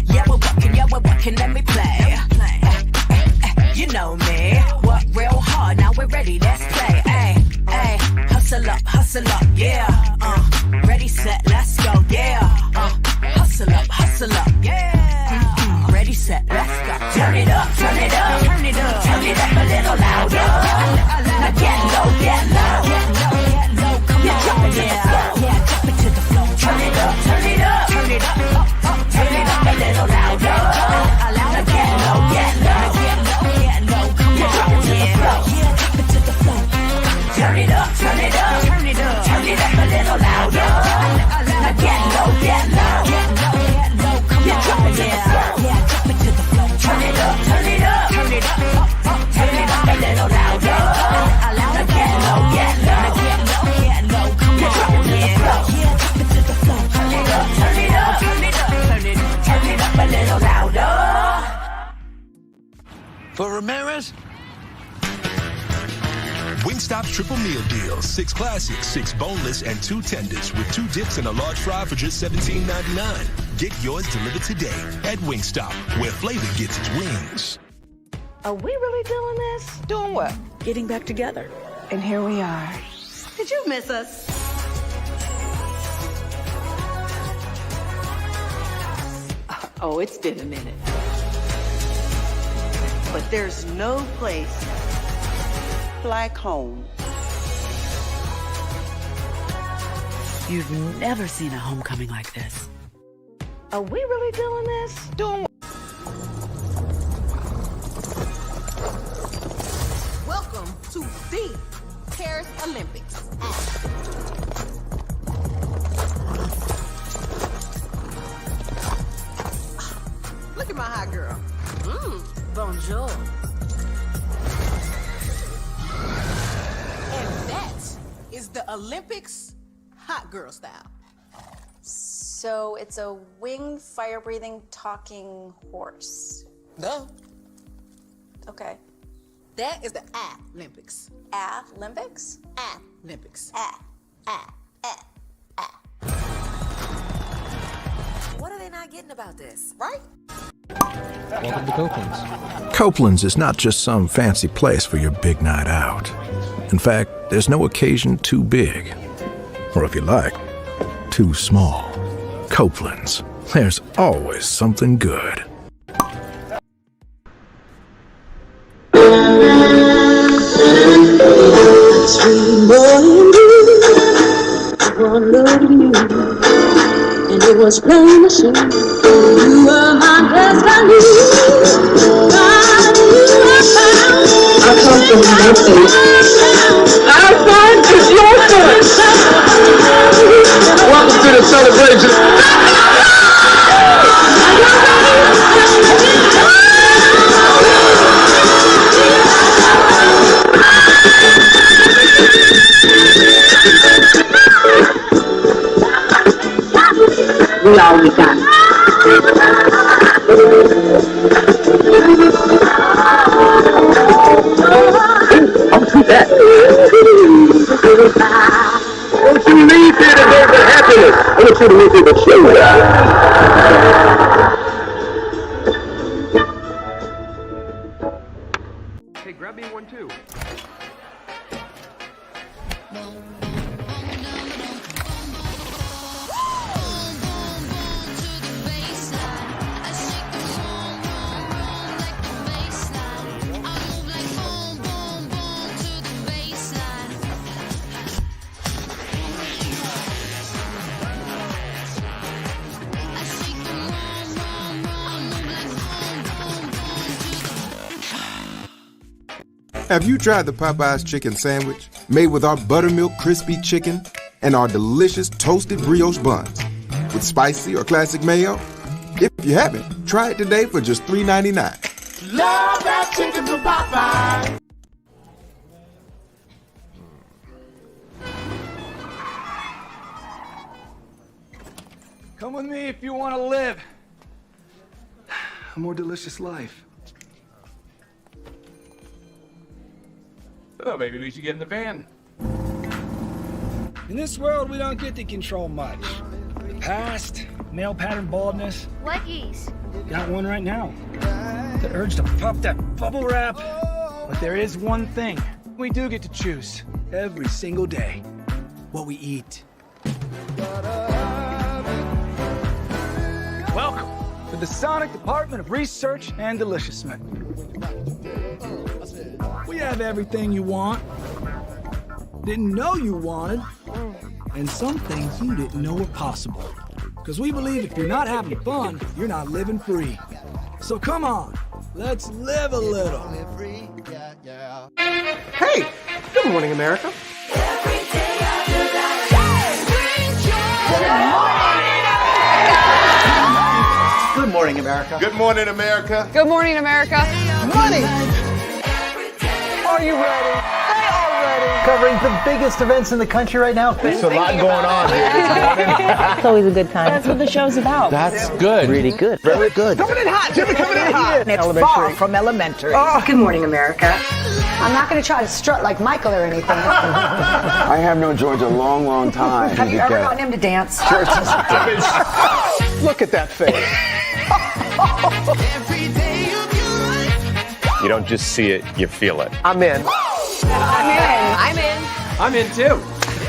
Yeah, we're working, let me play. You know me, work real hard, now we're ready, let's play. Hustle up, yeah. Ready, set, let's go, yeah. Hustle up, yeah. Ready, set, let's go. Turn it up, turn it up, turn it up, turn it up a little louder. Now get low, come on, jump it to the floor, jump it to the floor. Turn it up, turn it up, turn it up, turn it up a little louder. Now get low, come on, jump it to the floor, jump it to the floor. Turn it up, turn it up, turn it up, turn it up a little louder. Now get low, come on, jump it to the floor, jump it to the floor. Turn it up, turn it up, turn it up, turn it up a little louder. Now get low, come on, jump it to the floor, jump it to the floor. Turn it up, turn it up, turn it up, turn it up a little louder. For Ramirez? Wingstop's triple meal deal. 6 classics, 6 boneless, and 2 tenders with 2 dips and a large fry for just $17.99. Get yours delivered today at Wingstop, where flavor gets its wings. Are we really doing this? Doing what? Getting back together. And here we are. Did you miss us? Oh, it's been a minute. But there's no place like home. You've never seen a homecoming like this. Are we really doing this? Doing what? Welcome to the Paris Olympics. Look at my hot girl. Bonjour. And that is the Olympics hot girl style. So it's a winged, fire-breathing, talking horse. No. Okay. That is the Olympics. Olympics? Olympics. What are they not getting about this? Right? Welcome to Copeland's. Copeland's is not just some fancy place for your big night out. In fact, there's no occasion too big. Or if you like, too small. Copeland's. There's always something good. Sweet morning dew, one look at you, and it was plain to see you were my destiny. God, you were found. I come from Memphis. Our son is your son. Welcome to the celebration. We all we got. I'll do that. Don't you leave here to go for happiness. I want you to look at the show. Hey, grab me one too. Have you tried the Popeye's chicken sandwich made with our buttermilk crispy chicken and our delicious toasted brioche buns with spicy or classic mayo? If you haven't, try it today for just $3.99. Love that chicken from Popeye. Come with me if you want to live a more delicious life. Oh, maybe we should get in the van. In this world, we don't get to control much. Past, male pattern baldness. What geese? Got one right now. The urge to pop that bubble wrap. But there is one thing we do get to choose every single day. What we eat. Welcome to the Sonic Department of Research and Deliciousment. We have everything you want, didn't know you wanted, and some things you didn't know were possible. Because we believe if you're not having fun, you're not living free. So come on, let's live a little. Hey, good morning, America. Good morning, America. Good morning, America. Good morning, America. Money! Are you ready? They are ready. Covering the biggest events in the country right now. There's a lot going on here. It's always a good time. That's what the show's about. That's good. Really good. Very good. Coming in hot, Jimmy, coming in hot. It's far from elementary. Good morning, America. I'm not going to try to strut like Michael or anything. I have known George a long, long time. Have you ever gotten him to dance? Look at that face. You don't just see it, you feel it. I'm in. I'm in. I'm in too.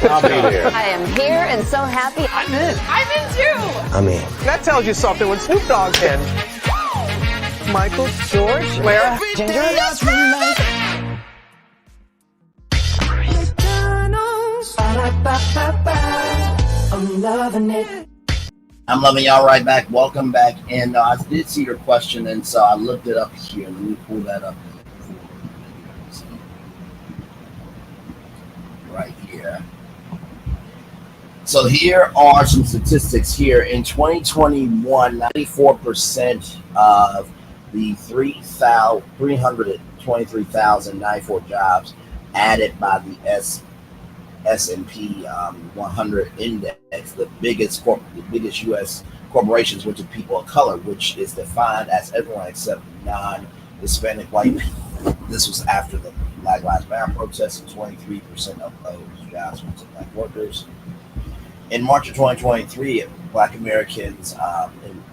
I'll be there. I am here and so happy. I'm in. I'm in too. I mean, That tells you something when Snoop Dogg's in. Michael, George, where? Ginger. I'm loving it. I'm loving y'all right back. Welcome back. And I did see your question, and so I looked it up here. Let me pull that up. Right here. So here are some statistics here. In 2021, 94% of the 323,094 jobs added by the S&P 100 index, the biggest U.S. corporations went to people of color, which is defined as everyone except non-Hispanic white people. This was after the Black Lives Matter protests, and 23% of those jobs went to black workers. In March of 2023, Black Americans'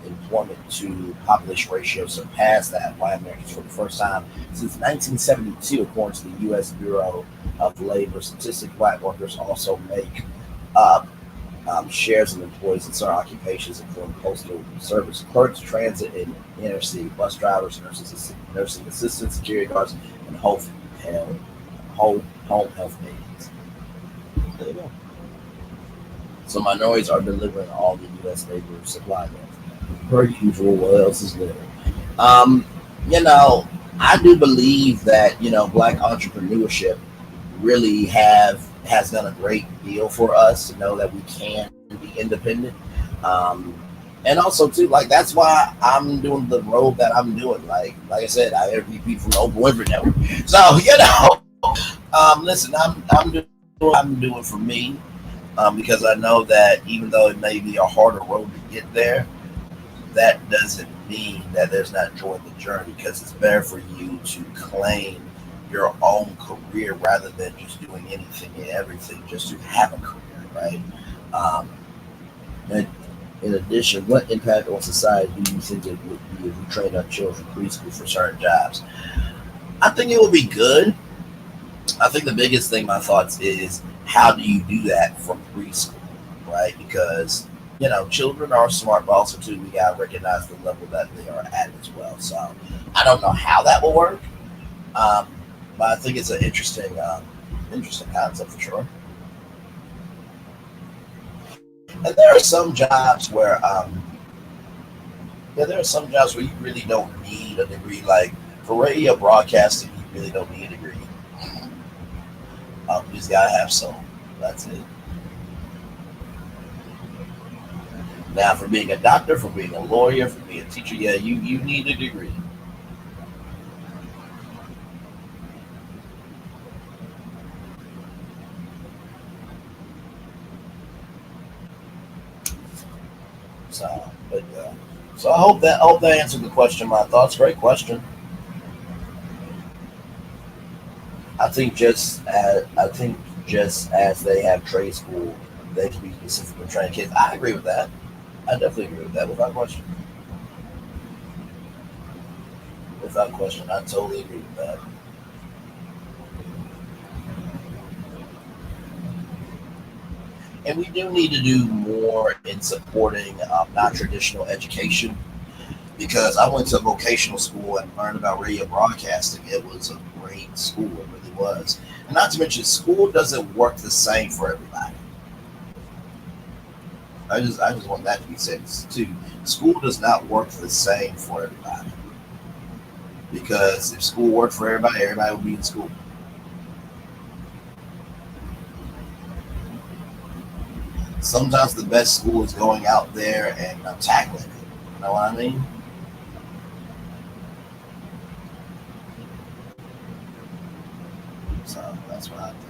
employment to population ratio surpassed that of white Americans for the first time since 1972, according to the U.S. Bureau of Labor Statistics. Black workers also make up shares of employees in certain occupations, including postal service clerks, transit and intercity bus drivers, nursing assistants, security guards, and home health aides. There you go. So minorities are delivering all the U.S. labor supply growth. Per usual, what else is there? I do believe that, Black entrepreneurship really has done a great deal for us to know that we can be independent. And also too, that's why I'm doing the road that I'm doing. Like I said, I interview people from the Oprah Winfrey Network. So, listen, I'm doing what I'm doing for me. Because I know that even though it may be a harder road to get there, that doesn't mean that there's not joy in the journey, because it's better for you to claim your own career rather than just doing anything and everything just to have a career, right? And in addition, what impact on society do you think it would be if we trained our children preschool for certain jobs? I think it would be good. I think the biggest thing, my thoughts is, how do you do that from preschool, right? Because, children are smart, but also, too, we got to recognize the level that they are at as well. So I don't know how that will work, but I think it's an interesting concept for sure. And there are some jobs where, you really don't need a degree. Like for radio broadcasting, you really don't need a degree. You just gotta have soul. That's it. Now, for being a doctor, for being a lawyer, for being a teacher, yeah, you need a degree. So, but so I hope that answered the question. My thoughts. Great question. I think just as they have trade school, they can be specifically trained kids. I agree with that. I definitely agree with that without question. Without question, I totally agree with that. And we do need to do more in supporting non-traditional education, because I went to vocational school and learned about radio broadcasting. It was a great school, it really was. And not to mention, school doesn't work the same for everybody. I just want that to be said too. School does not work the same for everybody. Because if school worked for everybody, everybody would be in school. Sometimes the best school is going out there and tackling it. You know what I mean? So that's what I think.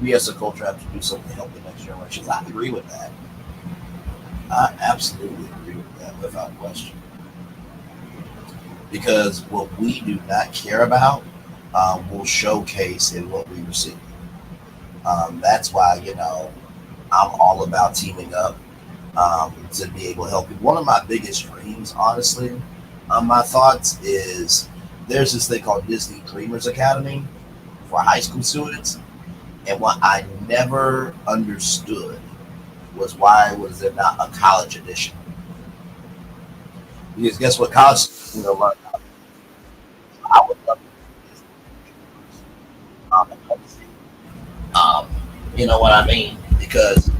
We as a culture have to do something to help the next generation. I agree with that. I absolutely agree with that without question. Because what we do not care about will showcase in what we receive. That's why, I'm all about teaming up to be able to help people. One of my biggest dreams, honestly, my thoughts is there's this thing called Disney Dreamers Academy for high school students. And what I never understood was why was there not a college edition? Because guess what? College, learn. I would love to. You know what I mean? Because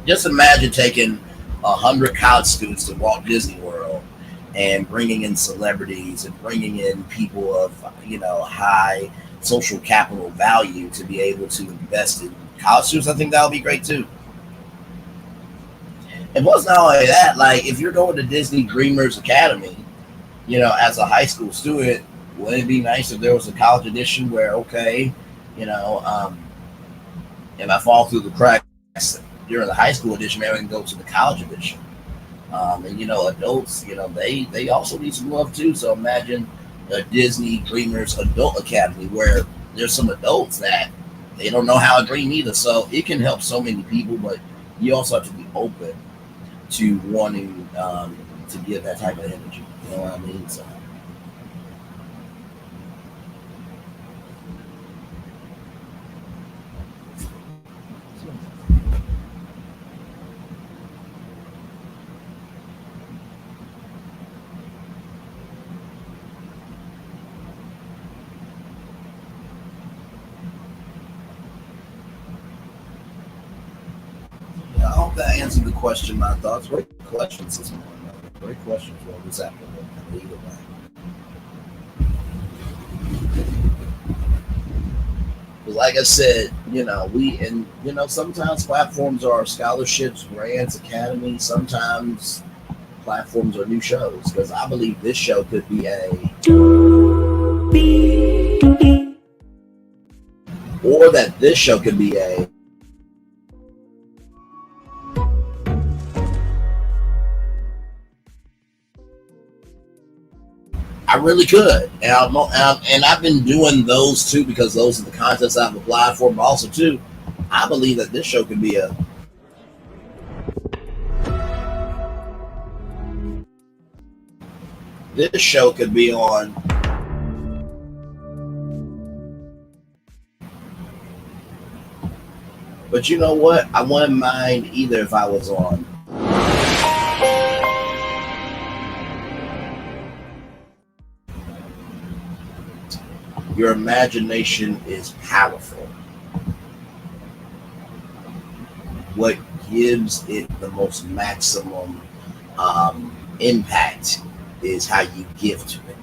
just imagine taking 100 college students to Walt Disney World and bringing in celebrities and bringing in people of high social capital value to be able to invest in college students. I think that would be great too. And plus, not only that, like if you're going to Disney Dreamers Academy, as a high school student, wouldn't it be nice if there was a college edition where, okay, if I fall through the cracks during the high school edition, maybe I can go to the college edition. And adults, they also need some love too. So imagine a Disney Dreamers Adult Academy where there's some adults that they don't know how to dream either. So it can help so many people, but you also have to be open to wanting to give that type of energy. You know what I mean? So. I hope that answered the question. My thoughts. Great questions this morning. Great questions for this afternoon. Either way. Like I said, sometimes platforms are scholarships, grants, academies. Sometimes platforms are new shows. Because I believe this show could be this show could be a. I really could, and I've been doing those too because those are the contests I've applied for. But also too, I believe that this show could be a. This show could be on. But you know what? I wouldn't mind either if I was on. Your imagination is powerful. what gives it the most maximum impact is how you give to it.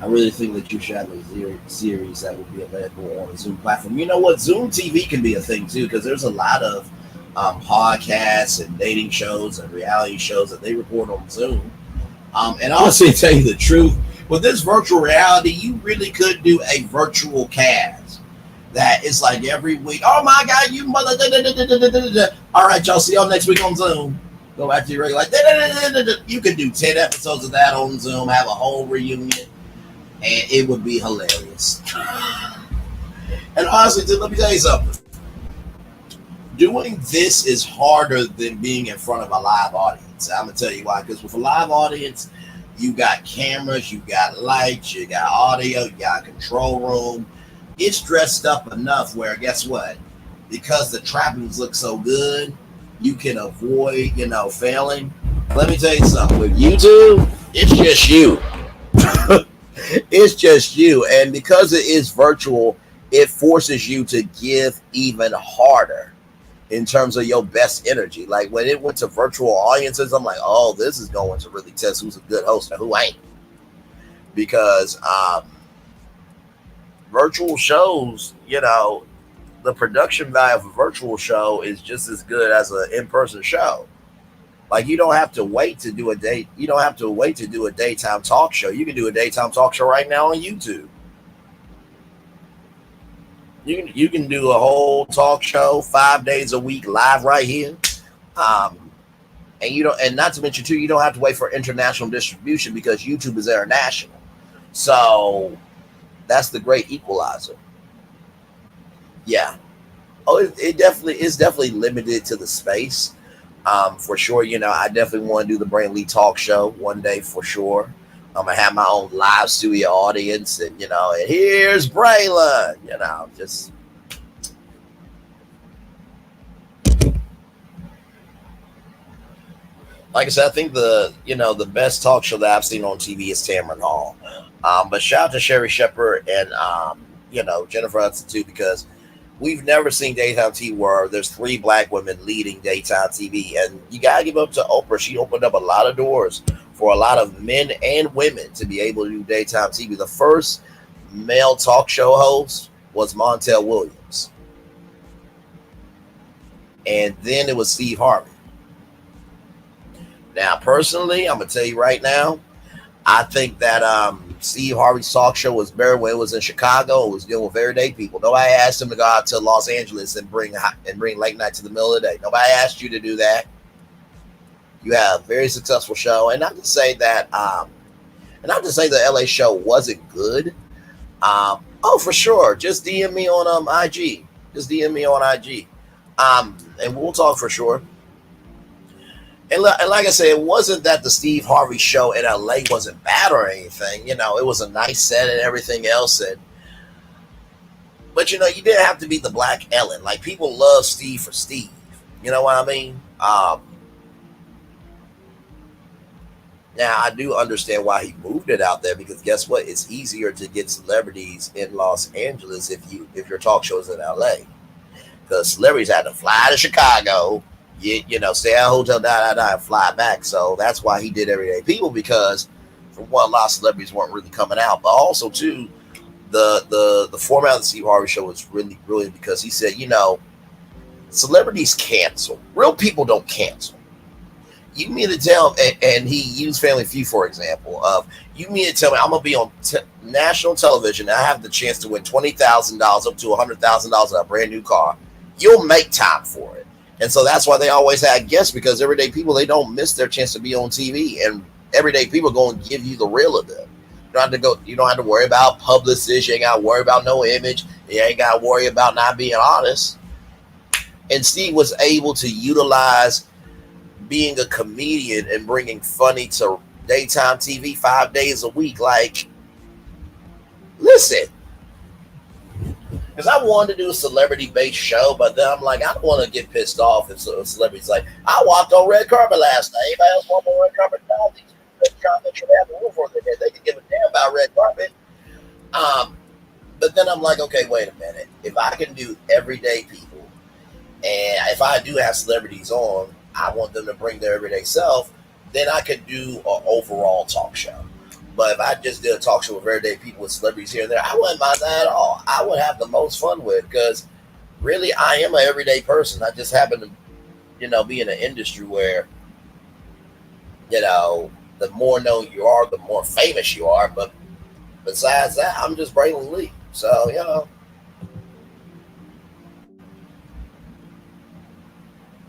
I really think that you should have a series that will be available on a Zoom platform. You know what? Zoom TV can be a thing too, because there's a lot of podcasts and dating shows and reality shows that they record on Zoom. And honestly, tell you the truth, with this virtual reality, you really could do a virtual cast that is like every week. Oh my God, you mother! All right, y'all, see y'all next week on Zoom. Go back to your regular. You could do 10 episodes of that on Zoom, have a whole reunion, and it would be hilarious. And honestly, dude, let me tell you something. Doing this is harder than being in front of a live audience. I'm gonna tell you why. Because with a live audience, you got cameras, you got lights, you got audio, you got a control room. It's dressed up enough where, guess what? Because the trappings look so good, you can avoid, failing. Let me tell you something. With YouTube, it's just you. It's just you. And because it is virtual, it forces you to give even harder in terms of your best energy. Like when it went to virtual audiences, I'm like, oh, this is going to really test who's a good host and who ain't. Because virtual shows, the production value of a virtual show is just as good as an in-person show. Like you don't have to wait to do a date. You don't have to wait to do a daytime talk show. You can do a daytime talk show right now on YouTube. You can do a whole talk show 5 days a week live right here. And not to mention too, you don't have to wait for international distribution because YouTube is international. So that's the great equalizer. Yeah. Oh, it definitely is definitely limited to the space. For sure, I definitely want to do the Brainly Talk Show one day for sure. I'm gonna have my own live studio audience, and and here's Braylon. Just like I said, I think the best talk show that I've seen on TV is Tamron Hall. But shout out to Sherry Shepherd and Jennifer Hudson too, because we've never seen daytime TV where there's 3 black women leading daytime TV, and you gotta give up to Oprah. She opened up a lot of doors for a lot of men and women to be able to do daytime TV. The first male talk show host was Montel Williams. And then it was Steve Harvey. Now, personally, I'm going to tell you right now, I think that Steve Harvey's talk show was better when it was in Chicago. It was dealing with everyday people. Nobody asked him to go out to Los Angeles and bring late night to the middle of the day. Nobody asked you to do that. You have a very successful show, and not to say that the LA show wasn't good. For sure. Just DM me on IG. Just DM me on IG, and we'll talk for sure. And like I said, it wasn't that the Steve Harvey show in LA wasn't bad or anything. It was a nice set and everything else, but you didn't have to be the Black Ellen. Like people love Steve for Steve. You know what I mean? Now, I do understand why he moved it out there, because guess what? It's easier to get celebrities in Los Angeles if your talk show is in LA. Because celebrities had to fly to Chicago, stay at a hotel, and fly back. So that's why he did Everyday People, because for one, a lot of celebrities weren't really coming out. But also, too, the format of the Steve Harvey show was really brilliant, because he said, celebrities cancel. Real people don't cancel. You mean to tell him, and he used Family Feud, for example, you mean to tell me I'm going to be on national television and I have the chance to win $20,000 up to $100,000 in a brand new car. You'll make time for it. And so that's why they always had guests, because everyday people, they don't miss their chance to be on TV, and everyday people are going to give you the real of them. You don't have to worry about publicists. You ain't got to worry about no image. You ain't got to worry about not being honest. And Steve was able to utilize being a comedian and bringing funny to daytime TV 5 days a week. Like, listen, because I wanted to do a celebrity-based show, but then I'm like, I don't want to get pissed off if celebrities like, I walked on red carpet last night. Anybody else walk on red carpet? No, these red carpet should have a rule for them. They can give a damn about red carpet. But then I'm like, okay, wait a minute. If I can do everyday people, and if I do have celebrities on, I want them to bring their everyday self, then I could do an overall talk show. But if I just did a talk show with everyday people with celebrities here and there, I wouldn't mind that at all. I would have the most fun with it because really I am an everyday person. I just happen to, be in an industry where, the more known you are, the more famous you are. But besides that, I'm just Braylon Lee. So,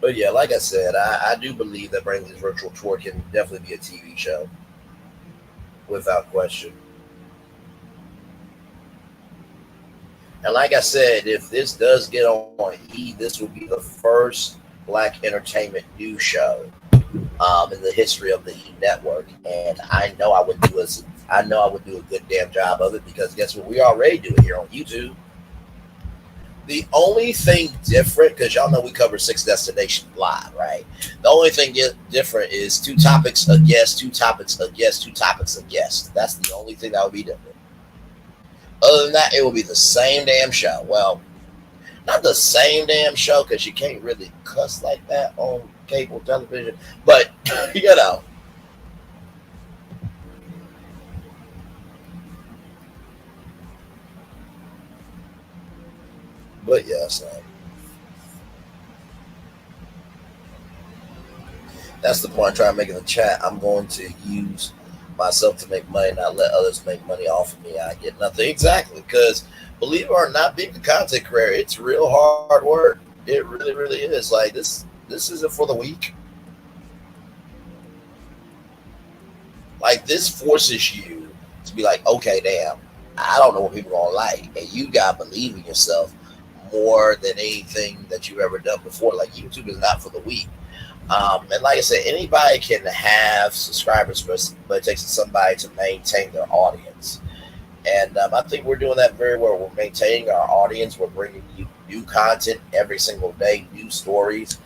But yeah, like I said, I do believe that Braylon's virtual tour can definitely be a TV show. Without question. And like I said, if this does get on E, this will be the first Black entertainment news show in the history of the E network. And I know I would do a good damn job of it because guess what? We already do it here on YouTube. The only thing different, because y'all know we cover 6 destinations live, right? The only thing different is 2 topics a guest, 2 topics a guest, 2 topics a guest. That's the only thing that would be different. Other than that, it will be the same damn show. Well, not the same damn show because you can't really cuss like that on cable television, but But yeah, so that's the point I'm trying to make in the chat. I'm going to use myself to make money, not let others make money off of me. I get nothing. Exactly, because believe it or not, being a content creator, it's real hard work. It really, really is. Like this isn't for the weak. Like this forces you to be like, okay, damn, I don't know what people are gonna like, and you gotta believe in yourself more than anything that you've ever done before. Like YouTube is not for the weak. And like I said, anybody can have subscribers, but it takes somebody to maintain their audience. And I think we're doing that very well. We're maintaining our audience. We're bringing you new content every single day, new stories.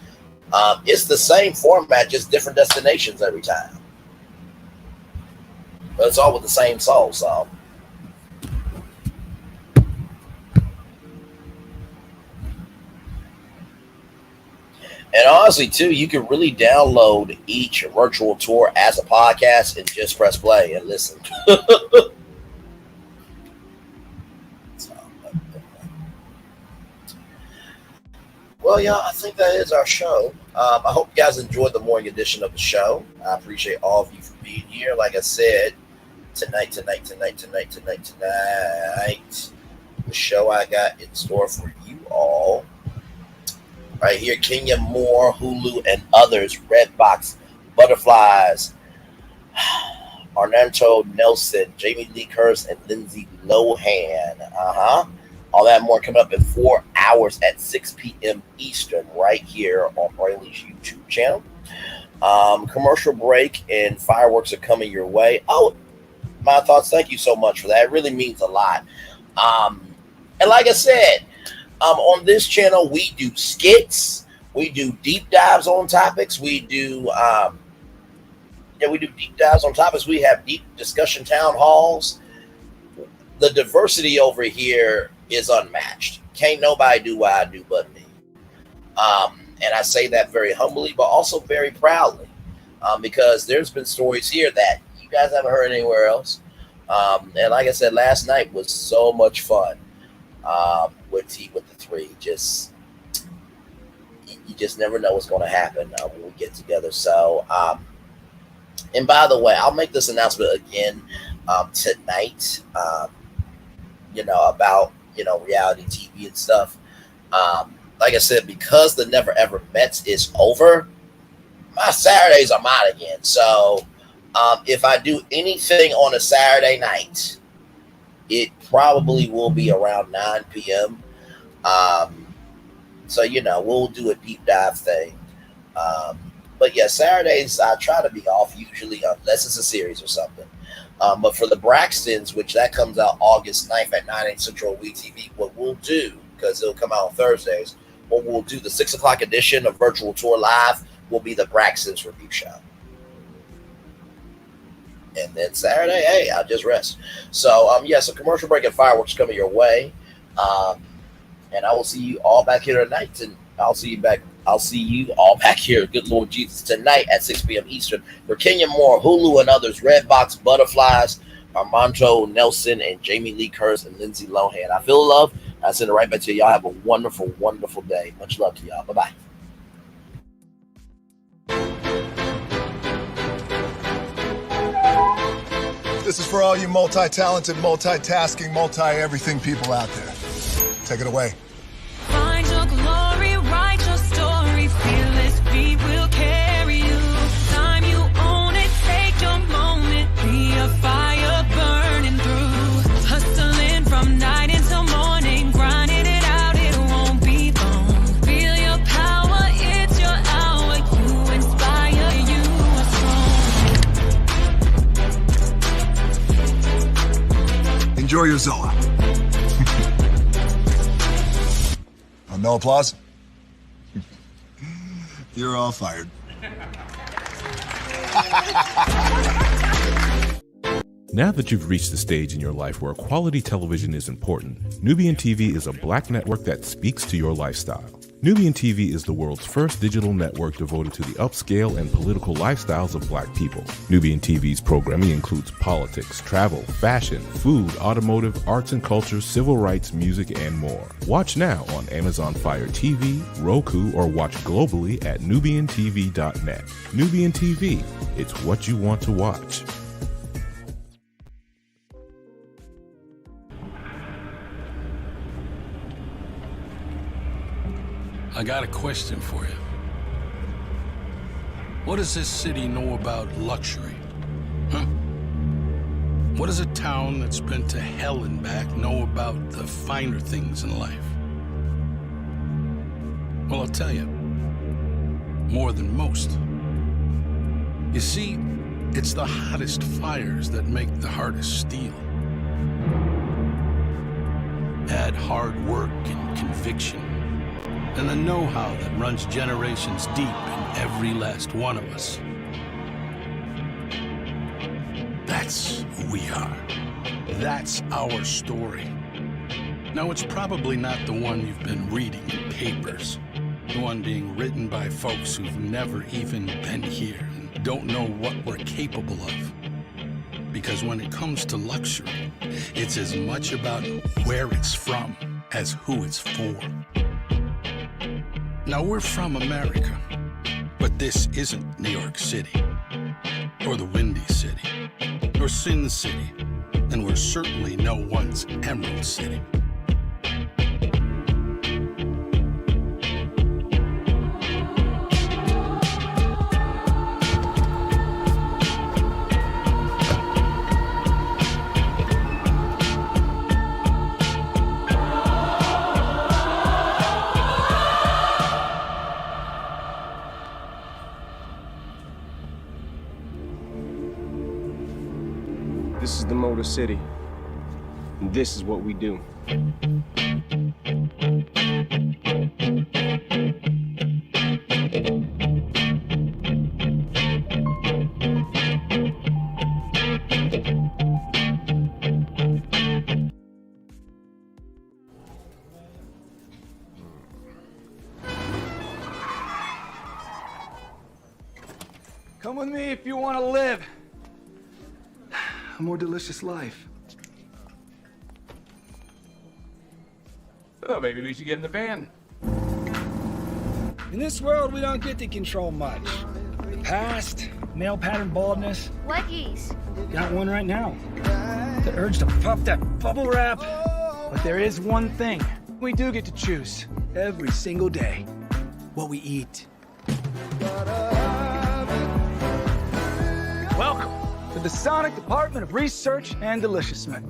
It's the same format, just different destinations every time. But it's all with the same soul, so. And honestly, too, you can really download each virtual tour as a podcast and just press play and listen. Well, yeah, I think that is our show. I hope you guys enjoyed the morning edition of the show. I appreciate all of you for being here. Like I said, tonight, the show I got in store for you all. Right here, Kenya Moore, Hulu, and others, Redbox, Butterflies, Arnando Nelson, Jamie Lee Curtis, and Lindsay Lohan. All that more coming up in 4 hours at 6 p.m. Eastern, right here on Braylon's YouTube channel. Commercial break and fireworks are coming your way. Oh, my thoughts. Thank you so much for that. It really means a lot. And like I said, on this channel, we do skits, we do deep dives on topics, we do deep dives on topics. We have deep discussion town halls. The diversity over here is unmatched. Can't nobody do what I do but me. And I say that very humbly, but also very proudly, because there's been stories here that you guys haven't heard anywhere else. And like I said, last night was so much fun. With the 3, you just never know what's going to happen when we get together. So, and by the way, I'll make this announcement again tonight. About reality TV and stuff. Like I said, because the Never Ever Mets is over, my Saturdays are mine again. So, if I do anything on a Saturday night, it probably will be around 9 p.m. So, we'll do a deep dive thing. But yeah, Saturdays, I try to be off usually, unless it's a series or something. But for the Braxtons, which that comes out August 9th at 9 8 Central WeTV, what we'll do, because it'll come out on Thursdays, what we'll do, the 6 o'clock edition of Virtual Tour Live will be the Braxtons review show. And then Saturday, hey, I'll just rest. So, yes, a commercial break and fireworks coming your way. And I will see you all back here tonight. And I'll see you all back here, good Lord Jesus, tonight at 6 p.m. Eastern for Kenya Moore, Hulu and others, Redbox, Butterflies, Armando Nelson, and Jamie Lee Curtis and Lindsay Lohan. I feel love. I send it right back to you. Y'all have a wonderful, wonderful day. Much love to y'all. Bye-bye. This is for all you multi-talented, multitasking, multi-everything people out there. Take it away. Find your glory, write your story, fearless feet will carry you. Time you own it, take your moment, be a fire burning through. Hustling from night until morning, grinding it out, it won't be long. Feel your power, it's your hour, you inspire, you are strong. Enjoy your Zoa. No applause? You're all fired. Now that you've reached the stage in your life where quality television is important, Nubian TV is a black network that speaks to your lifestyle. Nubian TV is the world's first digital network devoted to the upscale and political lifestyles of black people. Nubian TV's programming includes politics, travel, fashion, food, automotive, arts and culture, civil rights, music, and more. Watch now on Amazon Fire TV, Roku, or watch globally at NubianTV.net. Nubian TV, it's what you want to watch. I got a question for you. What does this city know about luxury? Huh? What does a town that's been to hell and back know about the finer things in life? Well, I'll tell you. More than most. You see, it's the hottest fires that make the hardest steel. Add hard work and conviction, and the know-how that runs generations deep in every last one of us. That's who we are. That's our story. Now, it's probably not the one you've been reading in papers. The one being written by folks who've never even been here and don't know what we're capable of. Because when it comes to luxury, it's as much about where it's from as who it's for. Now, we're from America, but this isn't New York City, or the Windy City, or Sin City, and we're certainly no one's Emerald City. This is the Motor City, and this is what we do. Come with me if you want to live a more delicious life. Oh, maybe we should get in the van. In this world, we don't get to control much. The past, male pattern baldness. Leggies. Got one right now. The urge to puff that bubble wrap. But there is one thing we do get to choose every single day: what we eat. Welcome to the Sonic Department of Research and Deliciousness.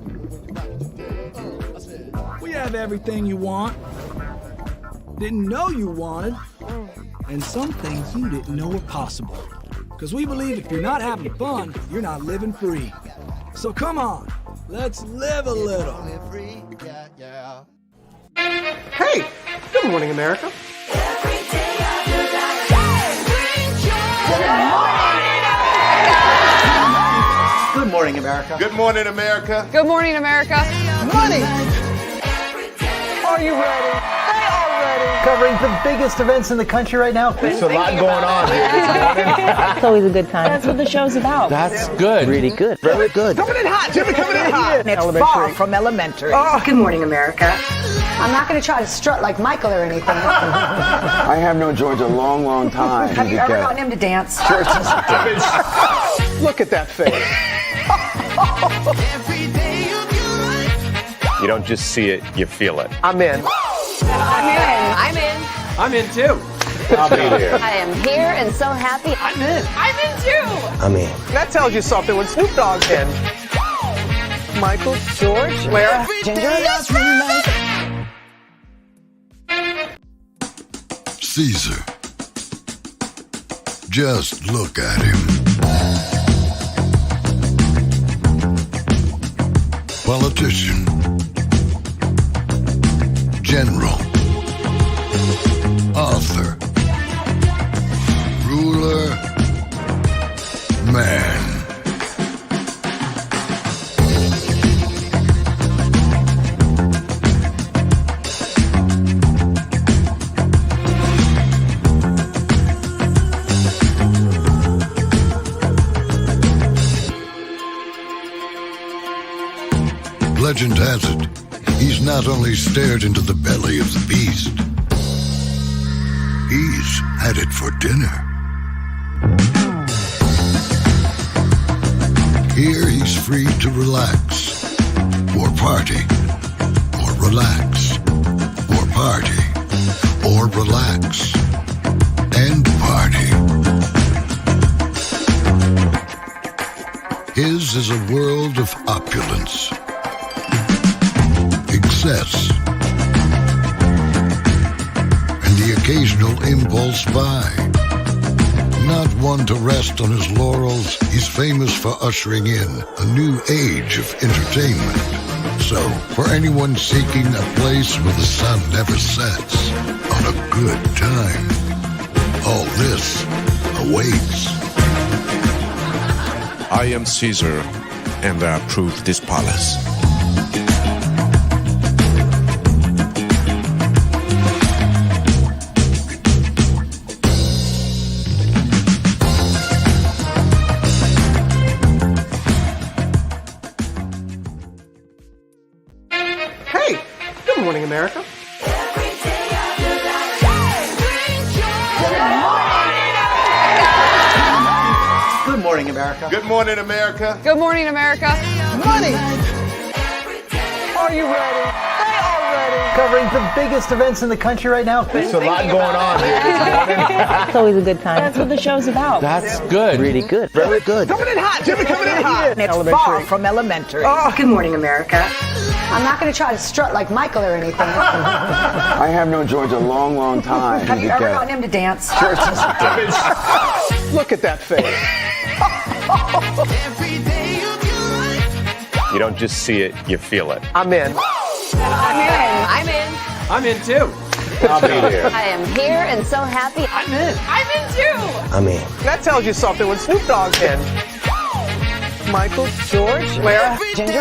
We have everything you want, didn't know you wanted, and some things you didn't know were possible. Because we believe if you're not having fun, you're not living free. So come on, let's live a little. Hey, good morning, America. Good morning, America. Good morning, America. Good morning, America. Money! Are you ready? They are ready. Covering the biggest events in the country right now. There's a lot going on here. It's always a good time. That's what the show's about. That's good. Really good. Very good. Coming in hot, Jimmy, coming in hot. It's far from elementary. Good morning, America. I'm not going to try to strut like Michael or anything. I have known George a long, long time. Have you ever gotten him to dance? Look at that face. You don't just see it, you feel it. I'm in. I'm in. I'm in too. I'll be there. I am here and so happy. I'm in. I'm in too. I'm in. That tells you something when Snoop Dogg's in. Michael, George, Lara, Ginger. Caesar. Just look at him. Politician. General. Author. Ruler. Man. Legend has it, he's not only stared into the belly of the beast, he's had it for dinner. Here he's free to relax, or party, or relax, or party, or relax, and party. His is a world of opulence, excess, and the occasional impulse buy. Not one to rest on his laurels, he's famous for ushering in a new age of entertainment. So, for anyone seeking a place where the sun never sets on a good time, all this awaits. I am Caesar, and I approve this palace. Hey, good morning, America. Good morning, America. Good morning, America. Good morning, America. Money! Are you ready? They are ready. Covering the biggest events in the country right now. There's a lot going on here. It's always a good time. That's what the show's about. That's good. Really good. Very good. Coming in hot, Jimmy, coming in hot. It's far from elementary. Good morning, America. I'm not going to try to strut like Michael or anything. I have known George a long, long time. Have you ever gotten him to dance? Look at that face. You don't just see it, you feel it. I'm in. I'm in. I'm in. I'm in too. I'll be there. I am here and so happy. I'm in. I'm in too. I'm in. That tells you something when Snoop Dogg's in. Michael, George, Lara, Ginger.